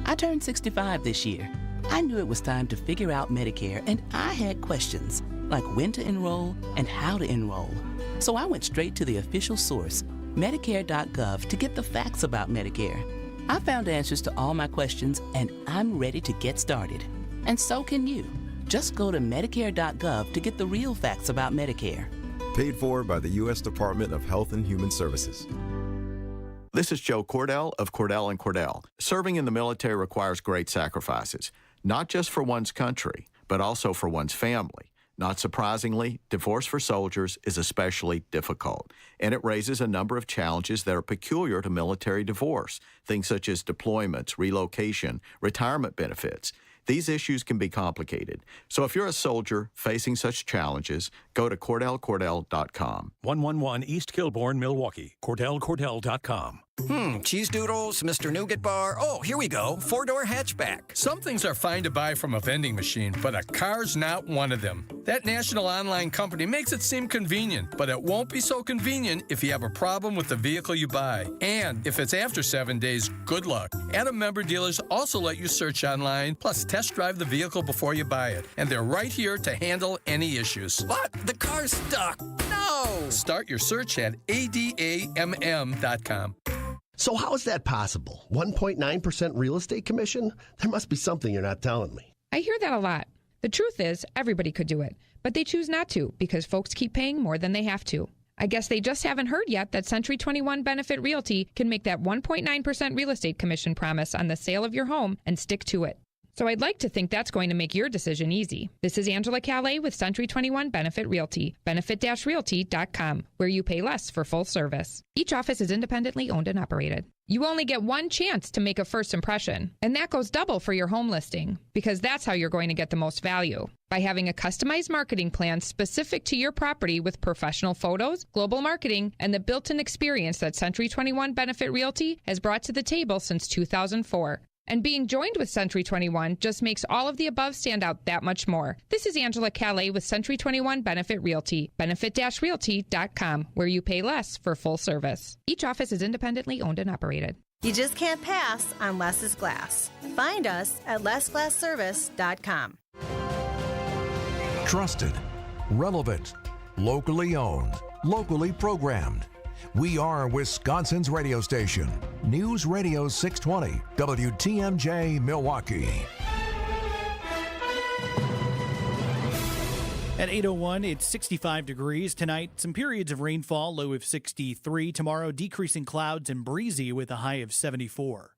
I turned 65 this year. I knew it was time to figure out Medicare, and I had questions like when to enroll and how to enroll. So I went straight to the official source, Medicare.gov, to get the facts about Medicare. I found answers to all my questions, and I'm ready to get started. And so can you. Just go to Medicare.gov to get the real facts about Medicare. Paid for by the U.S. Department of Health and Human Services. This is Joe Cordell of Cordell & Cordell. Serving in the military requires great sacrifices, not just for one's country, but also for one's family. Not surprisingly, divorce for soldiers is especially difficult, and it raises a number of challenges that are peculiar to military divorce, things such as deployments, relocation, retirement benefits. These issues can be complicated. So if you're a soldier facing such challenges, go to CordellCordell.com. 111 East Kilbourne, Milwaukee. CordellCordell.com. Cheese doodles, Mr. Nougat Bar. Oh, here we go. 4-door hatchback. Some things are fine to buy from a vending machine, but a car's not one of them. That national online company makes it seem convenient, but it won't be so convenient if you have a problem with the vehicle you buy. And if it's after 7 days, good luck. Adam member dealers also let you search online, plus test drive the vehicle before you buy it. And they're right here to handle any issues. But the car's stuck. No! Start your search at ADAMM.com. So how is that possible? 1.9% real estate commission? There must be something you're not telling me. I hear that a lot. The truth is, everybody could do it, but they choose not to because folks keep paying more than they have to. I guess they just haven't heard yet that Century 21 Benefit Realty can make that 1.9% real estate commission promise on the sale of your home and stick to it. So I'd like to think that's going to make your decision easy. This is Angela Calais with Century 21 Benefit Realty, benefit-realty.com, where you pay less for full service. Each office is independently owned and operated. You only get one chance to make a first impression, and that goes double for your home listing, because that's how you're going to get the most value. By having a customized marketing plan specific to your property with professional photos, global marketing, and the built-in experience that Century 21 Benefit Realty has brought to the table since 2004. And being joined with Century 21 just makes all of the above stand out that much more. This is Angela Calais with Century 21 Benefit Realty, benefit-realty.com, where you pay less for full service. Each office is independently owned and operated. You just can't pass on Less is Glass. Find us at lessglassservice.com. Trusted, relevant, locally owned, locally programmed. We are Wisconsin's radio station. News Radio 620, WTMJ Milwaukee. At 8:01, it's 65 degrees. Tonight, some periods of rainfall, low of 63. Tomorrow, decreasing clouds and breezy with a high of 74.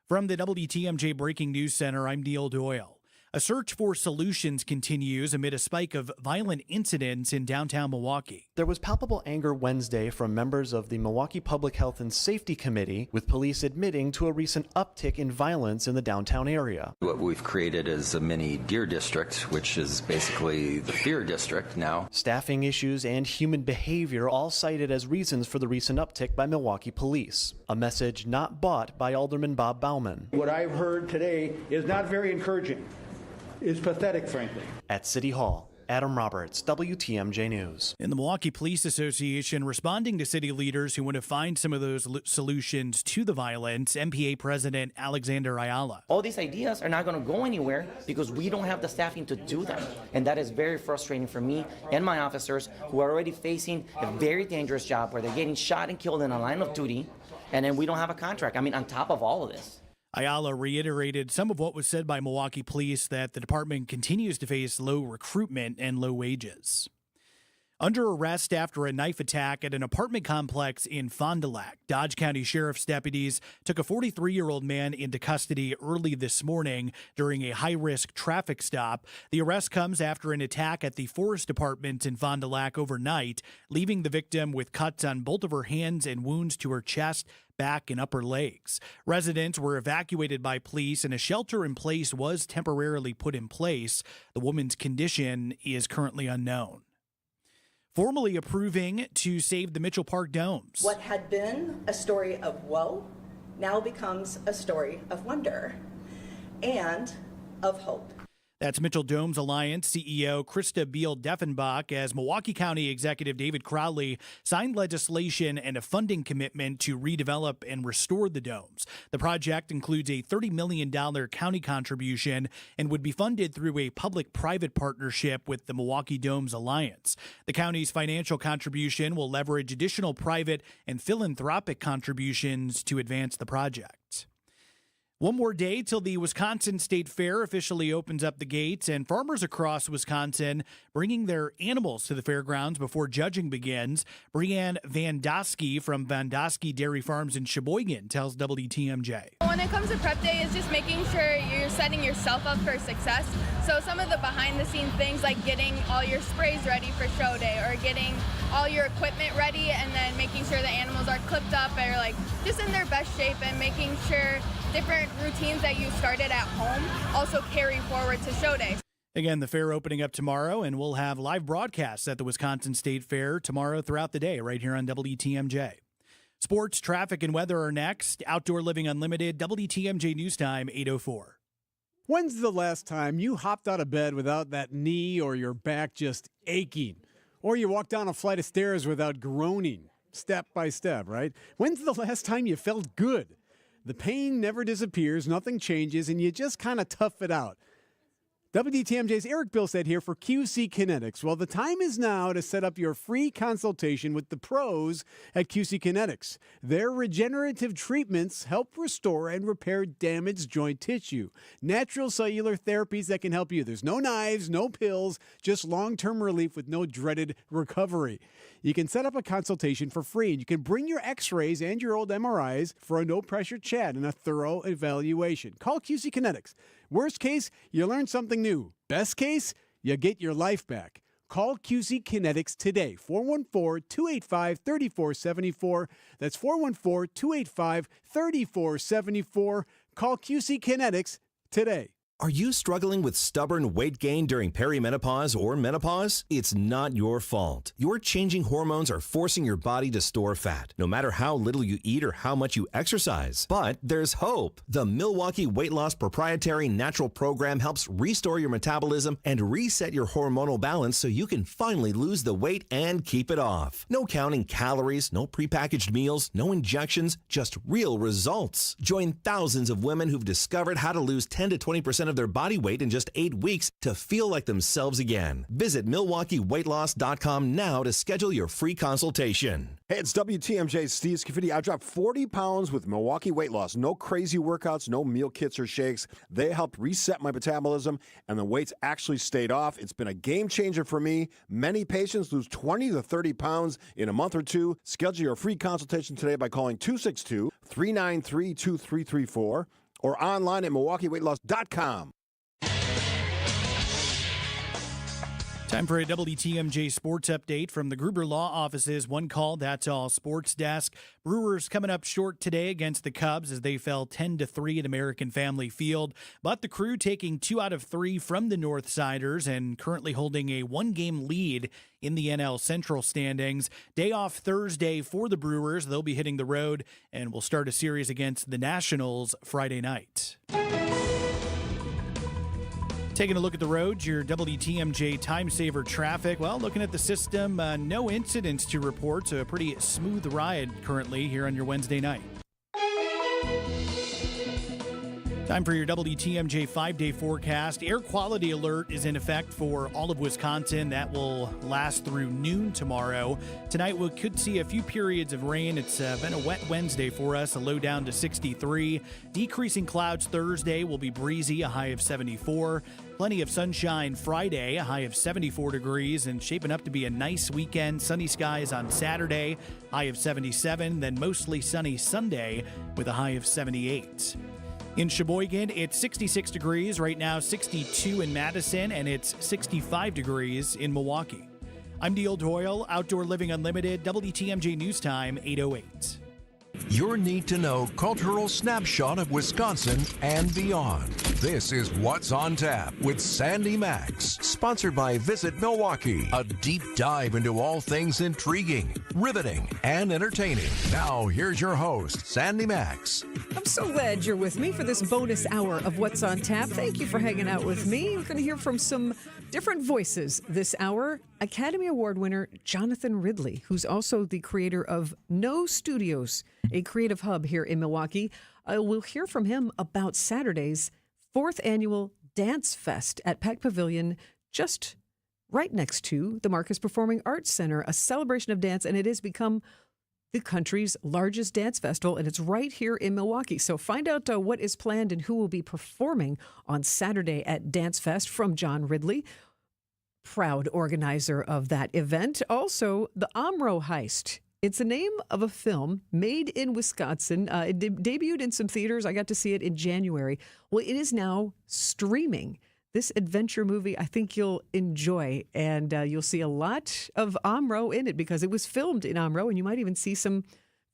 From the WTMJ Breaking News Center, I'm Neil Doyle. A search for solutions continues amid a spike of violent incidents in downtown Milwaukee. There was palpable anger Wednesday from members of the Milwaukee Public Health and Safety Committee, with police admitting to a recent uptick in violence in the downtown area. What we've created is a mini deer district, which is basically the fear district now. Staffing issues and human behavior all cited as reasons for the recent uptick by Milwaukee police. A message not bought by Alderman Bob Bauman. What I've heard today is not very encouraging. It's pathetic, frankly. At City Hall, Adam Roberts, WTMJ News. In the Milwaukee Police Association, responding to city leaders who want to find some of those solutions to the violence, MPA President Alexander Ayala. All these ideas are not going to go anywhere because we don't have the staffing to do them. And that is very frustrating for me and my officers, who are already facing a very dangerous job where they're getting shot and killed in a line of duty, and then we don't have a contract. I mean, on top of all of this. Ayala reiterated some of what was said by Milwaukee police, that the department continues to face low recruitment and low wages. Under arrest after a knife attack at an apartment complex in Fond du Lac, Dodge County Sheriff's deputies took a 43-year-old man into custody early this morning during a high-risk traffic stop. The arrest comes after an attack at the Forest Department in Fond du Lac overnight, leaving the victim with cuts on both of her hands and wounds to her chest, back, and upper legs. Residents were evacuated by police, and a shelter in place was temporarily put in place. The woman's condition is currently unknown. Formally approving to save the Mitchell Park domes. What had been a story of woe now becomes a story of wonder and of hope. That's Mitchell Domes Alliance CEO Krista Beal-Deffenbach as Milwaukee County Executive David Crowley signed legislation and a funding commitment to redevelop and restore the domes. The project includes a $30 million county contribution and would be funded through a public-private partnership with the Milwaukee Domes Alliance. The county's financial contribution will leverage additional private and philanthropic contributions to advance the project. One more day till the Wisconsin State Fair officially opens up the gates, and farmers across Wisconsin bringing their animals to the fairgrounds before judging begins. Brianne Vandosky from Vandosky Dairy Farms in Sheboygan tells WTMJ. When it comes to prep day, it's just making sure you're setting yourself up for success. So some of the behind-the-scenes things like getting all your sprays ready for show day, or getting all your equipment ready, and then making sure the animals are clipped up or like just in their best shape, and making sure different routines that you started at home also carry forward to show day. Again, the fair opening up tomorrow, and we'll have live broadcasts at the Wisconsin State Fair tomorrow throughout the day right here on WTMJ. Sports, traffic, and weather are next. Outdoor Living Unlimited, WTMJ News Time, 8:04. When's the last time you hopped out of bed without that knee or your back just aching? Or you walked down a flight of stairs without groaning, step by step, right? When's the last time you felt good? The pain never disappears, nothing changes, and you just kind of tough it out. WTMJ's Eric Bilstead here for QC Kinetics. Well, the time is now to set up your free consultation with the pros at QC Kinetics. Their regenerative treatments help restore and repair damaged joint tissue. Natural cellular therapies that can help you. There's no knives, no pills, just long-term relief with no dreaded recovery. You can set up a consultation for free, and you can bring your x-rays and your old MRIs for a no-pressure chat and a thorough evaluation. Call QC Kinetics. Worst case, you learn something new. Best case, you get your life back. Call QC Kinetics today, 414-285-3474. That's 414-285-3474. Call QC Kinetics today. Are you struggling with stubborn weight gain during perimenopause or menopause? It's not your fault. Your changing hormones are forcing your body to store fat, no matter how little you eat or how much you exercise. But there's hope. The Milwaukee Weight Loss Proprietary Natural Program helps restore your metabolism and reset your hormonal balance so you can finally lose the weight and keep it off. No counting calories, no prepackaged meals, no injections, just real results. Join thousands of women who've discovered how to lose 10 to 20% of their body weight in just 8 weeks to feel like themselves again. Visit MilwaukeeWeightLoss.com now to schedule your free consultation. Hey, it's WTMJ's Steve Scafidi. I dropped 40 pounds with Milwaukee Weight Loss. No crazy workouts, no meal kits or shakes. They helped reset my metabolism, and the weight's actually stayed off. It's been a game changer for me. Many patients lose 20 to 30 pounds in a month or two. Schedule your free consultation today by calling 262-393-2334 or online at MilwaukeeWeightLoss.com. Time for a WTMJ sports update from the Gruber Law Office's One Call, That's All sports desk. Brewers coming up short today against the Cubs as they fell 10-3 at American Family Field. But the Crew taking 2 out of 3 from the Northsiders and currently holding a 1-game lead in the NL Central standings. Day off Thursday for the Brewers. They'll be hitting the road and will start a series against the Nationals Friday night. Taking a look at the roads, your WTMJ time saver traffic. Well, looking at the system, no incidents to report, so a pretty smooth ride currently here on your Wednesday night. Time for your WTMJ 5-day forecast. Air quality alert is in effect for all of Wisconsin. That will last through noon tomorrow. Tonight we could see a few periods of rain. It's been a wet Wednesday for us, a low down to 63. Decreasing clouds Thursday will be breezy, a high of 74. Plenty of sunshine Friday, a high of 74 degrees, and shaping up to be a nice weekend. Sunny skies on Saturday, high of 77. Then mostly sunny Sunday with a high of 78. In Sheboygan, it's 66 degrees. Right now, 62 in Madison, and it's 65 degrees in Milwaukee. I'm Neil Doyle, Outdoor Living Unlimited, WTMJ News Time, 8:08. Your need-to-know cultural snapshot of Wisconsin and beyond. This is What's on Tap with Sandy Maxx, sponsored by Visit Milwaukee. A deep dive into all things intriguing, riveting, and entertaining. Now, here's your host, Sandy Maxx. I'm so glad you're with me for this bonus hour of What's on Tap. Thank you for hanging out with me. We're going to hear from some different voices this hour. Academy Award winner Jonathan Ridley, who's also the creator of No Studios, a creative hub here in Milwaukee. We'll hear from him about Saturday's 4th annual Dance Fest at Peck Pavilion, just right next to the Marcus Performing Arts Center, a celebration of dance, and it has become the country's largest dance festival, and it's right here in Milwaukee. So find out what is planned and who will be performing on Saturday at Dance Fest from John Ridley, proud organizer of that event. Also, the Amro Heist. It's the name of a film made in Wisconsin. It debuted in some theaters. I got to see it in January. Well, it is now streaming. This adventure movie, I think you'll enjoy, and you'll see a lot of Amro in it because it was filmed in Amro, and you might even see some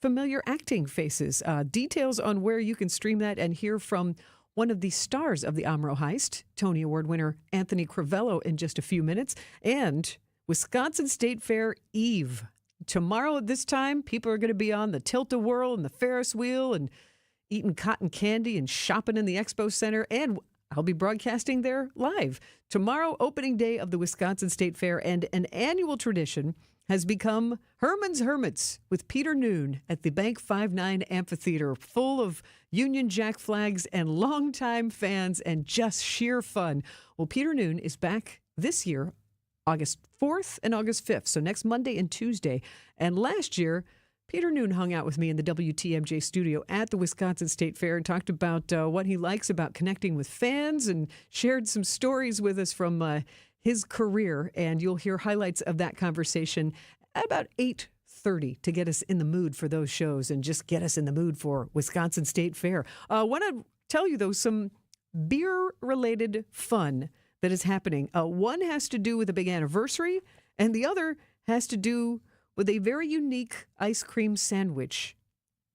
familiar acting faces. Details on where you can stream that and hear from one of the stars of the Amro Heist, Tony Award winner Anthony Crivello, in just a few minutes, and Wisconsin State Fair Eve. Tomorrow at this time, people are going to be on the Tilt-A-Whirl and the Ferris wheel and eating cotton candy and shopping in the Expo Center, and I'll be broadcasting there live. Tomorrow, opening day of the Wisconsin State Fair, and an annual tradition has become Herman's Hermits with Peter Noon at the Bank 5-9 Amphitheater, full of Union Jack flags and longtime fans and just sheer fun. Well, Peter Noon is back this year, August 4th and August 5th, so next Monday and Tuesday. And last year, Peter Noon hung out with me in the WTMJ studio at the Wisconsin State Fair and talked about what he likes about connecting with fans and shared some stories with us from his career. And you'll hear highlights of that conversation at about 8:30 to get us in the mood for those shows and just get us in the mood for Wisconsin State Fair. I want to tell you, though, some beer-related fun that is happening. One has to do with a big anniversary, and the other has to do with a very unique ice cream sandwich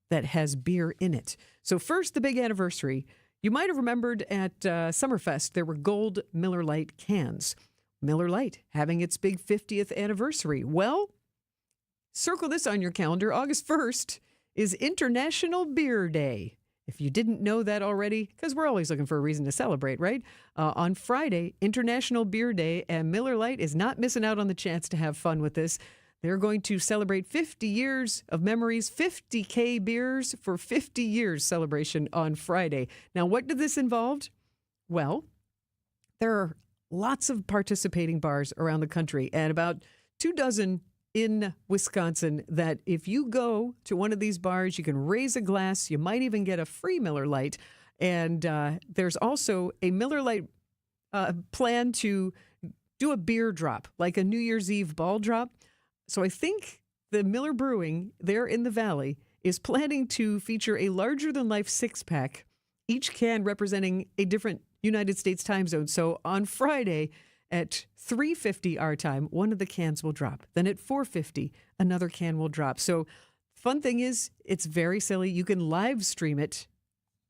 that has beer in it. So first, the big anniversary. You might have remembered at Summerfest, there were gold Miller Lite cans. Miller Lite having its big 50th anniversary. Well, circle this on your calendar. August 1st is International Beer Day. If you didn't know that already, because we're always looking for a reason to celebrate, right? On Friday, International Beer Day, and Miller Lite is not missing out on the chance to have fun with this. They're going to celebrate 50 years of memories, 50K beers for 50 years celebration on Friday. Now, what did this involve? Well, there are lots of participating bars around the country, and about 24 in Wisconsin, that if you go to one of these bars, you can raise a glass. You might even get a free Miller Lite. And there's also a Miller Lite plan to do a beer drop, like a New Year's Eve ball drop. So I think the Miller Brewing there in the Valley is planning to feature a larger-than-life six-pack, each can representing a different United States time zone. So on Friday at 3:50 our time, one of the cans will drop. Then at 4:50, another can will drop. So fun thing is, it's very silly. You can live stream it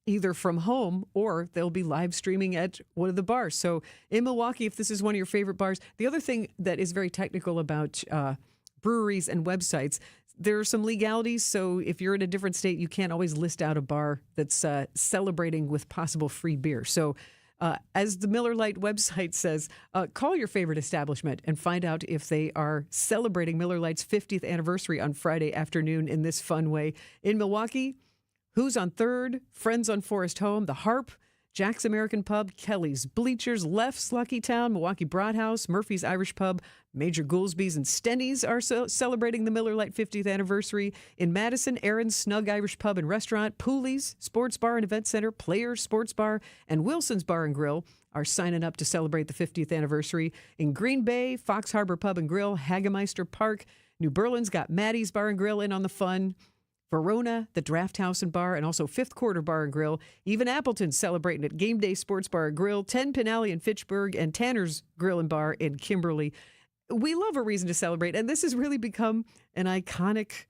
either from home or they'll be live streaming at one of the bars. So in Milwaukee, if this is one of your favorite bars, the other thing that is very technical about breweries and websites, there are some legalities. So if you're in a different state, you can't always list out a bar that's celebrating with possible free beer. So as the Miller Lite website says, call your favorite establishment and find out if they are celebrating Miller Lite's 50th anniversary on Friday afternoon in this fun way. In Milwaukee, Who's on Third, Friends on Forest Home, The Harp, Jack's American Pub, Kelly's Bleachers, Left's Lucky Town, Milwaukee Broadhouse, Murphy's Irish Pub, Major Goolsby's and Stenny's are celebrating the Miller Lite 50th anniversary. In Madison, Aaron's Snug Irish Pub and Restaurant, Pooley's Sports Bar and Event Center, Players Sports Bar, and Wilson's Bar and Grill are signing up to celebrate the 50th anniversary. In Green Bay, Fox Harbor Pub and Grill, Hagemeister Park, New Berlin's got Maddie's Bar and Grill in on the fun. Verona, the Draft House and Bar, and also Fifth Quarter Bar and Grill. Even Appleton's celebrating at Game Day Sports Bar and Grill, 10 Pin Alley in Fitchburg, and Tanner's Grill and Bar in Kimberly. We love a reason to celebrate, and this has really become an iconic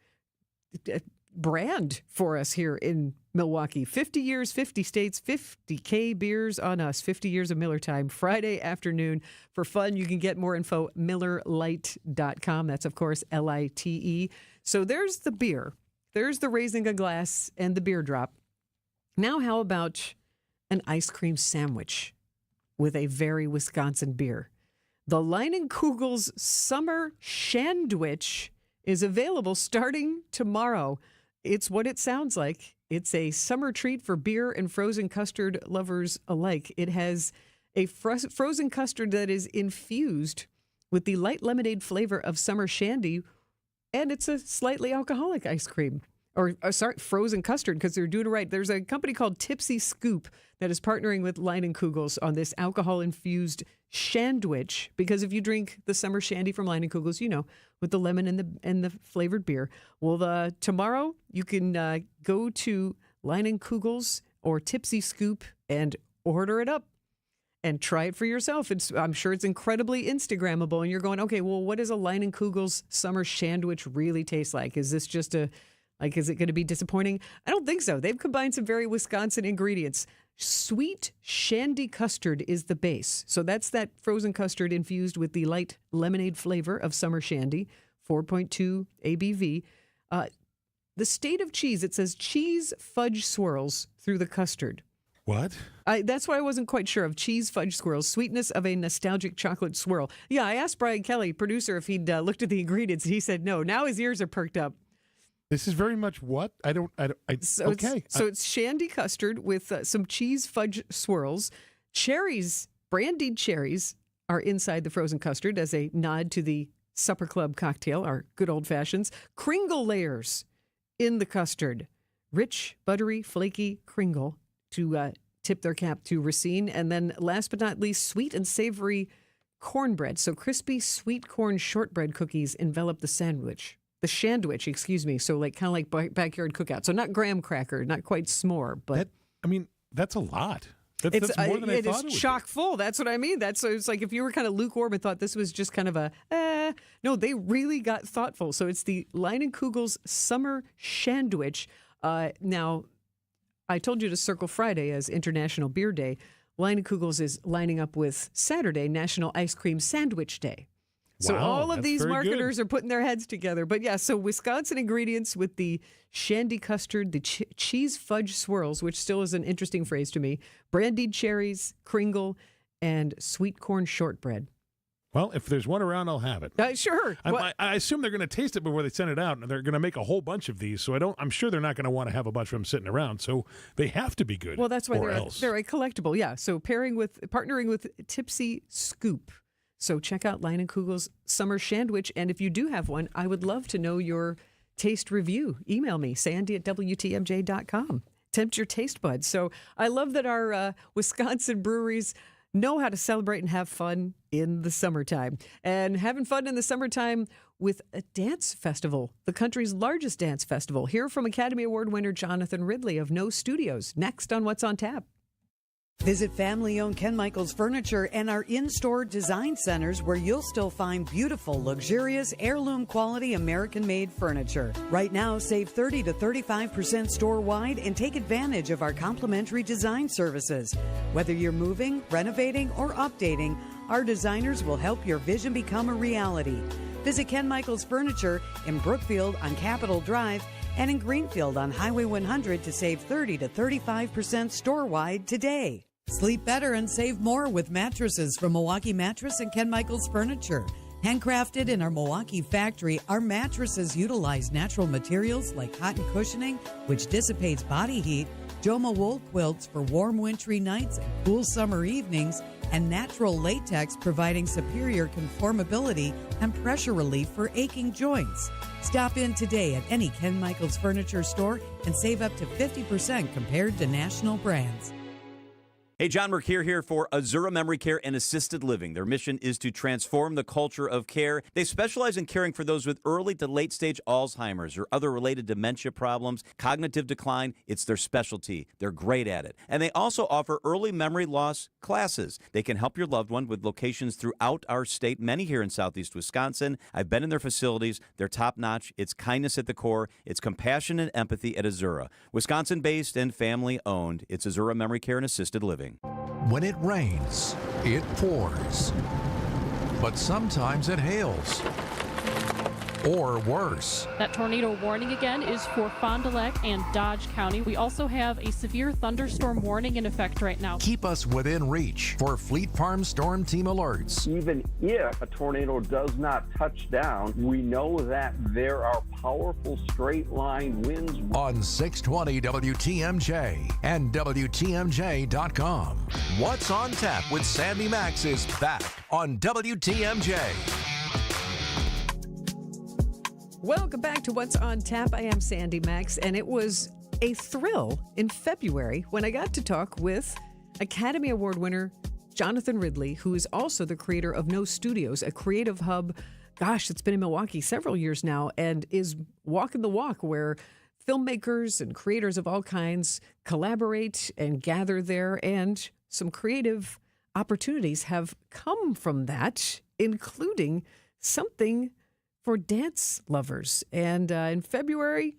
brand for us here in Milwaukee. 50 years, 50 states, 50K beers on us. 50 years of Miller time, Friday afternoon. For fun, you can get more info, MillerLite.com. That's, of course, Lite. So there's the beer. There's the raising a glass and the beer drop. Now how about an ice cream sandwich with a very Wisconsin beer? The Leinenkugel's Summer Shandwich is available starting tomorrow. It's what it sounds like. It's a summer treat for beer and frozen custard lovers alike. It has a frozen custard that is infused with the light lemonade flavor of summer shandy, and it's a slightly alcoholic ice cream. Frozen custard, because they're doing it right. There's a company called Tipsy Scoop that is partnering with Leinenkugel's on this alcohol-infused shandwich, because if you drink the summer shandy from Leinenkugel's, you know, with the lemon and the flavored beer. Well, tomorrow you can go to Leinenkugel's or Tipsy Scoop and order it up and try it for yourself. I'm sure it's incredibly Instagrammable, and you're going, okay, well, what does a Leinenkugel's summer sandwich really taste like? Is this just is it going to be disappointing? I don't think so. They've combined some very Wisconsin ingredients. Sweet shandy custard is the base. So that's that frozen custard infused with the light lemonade flavor of summer shandy, 4.2 ABV. The state of cheese, it says cheese fudge swirls through the custard. What? That's what I wasn't quite sure of. Cheese fudge swirls, sweetness of a nostalgic chocolate swirl. Yeah, I asked Brian Kelly, producer, if he'd looked at the ingredients. He said no. Now his ears are perked up. This is very much what? Okay. It's shandy custard with some cheese fudge swirls. Cherries, brandied cherries, are inside the frozen custard as a nod to the Supper Club cocktail, our good old fashions. Kringle layers in the custard. Rich, buttery, flaky Kringle to tip their cap to Racine. And then last but not least, sweet and savory cornbread. So crispy sweet corn shortbread cookies envelop the sandwich. The shandwich, excuse me. So kind of like backyard cookout. So not graham cracker, not quite s'more, but that's a lot. That's more than I thought it would be. It's chock full. That's what I mean. It's like if you were kind of lukewarm and thought this was just kind of no, they really got thoughtful. So it's the Leinenkugel's Summer Shandwich. Now, I told you to circle Friday as International Beer Day. Leinenkugel's is lining up with Saturday, National Ice Cream Sandwich Day. So Wow, all of that's these very marketers good. are putting their heads together. But yeah, so Wisconsin ingredients with the shandy custard, the cheese fudge swirls, which still is an interesting phrase to me, brandied cherries, Kringle, and sweet corn shortbread. Well, if there's one around, I'll have it. Sure. I assume they're going to taste it before they send it out, and they're going to make a whole bunch of these. So I'm sure they're not going to want to have a bunch of them sitting around. So they have to be good. Well, that's why or they're else. they're a collectible. Yeah. So partnering with Tipsy Scoop. So check out Leinenkugel's Summer Sandwich. And if you do have one, I would love to know your taste review. Email me, sandy@wtmj.com. Tempt your taste buds. So I love that our Wisconsin breweries know how to celebrate and have fun in the summertime. And having fun in the summertime with a dance festival, the country's largest dance festival. Hear from Academy Award winner Jonathan Ridley of No Studios next on What's on Tap. Visit family-owned Ken Michaels Furniture and our in-store design centers where you'll still find beautiful, luxurious, heirloom-quality American-made furniture. Right now, save 30 to 35% store-wide and take advantage of our complimentary design services. Whether you're moving, renovating, or updating, our designers will help your vision become a reality. Visit Ken Michaels Furniture in Brookfield on Capitol Drive and in Greenfield on Highway 100 to save 30 to 35% store-wide today. Sleep better and save more with mattresses from Milwaukee Mattress and Ken Michaels Furniture. Handcrafted in our Milwaukee factory, our mattresses utilize natural materials like cotton cushioning, which dissipates body heat, Joma wool quilts for warm wintry nights and cool summer evenings, and natural latex providing superior conformability and pressure relief for aching joints. Stop in today at any Ken Michaels Furniture store and save up to 50% compared to national brands. Hey, John Mercure here for Azura Memory Care and Assisted Living. Their mission is to transform the culture of care. They specialize in caring for those with early to late stage Alzheimer's or other related dementia problems, cognitive decline. It's their specialty. They're great at it. And they also offer early memory loss classes. They can help your loved one with locations throughout our state, many here in southeast Wisconsin. I've been in their facilities. They're top notch. It's kindness at the core. It's compassion and empathy at Azura. Wisconsin-based and family-owned. It's Azura Memory Care and Assisted Living. When it rains, it pours. But sometimes it hails. Or worse. That tornado warning again is for Fond du Lac and Dodge County. We also have a severe thunderstorm warning in effect right now. Keep us within reach for Fleet Farm Storm Team alerts. Even if a tornado does not touch down, we know that there are powerful straight line winds. On 620 WTMJ and WTMJ.com. What's on Tap with Sandy Maxx is back on WTMJ. Welcome back to What's on Tap. I am Sandy Maxx, and it was a thrill in February when I got to talk with Academy Award winner Jonathan Ridley, who is also the creator of No Studios, a creative hub. Gosh, it's been in Milwaukee several years now and is walking the walk where filmmakers and creators of all kinds collaborate and gather there, and some creative opportunities have come from that, including something for dance lovers. And in February,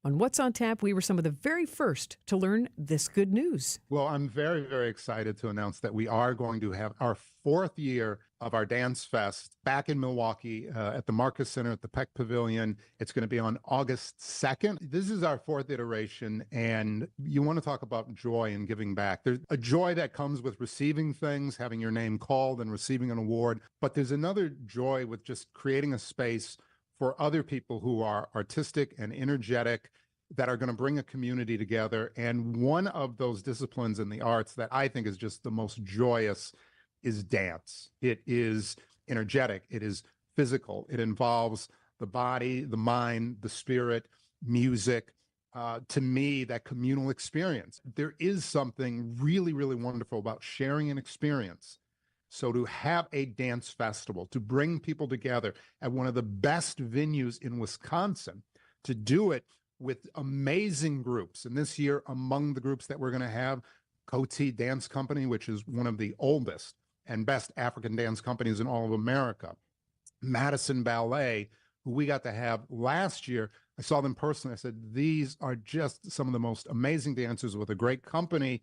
on What's on Tap, we were some of the very first to learn this good news. Well, I'm very, very excited to announce that we are going to have our 4th year of our Dance Fest back in Milwaukee at the Marcus Center at the Peck Pavilion. It's going to be on August 2nd. This is our 4th iteration, and you want to talk about joy and giving back. There's a joy that comes with receiving things, having your name called and receiving an award, but there's another joy with just creating a space for other people who are artistic and energetic, that are going to bring a community together. And one of those disciplines in the arts that I think is just the most joyous is dance. It is energetic. It is physical. It involves the body, the mind, the spirit, music. To me, that communal experience. There is something really, really wonderful about sharing an experience. So to have a dance festival, to bring people together at one of the best venues in Wisconsin, to do it with amazing groups. And this year, among the groups that we're going to have, Coty Dance Company, which is one of the oldest and best African dance companies in all of America. Madison Ballet, who we got to have last year, I saw them personally. I said, these are just some of the most amazing dancers with a great company,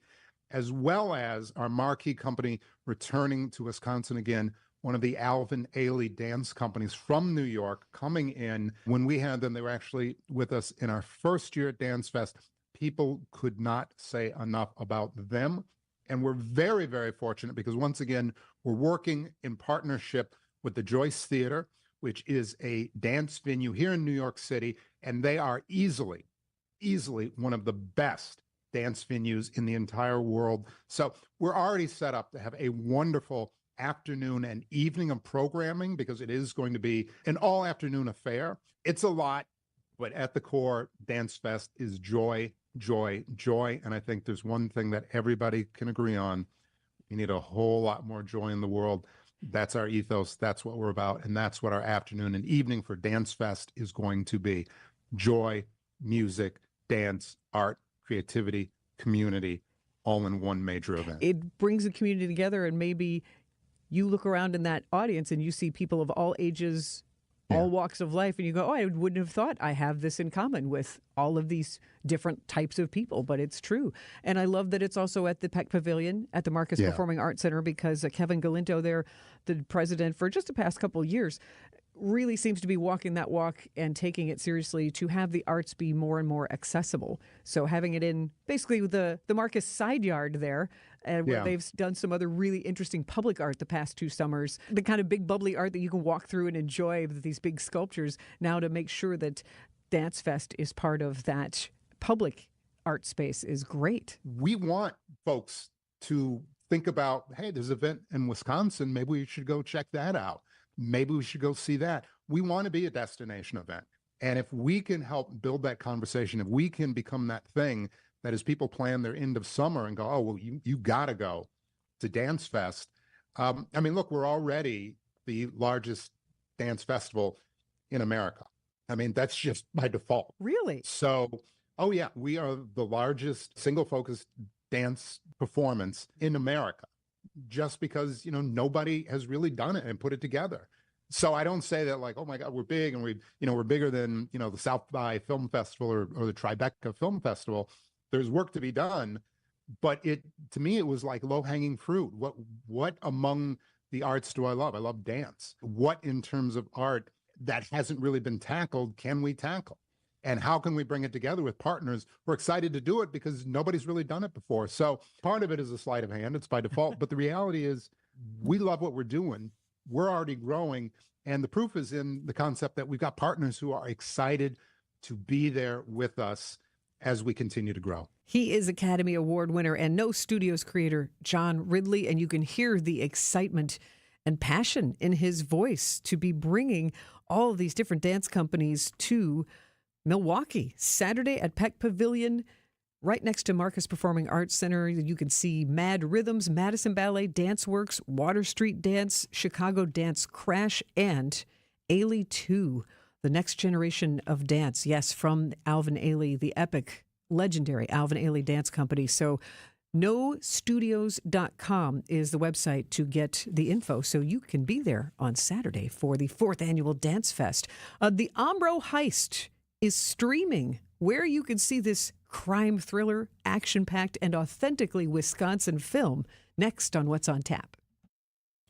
as well as our marquee company returning to Wisconsin again, one of the Alvin Ailey dance companies from New York coming in. When we had them, they were actually with us in our first year at Dance Fest. People could not say enough about them. And we're very, very fortunate because once again, we're working in partnership with the Joyce Theater, which is a dance venue here in New York City. And they are easily one of the best dance venues in the entire world. So we're already set up to have a wonderful afternoon and evening of programming because it is going to be an all afternoon affair. It's a lot, but at the core, Dance Fest is joy, joy, joy. And I think there's one thing that everybody can agree on. We need a whole lot more joy in the world. That's our ethos. That's what we're about. And that's what our afternoon and evening for Dance Fest is going to be. Joy, music, dance, art, creativity, community, all in one major event. It brings the community together, and maybe you look around in that audience and you see people of all ages, all walks of life, and you go, oh, I wouldn't have thought I have this in common with all of these different types of people, but it's true. And I love that it's also at the Peck Pavilion at the Marcus Performing Arts Center because Kevin Galinto there, the president for just the past couple of years, really seems to be walking that walk and taking it seriously to have the arts be more and more accessible. So having it in basically the Marcus side yard there, and where they've done some other really interesting public art the past 2 summers, the kind of big bubbly art that you can walk through and enjoy, these big sculptures, now to make sure that Dance Fest is part of that public art space is great. We want folks to think about, hey, there's an event in Wisconsin, maybe we should go check that out. Maybe we should go see that. We want to be a destination event. And if we can help build that conversation, if we can become that thing that as people plan their end of summer and go, oh, well, you got to go to Dance Fest. I mean, look, we're already the largest dance festival in America. I mean, that's just by default. Really? So, oh yeah, we are the largest single-focused dance performance in America. Just because, nobody has really done it and put it together. So I don't say that like, oh my God, we're big and we're bigger than, the South by Film Festival or the Tribeca Film Festival. There's work to be done, but to me, it was like low hanging fruit. What among the arts do I love? I love dance. What in terms of art that hasn't really been tackled can we tackle? And how can we bring it together with partners? We're excited to do it because nobody's really done it before. So part of it is a sleight of hand. It's by default. But the reality is we love what we're doing. We're already growing. And the proof is in the concept that we've got partners who are excited to be there with us as we continue to grow. He is Academy Award winner and No Studios creator John Ridley. And you can hear the excitement and passion in his voice to be bringing all of these different dance companies to Milwaukee, Saturday at Peck Pavilion, right next to Marcus Performing Arts Center. You can see Mad Rhythms, Madison Ballet Dance Works, Water Street Dance, Chicago Dance Crash, and Ailey 2, the next generation of dance. Yes, from Alvin Ailey, the epic, legendary Alvin Ailey Dance Company. So nostudios.com is the website to get the info so you can be there on Saturday for the 4th annual Dance Fest. The Umbro Heist is streaming, where you can see this crime thriller, action-packed, and authentically Wisconsin film next on What's on Tap.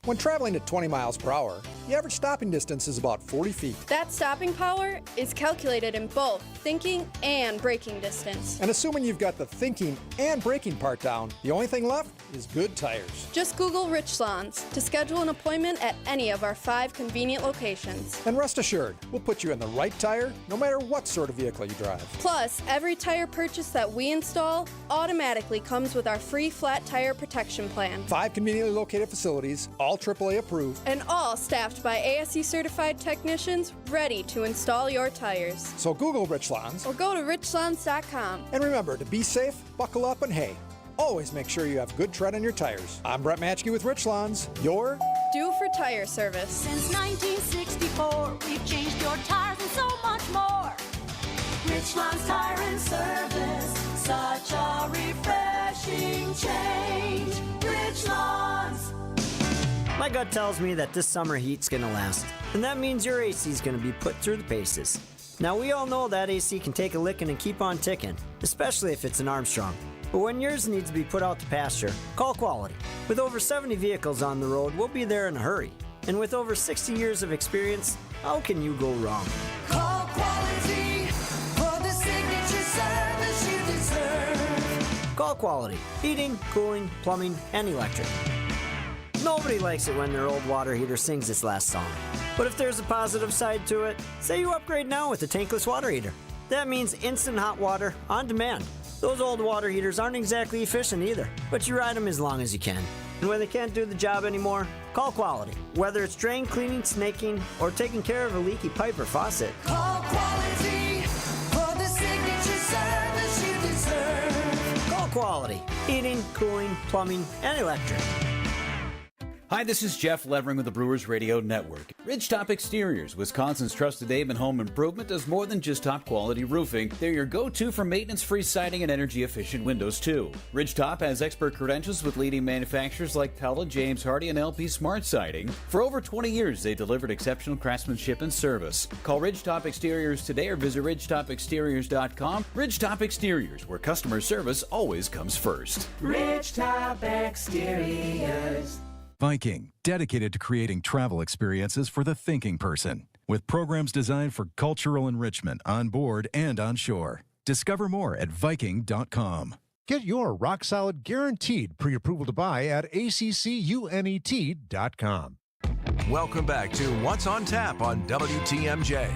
When traveling at 20 miles per hour, the average stopping distance is about 40 feet. That stopping power is calculated in both thinking and braking distance. And assuming you've got the thinking and braking part down, the only thing left is good tires. Just Google Richlands to schedule an appointment at any of our 5 convenient locations. And rest assured, we'll put you in the right tire no matter what sort of vehicle you drive. Plus, every tire purchase that we install automatically comes with our free flat tire protection plan. 5 conveniently located facilities, all AAA approved, and all staffed by ASE certified technicians ready to install your tires. So Google Richlands or go to richlands.com. And remember to be safe, buckle up, and hey, always make sure you have good tread on your tires. I'm Brett Matchke with Richlands, your due for tire service. Since 1964, we've changed your tires and so much more. Richlands Tire and Service, such a refreshing change. Richlands. My gut tells me that this summer heat's gonna last, and that means your AC's gonna be put through the paces. Now, we all know that AC can take a licking and keep on ticking, especially if it's an Armstrong. But when yours needs to be put out to pasture, call Quality. With over 70 vehicles on the road, we'll be there in a hurry. And with over 60 years of experience, how can you go wrong? Call Quality for the signature service you deserve. Call Quality. Heating, cooling, plumbing, and electric. Nobody likes it when their old water heater sings its last song. But if there's a positive side to it, say you upgrade now with a tankless water heater. That means instant hot water on demand. Those old water heaters aren't exactly efficient either, but you ride them as long as you can. And when they can't do the job anymore, call Quality. Whether it's drain cleaning, snaking, or taking care of a leaky pipe or faucet. Call Quality for the signature service you deserve. Call Quality. Heating, cooling, plumbing, and electric. Hi, this is Jeff Levering with the Brewers Radio Network. Ridgetop Exteriors, Wisconsin's trusted name in home improvement, does more than just top-quality roofing. They're your go-to for maintenance-free siding and energy-efficient windows, too. Ridgetop has expert credentials with leading manufacturers like Pella, James Hardie, and LP Smart Siding. For over 20 years, they delivered exceptional craftsmanship and service. Call Ridgetop Exteriors today or visit ridgetopexteriors.com. Ridgetop Exteriors, where customer service always comes first. Ridgetop Exteriors. Viking, dedicated to creating travel experiences for the thinking person, with programs designed for cultural enrichment on board and on shore. Discover more at Viking.com. Get your rock-solid guaranteed pre-approval to buy at ACCUNET.com. Welcome back to What's on Tap on WTMJ.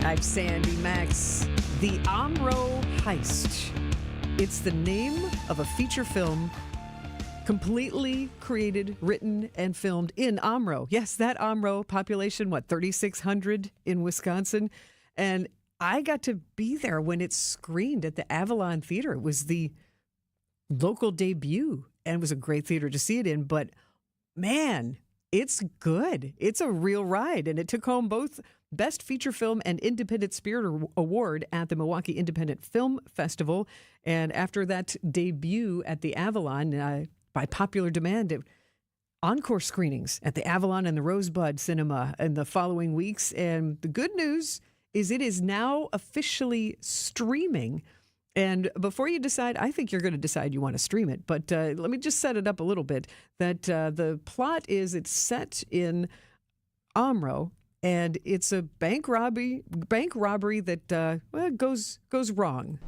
I'm Sandy Maxx. The Amro Heist. It's the name of a feature film completely created, written, and filmed in Amro. Yes, that Amro, population, 3,600 in Wisconsin. And I got to be there when it screened at the Avalon Theater. It was the local debut, and it was a great theater to see it in. But, man, it's good. It's a real ride. And it took home both Best Feature Film and Independent Spirit Award at the Milwaukee Independent Film Festival. And after that debut at the Avalon, by popular demand, encore screenings at the Avalon and the Rosebud Cinema in the following weeks. And the good news is it is now officially streaming. And before you decide, I think you're going to decide you want to stream it. But let me just set it up a little bit. That the plot is it's set in Amro. And it's a bank robbery that goes wrong.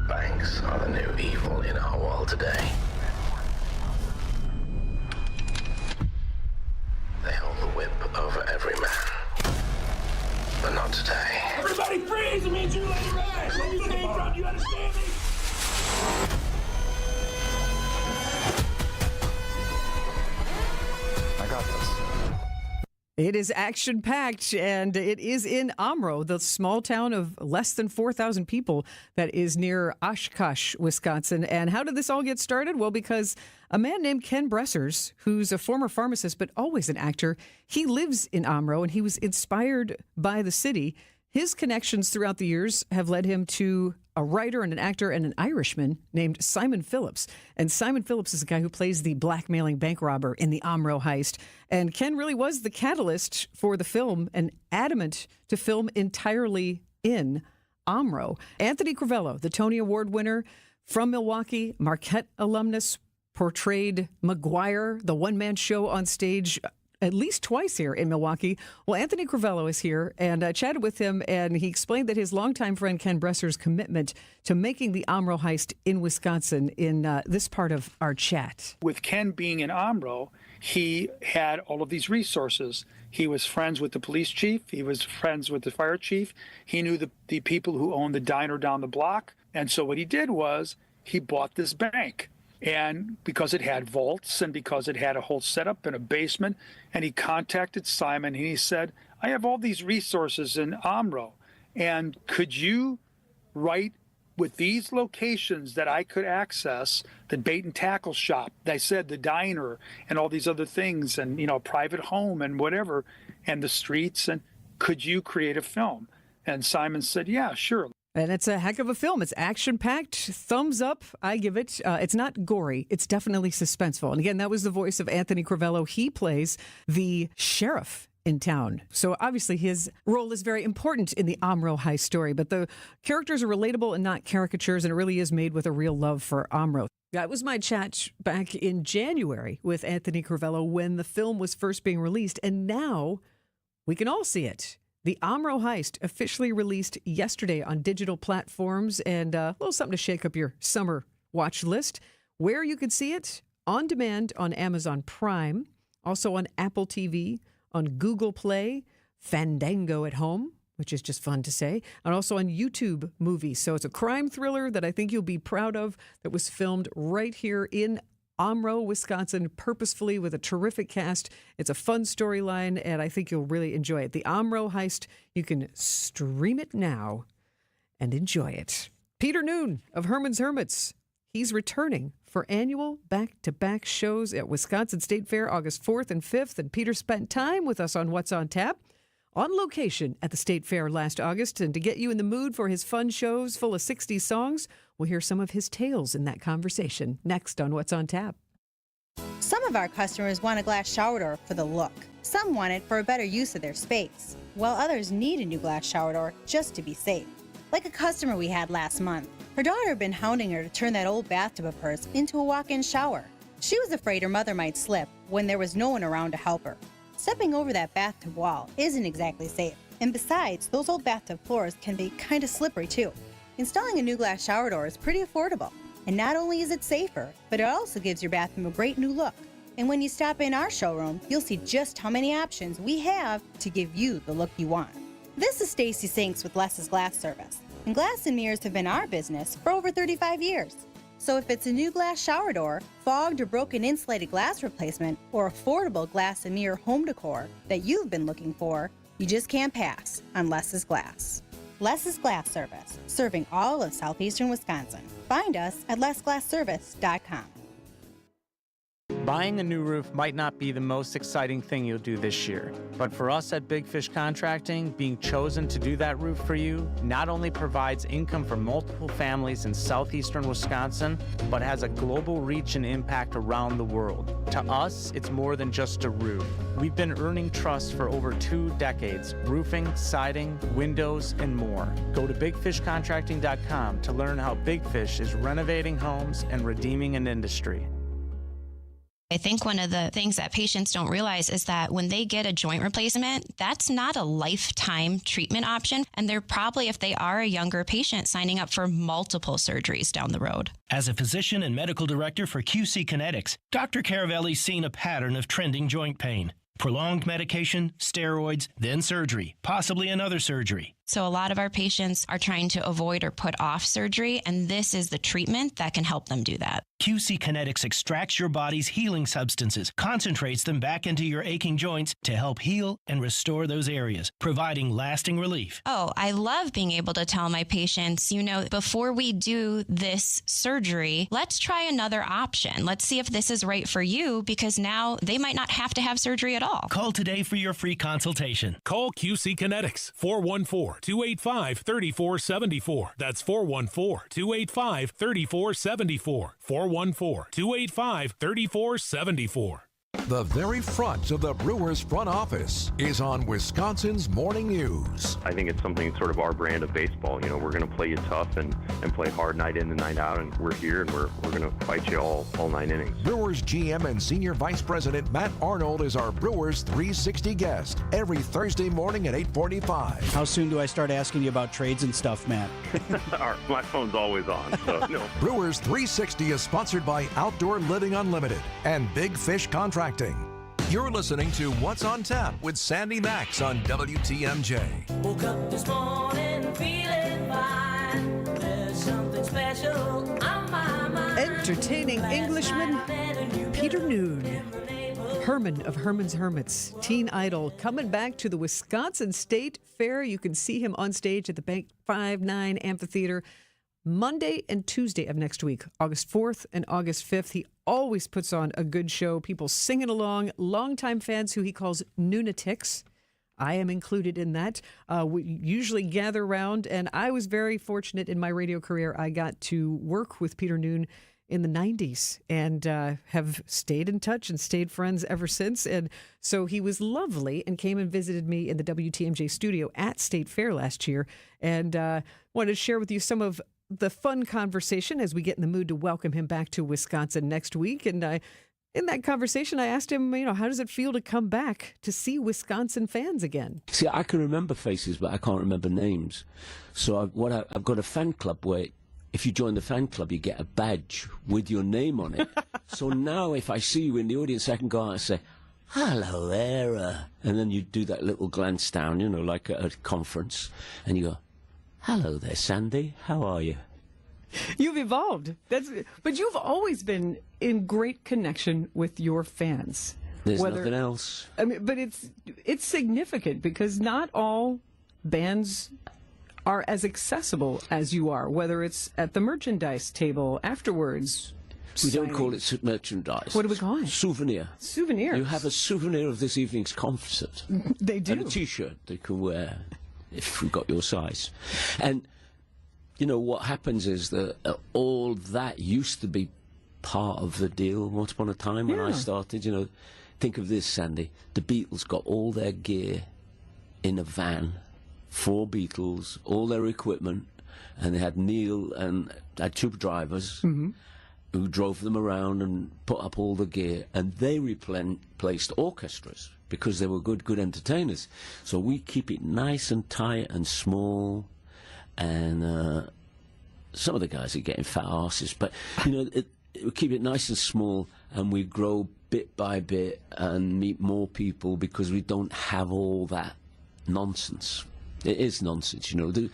Banks are the new evil in our world today. They hold the whip over every man. But not today. Everybody freeze! It means you let it ride! Where you came from, you understand me? It is action-packed, and it is in Amro, the small town of less than 4,000 people that is near Oshkosh, Wisconsin. And how did this all get started? Well, because a man named Ken Bressers, who's a former pharmacist but always an actor, he lives in Amro, and he was inspired by the city. His connections throughout the years have led him to a writer and an actor and an Irishman named Simon Phillips. And Simon Phillips is the guy who plays the blackmailing bank robber in the Amro heist. And Ken really was the catalyst for the film and adamant to film entirely in Amro. Anthony Crivello, the Tony Award winner from Milwaukee, Marquette alumnus, portrayed McGuire, the one-man show on stage at least twice here in Milwaukee. Well, Anthony Crivello is here, and I chatted with him, and he explained that his longtime friend Ken Bressers' commitment to making the Amro heist in Wisconsin in this part of our chat. With Ken being in Amro, he had all of these resources. He was friends with the police chief. He was friends with the fire chief. He knew the people who owned the diner down the block. And so what he did was he bought this bank. And because it had vaults and because it had a whole setup in a basement, and he contacted Simon and he said, I have all these resources in Amro, and could you write with these locations that I could access, the bait and tackle shop, I said the diner and all these other things, and private home and whatever, and the streets, and could you create a film? And Simon said, yeah, sure. And it's a heck of a film. It's action-packed. Thumbs up. I give it. It's not gory. It's definitely suspenseful. And again, that was the voice of Anthony Crivello. He plays the sheriff in town. So obviously his role is very important in the Amro heist story. But the characters are relatable and not caricatures, and it really is made with a real love for Amro. That was my chat back in January with Anthony Crivello when the film was first being released. And now we can all see it. The Amro Heist officially released yesterday on digital platforms, and a little something to shake up your summer watch list. Where you can see it, on demand on Amazon Prime, also on Apple TV, on Google Play, Fandango at home, which is just fun to say, and also on YouTube Movies. So it's a crime thriller that I think you'll be proud of, that was filmed right here in Amro, Wisconsin, purposefully with a terrific cast. It's a fun storyline, and I think you'll really enjoy it. The Amro Heist, you can stream it now and enjoy it. Peter Noon of Herman's Hermits, he's returning for annual back-to-back shows at Wisconsin State Fair, August 4th and 5th, and Peter spent time with us on What's on Tap, on location at the State Fair last August. And to get you in the mood for his fun shows full of 60s songs, we'll hear some of his tales in that conversation next on What's on Tap. Some of our customers want a glass shower door for the look. Some want it for a better use of their space, while others need a new glass shower door just to be safe. Like a customer we had last month. Her daughter had been hounding her to turn that old bathtub of hers into a walk-in shower. She was afraid her mother might slip when there was no one around to help her. Stepping over that bathtub wall isn't exactly safe. And besides, those old bathtub floors can be kind of slippery too. Installing a new glass shower door is pretty affordable. And not only is it safer, but it also gives your bathroom a great new look. And when you stop in our showroom, you'll see just how many options we have to give you the look you want. This is Stacy Sinks with Less's Glass Service. And glass and mirrors have been our business for over 35 years. So if it's a new glass shower door, fogged or broken insulated glass replacement, or affordable glass and mirror home decor that you've been looking for, you just can't pass on Less's Glass. Less's Glass Service, serving all of southeastern Wisconsin. Find us at lessglassservice.com. Buying a new roof might not be the most exciting thing you'll do this year, but for us at Big Fish Contracting, being chosen to do that roof for you not only provides income for multiple families in southeastern Wisconsin, but has a global reach and impact around the world. To us, it's more than just a roof. We've been earning trust for over 2 decades, roofing, siding, windows, and more. Go to bigfishcontracting.com to learn how Big Fish is renovating homes and redeeming an industry. I think one of the things that patients don't realize is that when they get a joint replacement, that's not a lifetime treatment option. And they're probably, if they are a younger patient, signing up for multiple surgeries down the road. As a physician and medical director for QC Kinetics, Dr. Caravelli's seen a pattern of trending joint pain. Prolonged medication, steroids, then surgery, possibly another surgery. So a lot of our patients are trying to avoid or put off surgery, and this is the treatment that can help them do that. QC Kinetics extracts your body's healing substances, concentrates them back into your aching joints to help heal and restore those areas, providing lasting relief. Oh, I love being able to tell my patients, before we do this surgery, let's try another option. Let's see if this is right for you, because now they might not have to have surgery at all. Call today for your free consultation. Call QC Kinetics, 414-285-3474. That's 414-285-3474. 414-285-3474. The very front of the Brewers front office is on Wisconsin's Morning News. I think it's something sort of our brand of baseball. We're going to play you tough and play hard night in and night out, and we're here and we're going to fight you all 9 innings. Brewers GM and Senior Vice President Matt Arnold is our Brewers 360 guest every Thursday morning at 8:45. How soon do I start asking you about trades and stuff, Matt? My phone's always on, so no. Brewers 360 is sponsored by Outdoor Living Unlimited and Big Fish Contracting. You're listening to What's on Tap with Sandy Maxx on WTMJ. Woke up this morning feeling fine. There's something special on my mind. Entertaining Englishman Peter Noon, Herman of Herman's Hermits, teen idol, coming back to the Wisconsin State Fair. You can see him on stage at the Bank 5-9 Amphitheater Monday and Tuesday of next week, August 4th and August 5th. He always puts on a good show. People singing along, longtime fans who he calls Noonatics. I am included in that. We usually gather around, and I was very fortunate in my radio career. I got to work with Peter Noon in the 90s and have stayed in touch and stayed friends ever since. And so he was lovely and came and visited me in the WTMJ studio at State Fair last year, and wanted to share with you some of the fun conversation as we get in the mood to welcome him back to Wisconsin next week. And in that conversation, I asked him, how does it feel to come back to see Wisconsin fans again? See, I can remember faces, but I can't remember names. So I've got a fan club where if you join the fan club, you get a badge with your name on it. So now if I see you in the audience, I can go out and say, hello there. And then you do that little glance down, like at a conference. And you go, hello there, Sandy. How are you? You've evolved. But you've always been in great connection with your fans. There's nothing else. I mean, but it's significant because not all bands are as accessible as you are, whether it's at the merchandise table afterwards. We don't call it merchandise. What do we call it? Souvenir. Souvenirs. You have a souvenir of this evening's concert. They do. And a T-shirt they can wear if you've got your size. And what happens is that all that used to be part of the deal once upon a time when I started. Think of this, Sandy. The Beatles got all their gear in a van, 4 Beatles, all their equipment, and they had Neil and had 2 drivers who drove them around and put up all the gear, and they replaced orchestras because they were good entertainers. So we keep it nice and tight and small. And some of the guys are getting fat asses, but we keep it nice and small, and we grow bit by bit and meet more people because we don't have all that nonsense. It is nonsense, Do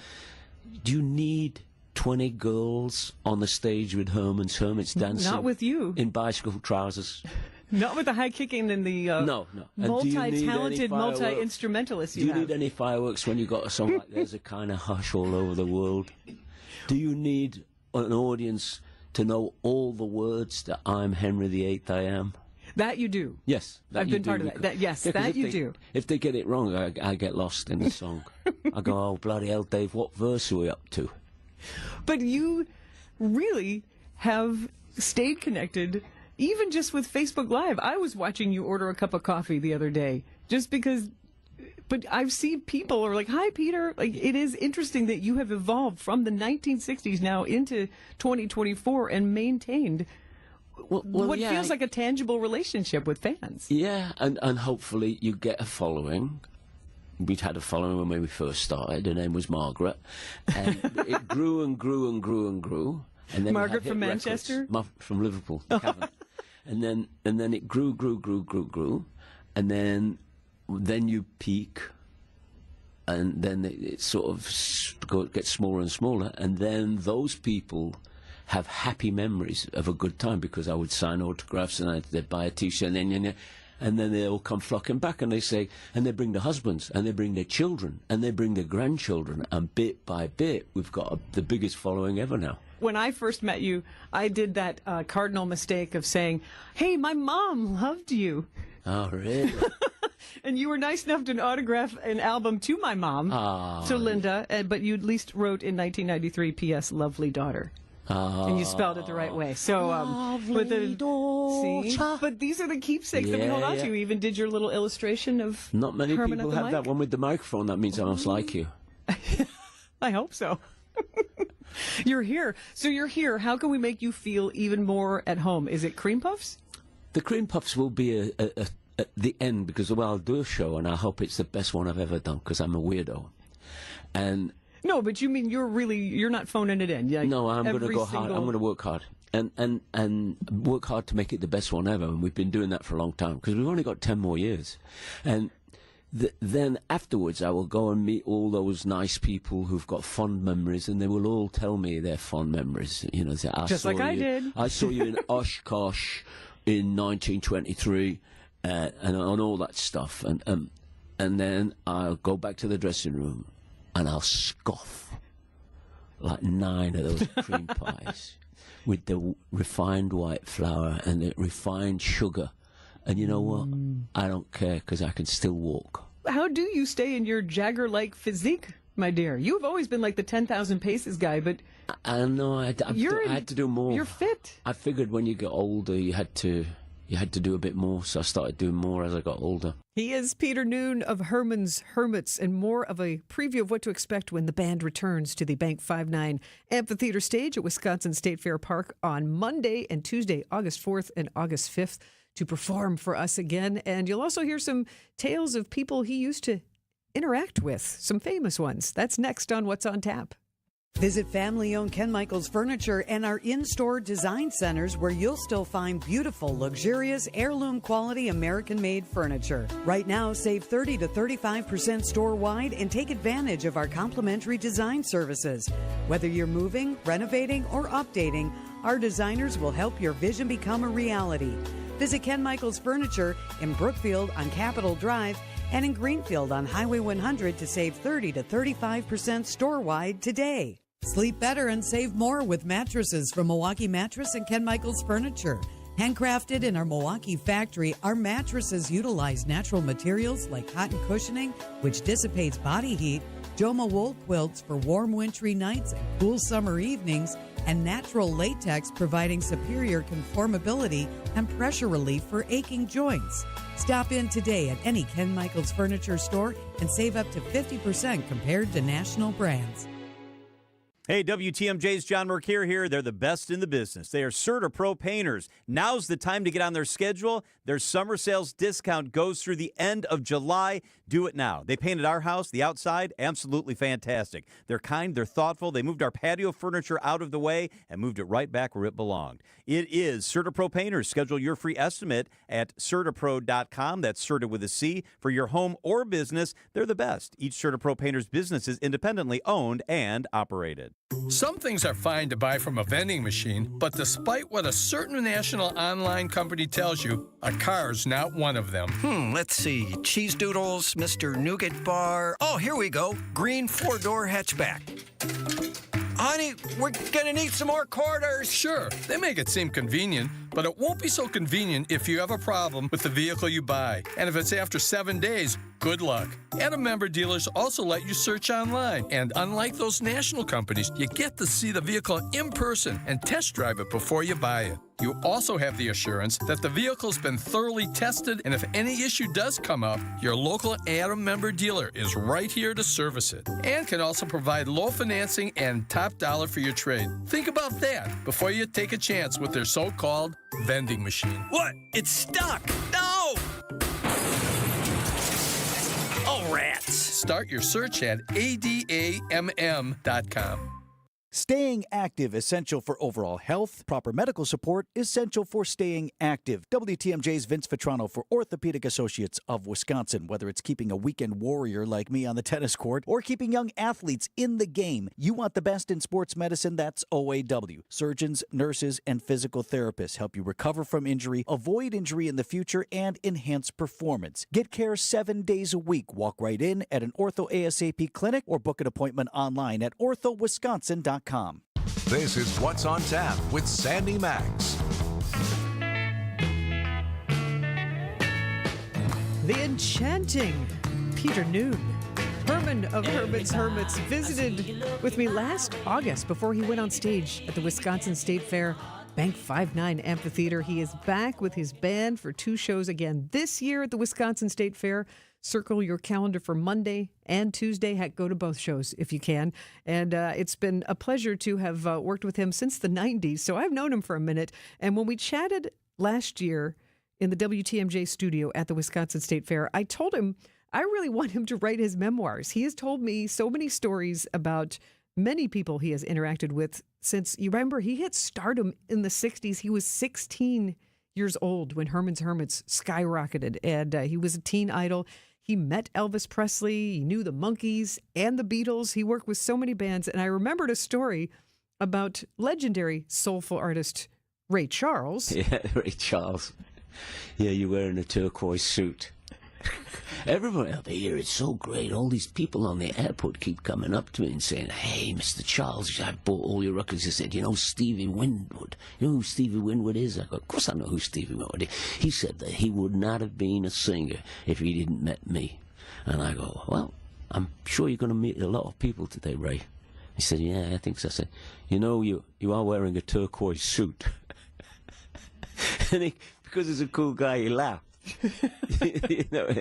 you need 20 girls on the stage with hermits dancing? Not with you. In bicycle trousers. Not with the high kicking and the no. multi-talented multi-instrumentalists you have. Do you need any fireworks when you got a song like There's a Kind of Hush all over the world? Do you need an audience to know all the words that I'm Henry VIII, I am? That you do. Yes. I've been part of that. Yes, that you do. If they get it wrong, I get lost in the song. I go, oh, bloody hell, Dave, what verse are we up to? But you really have stayed connected, even just with Facebook Live. I was watching you order a cup of coffee the other day, just because. But I've seen people are like, hi, Peter. Like, it is interesting that you have evolved from the 1960s now into 2024 and maintained what feels like a tangible relationship with fans. Yeah, and hopefully you get a following. We'd had a following when we first started. Her name was Margaret. And it grew and grew and grew and grew. And then Margaret from Manchester? From Liverpool. And then it grew. And then you peak. And then it sort of gets smaller and smaller. And then those people have happy memories of a good time because I would sign autographs and they'd buy a T-shirt and then they all come flocking back and they say, and they bring their husbands and they bring their children and they bring their grandchildren, and bit by bit we've got the biggest following ever now. When I first met you, I did that cardinal mistake of saying, hey, my mom loved you. Oh, really? And you were nice enough to autograph an album to my mom, to Linda, but you at least wrote in 1993, P.S. Lovely Daughter. And you spelled it the right way. So, with the but these are the keepsakes that we hold on to. You even did your little illustration of Not many Herman people at the have mic. that one with the microphone. That means I must like you. I hope so. You're here. So you're here. How can we make you feel even more at home? Is it cream puffs? The cream puffs will be at the end because I'll do a show and I hope it's the best one I've ever done because I'm a weirdo. And no, but you mean you're not phoning it in. Like no, I'm going to go hard. I'm going to work hard and work hard to make it the best one ever. And we've been doing that for a long time because we've only got 10 more years. And then afterwards, I will go and meet all those nice people who've got fond memories, and they will all tell me their fond memories. Say, just like I did. I saw you in Oshkosh in 1923, and on all that stuff. And then I'll go back to the dressing room, and I'll scoff like 9 of those cream pies with the refined white flour and the refined sugar. And you know what? I don't care because I can still walk. How do you stay in your Jagger-like physique, my dear? You've always been like the 10,000 paces guy, but I know I had to do more. You're fit. I figured when you get older, you had to do a bit more, so I started doing more as I got older. He is Peter Noon of Herman's Hermits, and more of a preview of what to expect when the band returns to the Bank 5-9 Amphitheater stage at Wisconsin State Fair Park on Monday and Tuesday, August 4th and August 5th, to perform for us again. And you'll also hear some tales of people he used to interact with, some famous ones. That's next on What's on Tap. Visit family-owned Ken Michaels Furniture and our in-store design centers where you'll still find beautiful, luxurious, heirloom-quality American-made furniture. Right now, save 30 to 35% store-wide and take advantage of our complimentary design services. Whether you're moving, renovating, or updating, our designers will help your vision become a reality. Visit Ken Michaels Furniture in Brookfield on Capitol Drive and in Greenfield on Highway 100 to save 30 to 35% store-wide today. Sleep better and save more with mattresses from Milwaukee Mattress and Ken Michaels Furniture. Handcrafted in our Milwaukee factory, our mattresses utilize natural materials like cotton cushioning, which dissipates body heat, Joma wool quilts for warm wintry nights and cool summer evenings, and natural latex providing superior conformability and pressure relief for aching joints. Stop in today at any Ken Michaels Furniture store and save up to 50% compared to national brands. Hey, WTMJ's John Mercure here. They're the best in the business. They are CertaPro painters. Now's the time to get on their schedule. Their summer sales discount goes through the end of July. Do it now. They painted our house, the outside, absolutely fantastic. They're kind, they're thoughtful. They moved our patio furniture out of the way and moved it right back where it belonged. It is CertaPro painters. Schedule your free estimate at CertaPro.com. That's Certa with a C. For your home or business, they're the best. Each CertaPro painter's business is independently owned and operated. Some things are fine to buy from a vending machine, but despite what a certain national online company tells you, a car's not one of them. Let's see. Cheese doodles, Mr. Nougat bar. Oh, here we go. Green 4-door hatchback. Honey, we're gonna need some more quarters. Sure, they make it seem convenient, but it won't be so convenient if you have a problem with the vehicle you buy. And if it's after 7 days, good luck. Adam member dealers also let you search online. And unlike those national companies, you get to see the vehicle in person and test drive it before you buy it. You also have the assurance that the vehicle's been thoroughly tested, and if any issue does come up, your local Adam member dealer is right here to service it and can also provide low financing and top dollar for your trade. Think about that before you take a chance with their so-called vending machine. What? It's stuck. No! Oh, rats. Start your search at ADAMM.com. Staying active, essential for overall health. Proper medical support, essential for staying active. WTMJ's Vince Vitrano for Orthopedic Associates of Wisconsin. Whether it's keeping a weekend warrior like me on the tennis court or keeping young athletes in the game, you want the best in sports medicine, that's OAW. Surgeons, nurses, and physical therapists help you recover from injury, avoid injury in the future, and enhance performance. Get care 7 days a week. Walk right in at an Ortho ASAP clinic or book an appointment online at orthowisconsin.com. This is What's on Tap with Sandy Maxx. The enchanting Peter Noon, Herman of Herman's Hermits, visited with me last August before he went on stage at the Wisconsin State Fair Bank 5-9 Amphitheater. He is back with his band for 2 shows again this year at the Wisconsin State Fair. Circle your calendar for Monday and Tuesday. Heck, go to both shows if you can. And it's been a pleasure to have worked with him since the 90s. So I've known him for a minute. And when we chatted last year in the WTMJ studio at the Wisconsin State Fair, I told him I really want him to write his memoirs. He has told me so many stories about many people he has interacted with since, you remember, he hit stardom in the 60s. He was 16 years old when Herman's Hermits skyrocketed, and he was a teen idol. He met Elvis Presley, he knew the Monkees and the Beatles. He worked with so many bands, and I remembered a story about legendary soulful artist Ray Charles. Yeah, Ray Charles. Yeah, you're wearing a turquoise suit. Everyone out here, it's so great. All these people on the airport keep coming up to me and saying, "Hey, Mr. Charles, I bought all your records." He said, "You know Stevie Winwood? You know who Stevie Winwood is?" I go, "Of course I know who Stevie Winwood is." He said that he would not have been a singer if he didn't met me. And I go, well, I'm sure you're going to meet a lot of people today, Ray. He said, yeah, I think so. I said, you know, you are wearing a turquoise suit. And because he's a cool guy, he laughed. You know,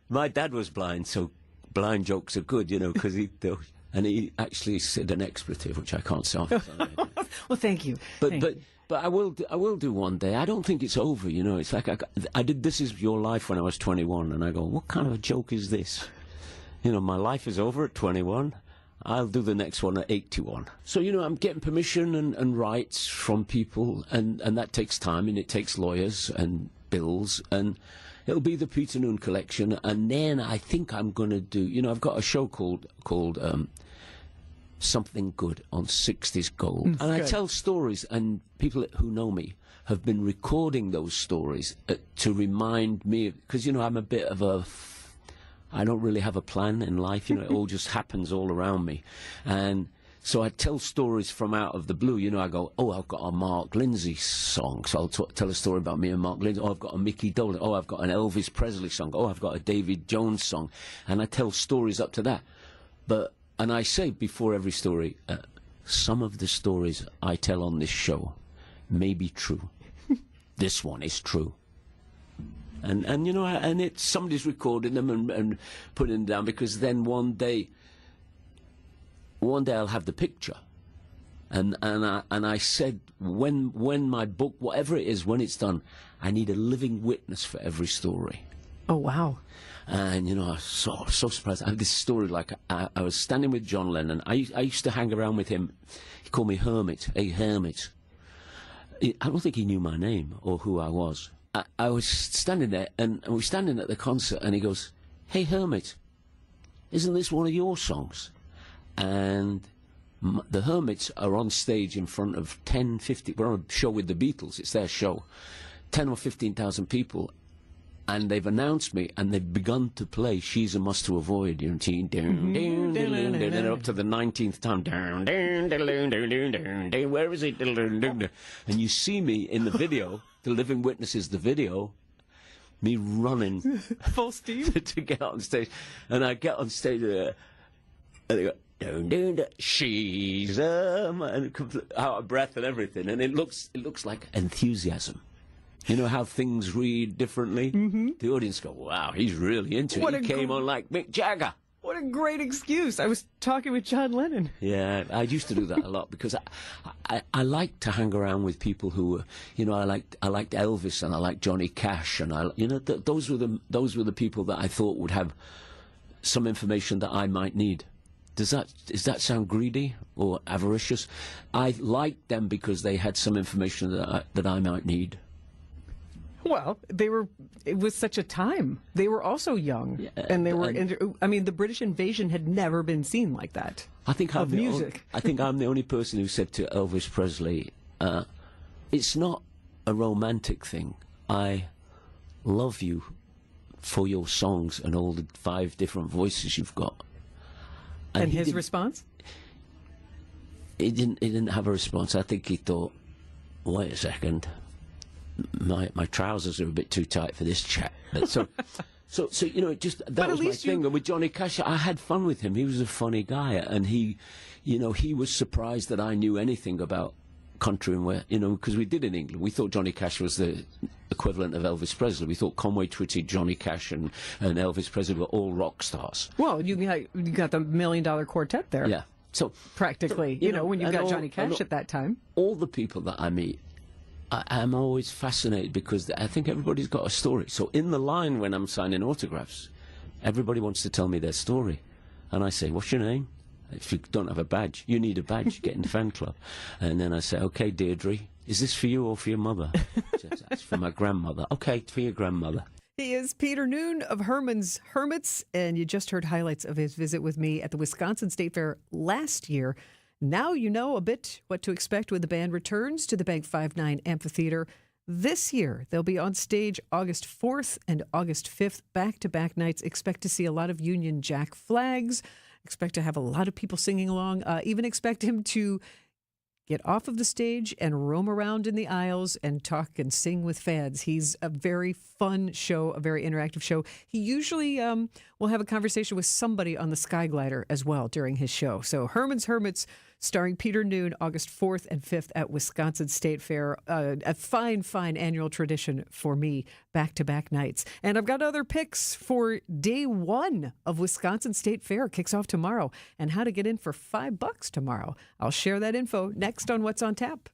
my dad was blind, so blind jokes are good, you know, because he actually said an expletive, which I can't say. Well, thank you. But I will do one day. I don't think it's over, you know. It's like I did This Is Your Life when I was 21, and I go, what kind of a joke is this? You know, my life is over at 21. I'll do the next one at 81. So, you know, I'm getting permission and rights from people, and that takes time, and it takes lawyers and bills, and it'll be the Peter Noon collection. And then I think I'm going to do, you know, I've got a show called Something Good on 60s Gold. And I tell stories, and people who know me have been recording those stories to remind me, because, you know, I'm a bit of I don't really have a plan in life, you know, it all just happens all around me. And so I tell stories from out of the blue, you know, I go, oh, I've got a Mark Lindsay song, so I'll tell a story about me and Mark Lindsay. Oh, I've got a Mickey Dolan. Oh, I've got an Elvis Presley song. Oh, I've got a David Jones song. And I tell stories up to that. And I say before every story, some of the stories I tell on this show may be true. This one is true. And you know, and somebody's recording them and putting them down, because then one day I'll have the picture. And I said, when my book, whatever it is, when it's done, I need a living witness for every story. Oh, wow. And, you know, I was so surprised. I have this story, like, I was standing with John Lennon. I used to hang around with him. He called me Hermit, a hermit. I don't think he knew my name or who I was. I was standing there, and we were standing at the concert, and he goes, hey, Hermit, isn't this one of your songs? And the Hermits are on stage in front of 10, 50, we're on a show with the Beatles, it's their show, 10 or 15,000 people, and they've announced me, and they've begun to play She's a Must to Avoid, you know, and then up to the 19th time, where is it? And you see me in the video, the living witness is the video, me running full steam to get on stage, and I get on stage, and they go, she's and out of breath and everything, and it looks like enthusiasm. You know how things read differently? Mm-hmm. The audience go, wow, he's really into it. He came on like Mick Jagger. What a great excuse. I was talking with John Lennon. Yeah, I used to do that a lot, because I like to hang around with people who were, you know, I liked Elvis, and I liked Johnny Cash, and those were the people that I thought would have some information that I might need. Does that sound greedy or avaricious? I liked them because they had some information that I might need. Well, it was such a time. They were also young, and they were, I mean, the British invasion had never been seen like that. I think I'm the only person who said to Elvis Presley, it's not a romantic thing. I love you for your songs and all the 5 different voices you've got. And his response? He didn't have a response. I think he thought, wait a second. My trousers are a bit too tight for this chap. So you know, that was my thing. And with Johnny Cash, I had fun with him. He was a funny guy, and he was surprised that I knew anything about country, and where, you know, because we did in England. We thought Johnny Cash was the equivalent of Elvis Presley. We thought Conway Twitty, Johnny Cash, and Elvis Presley were all rock stars. Well, you got the $1 Million Quartet there. Yeah. So practically, you know, when you got Johnny Cash at that time. All the people that I meet, I'm always fascinated, because I think everybody's got a story. So in the line when I'm signing autographs, everybody wants to tell me their story. And I say, what's your name? If you don't have a badge, you need a badge, get in the fan club. And then I say, okay, Deirdre, is this for you or for your mother? That's for my grandmother. Okay, for your grandmother. He is Peter Noon of Herman's Hermits, and you just heard highlights of his visit with me at the Wisconsin State Fair last year. Now you know a bit what to expect when the band returns to the Bank 5-9 Amphitheater. This year, they'll be on stage August 4th and August 5th, back-to-back nights. Expect to see a lot of Union Jack flags. Expect to have a lot of people singing along. Even expect him to get off of the stage and roam around in the aisles and talk and sing with fans. He's a very fun show, a very interactive show. He usually will have a conversation with somebody on the Sky Glider as well during his show. So Herman's Hermits, starring Peter Noon, August 4th and 5th at Wisconsin State Fair. A fine, fine annual tradition for me, back-to-back nights. And I've got other picks for day one of Wisconsin State Fair. Kicks off tomorrow. And how to get in for $5 tomorrow. I'll share that info next on What's on Tap.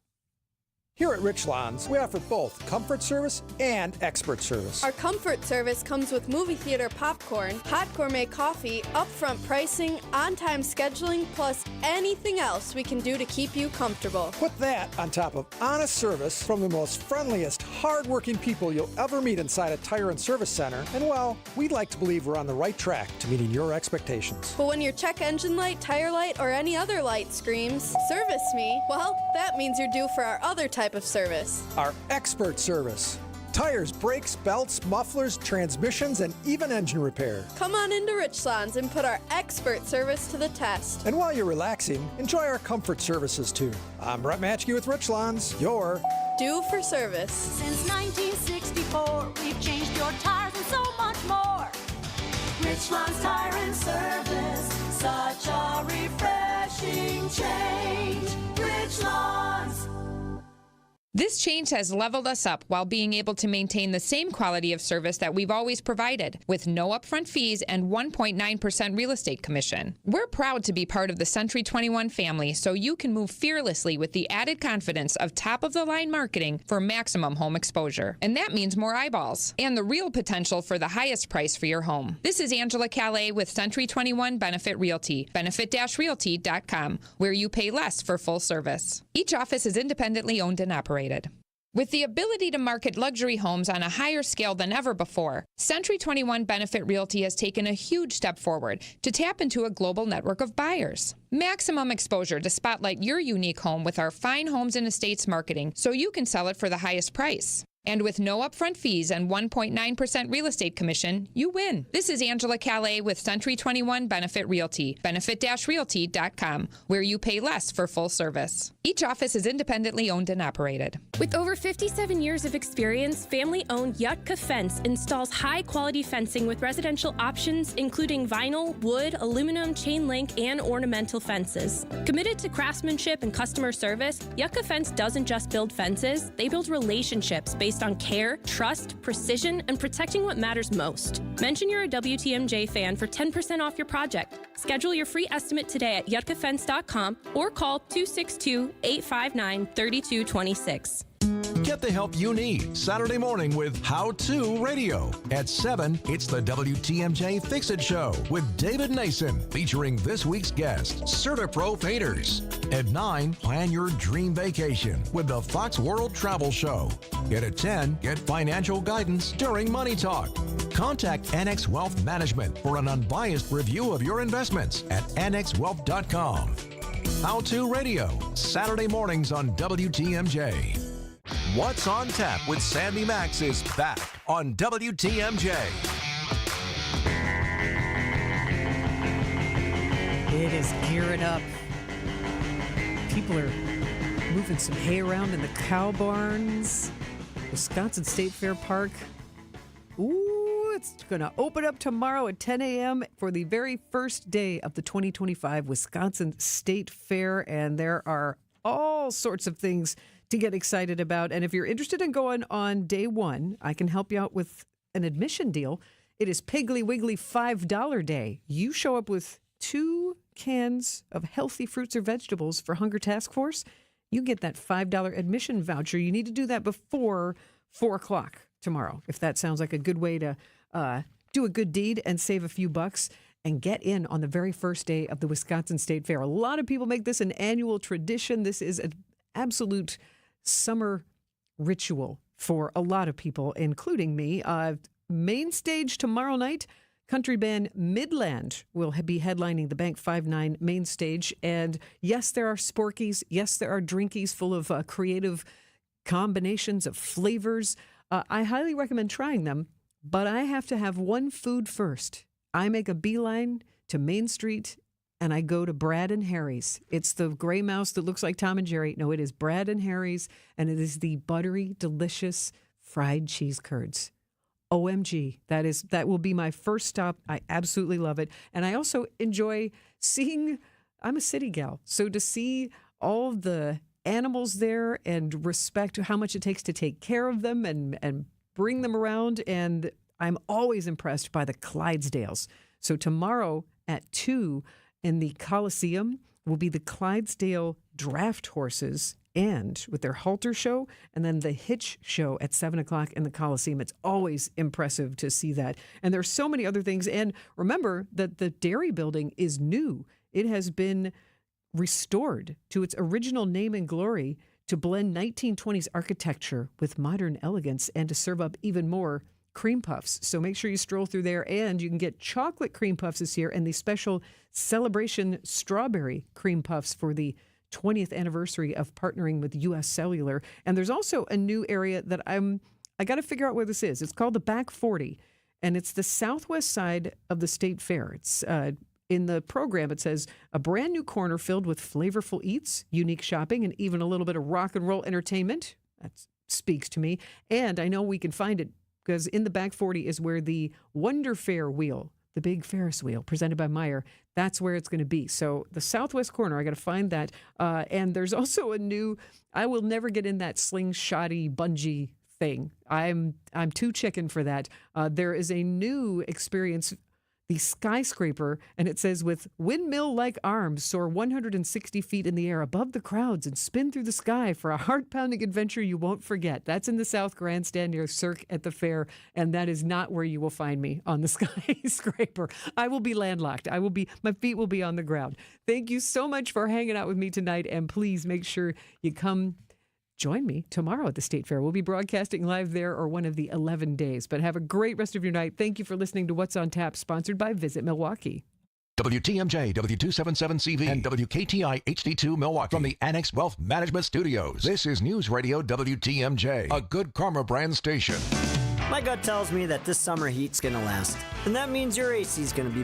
Here at Richlands, we offer both comfort service and expert service. Our comfort service comes with movie theater popcorn, hot gourmet coffee, upfront pricing, on-time scheduling, plus anything else we can do to keep you comfortable. Put that on top of honest service from the most friendliest, hard-working people you'll ever meet inside a tire and service center. And well, we'd like to believe we're on the right track to meeting your expectations. But when your check engine light, tire light, or any other light screams, "Service me," well, that means you're due for our other type of service. Our expert service. Tires, brakes, belts, mufflers, transmissions, and even engine repair. Come on into Richlands and put our expert service to the test. And while you're relaxing, enjoy our comfort services too. I'm Brett Matchke with Richlands, your due for service. Since 1964, we've changed your tires and so much more. Richlands Tire and Service, such a refreshing change. Richlands. This change has leveled us up while being able to maintain the same quality of service that we've always provided, with no upfront fees and 1.9% real estate commission. We're proud to be part of the Century 21 family, so you can move fearlessly with the added confidence of top-of-the-line marketing for maximum home exposure. And that means more eyeballs and the real potential for the highest price for your home. This is Angela Calais with Century 21 Benefit Realty, benefit-realty.com, where you pay less for full service. Each office is independently owned and operated. With the ability to market luxury homes on a higher scale than ever before, Century 21 Benefit Realty has taken a huge step forward to tap into a global network of buyers. Maximum exposure to spotlight your unique home with our fine homes and estates marketing so you can sell it for the highest price. And with no upfront fees and 1.9% real estate commission, you win. This is Angela Calais with Century 21 Benefit Realty, benefit-realty.com, where you pay less for full service. Each office is independently owned and operated. With over 57 years of experience, family-owned Yutka Fence installs high-quality fencing with residential options, including vinyl, wood, aluminum, chain link, and ornamental fences. Committed to craftsmanship and customer service, Yutka Fence doesn't just build fences, they build relationships based on care, trust, precision, and protecting what matters most. Mention you're a WTMJ fan for 10% off your project. Schedule your free estimate today at yutkafence.com or call 262-859-3226. Get the help you need Saturday morning with How To Radio. At 7, it's the WTMJ Fix It Show with David Nason, featuring this week's guest, CertaPro Painters. At 9, plan your dream vacation with the Fox World Travel Show. And at 10, get financial guidance during Money Talk. Contact Annex Wealth Management for an unbiased review of your investments at annexwealth.com. How To Radio, Saturday mornings on WTMJ. What's on Tap with Sandy Maxx is back on WTMJ. It is gearing up. People are moving some hay around in the cow barns. Wisconsin State Fair Park. Ooh, it's going to open up tomorrow at 10 a.m. for the very first day of the 2025 Wisconsin State Fair. And there are all sorts of things to get excited about. And if you're interested in going on day one, I can help you out with an admission deal. It is Piggly Wiggly $5 day. You show up with 2 cans of healthy fruits or vegetables for Hunger Task Force. You get that $5 admission voucher. You need to do that before 4 o'clock tomorrow, if that sounds like a good way to do a good deed and save a few bucks and get in on the very first day of the Wisconsin State Fair. A lot of people make this an annual tradition. This is an absolute summer ritual for a lot of people, including me. Main stage tomorrow night, country band Midland will be headlining the Bank 5-9 main stage. And yes, there are sporkies. Yes, there are drinkies full of creative combinations of flavors. I highly recommend trying them, but I have to have one food first. I make a beeline to Main Street and I go to Brad and Harry's. It's the gray mouse that looks like Tom and Jerry. No, it is Brad and Harry's, and it is the buttery, delicious fried cheese curds. OMG, that will be my first stop. I absolutely love it. And I also enjoy seeing, I'm a city gal, so to see all the animals there and respect how much it takes to take care of them and bring them around. And I'm always impressed by the Clydesdales. So tomorrow at 2 in the Coliseum will be the Clydesdale draft horses and with their halter show, and then the hitch show at 7 o'clock in the Coliseum. It's always impressive to see that. And there's so many other things. And remember that the dairy building is new. It has been restored to its original name and glory to blend 1920s architecture with modern elegance and to serve up even more cream puffs. So make sure you stroll through there, and you can get chocolate cream puffs this year and the special celebration strawberry cream puffs for the 20th anniversary of partnering with U.S. Cellular. And there's also a new area that I got to figure out where this is. It's called the Back 40, and it's the southwest side of the State Fair. It's in the program, it says a brand new corner filled with flavorful eats, unique shopping, and even a little bit of rock and roll entertainment. That speaks to me. And I know we can find it because in the Back 40 is where the Wonder Fair wheel, the big Ferris wheel presented by Meyer, that's where it's going to be. So the southwest corner, I got to find that. And there's also a new, I will never get in that slingshotty bungee thing. I'm too chicken for that. There is a new experience, the Skyscraper, and it says with windmill-like arms soar 160 feet in the air above the crowds and spin through the sky for a heart-pounding adventure you won't forget. That's in the South Grandstand near Cirque at the fair, and that is not where you will find me on the Skyscraper. I will be landlocked. My feet will be on the ground. Thank you so much for hanging out with me tonight, and please make sure you come join me tomorrow at the State Fair. We'll be broadcasting live there or one of the 11 days. But have a great rest of your night. Thank you for listening to What's on Tap, sponsored by Visit Milwaukee. WTMJ, W277CV, and WKTI HD2 Milwaukee from the Annex Wealth Management Studios. This is News Radio WTMJ, a Good Karma brand station. My gut tells me that this summer heat's going to last, and that means your AC's going to be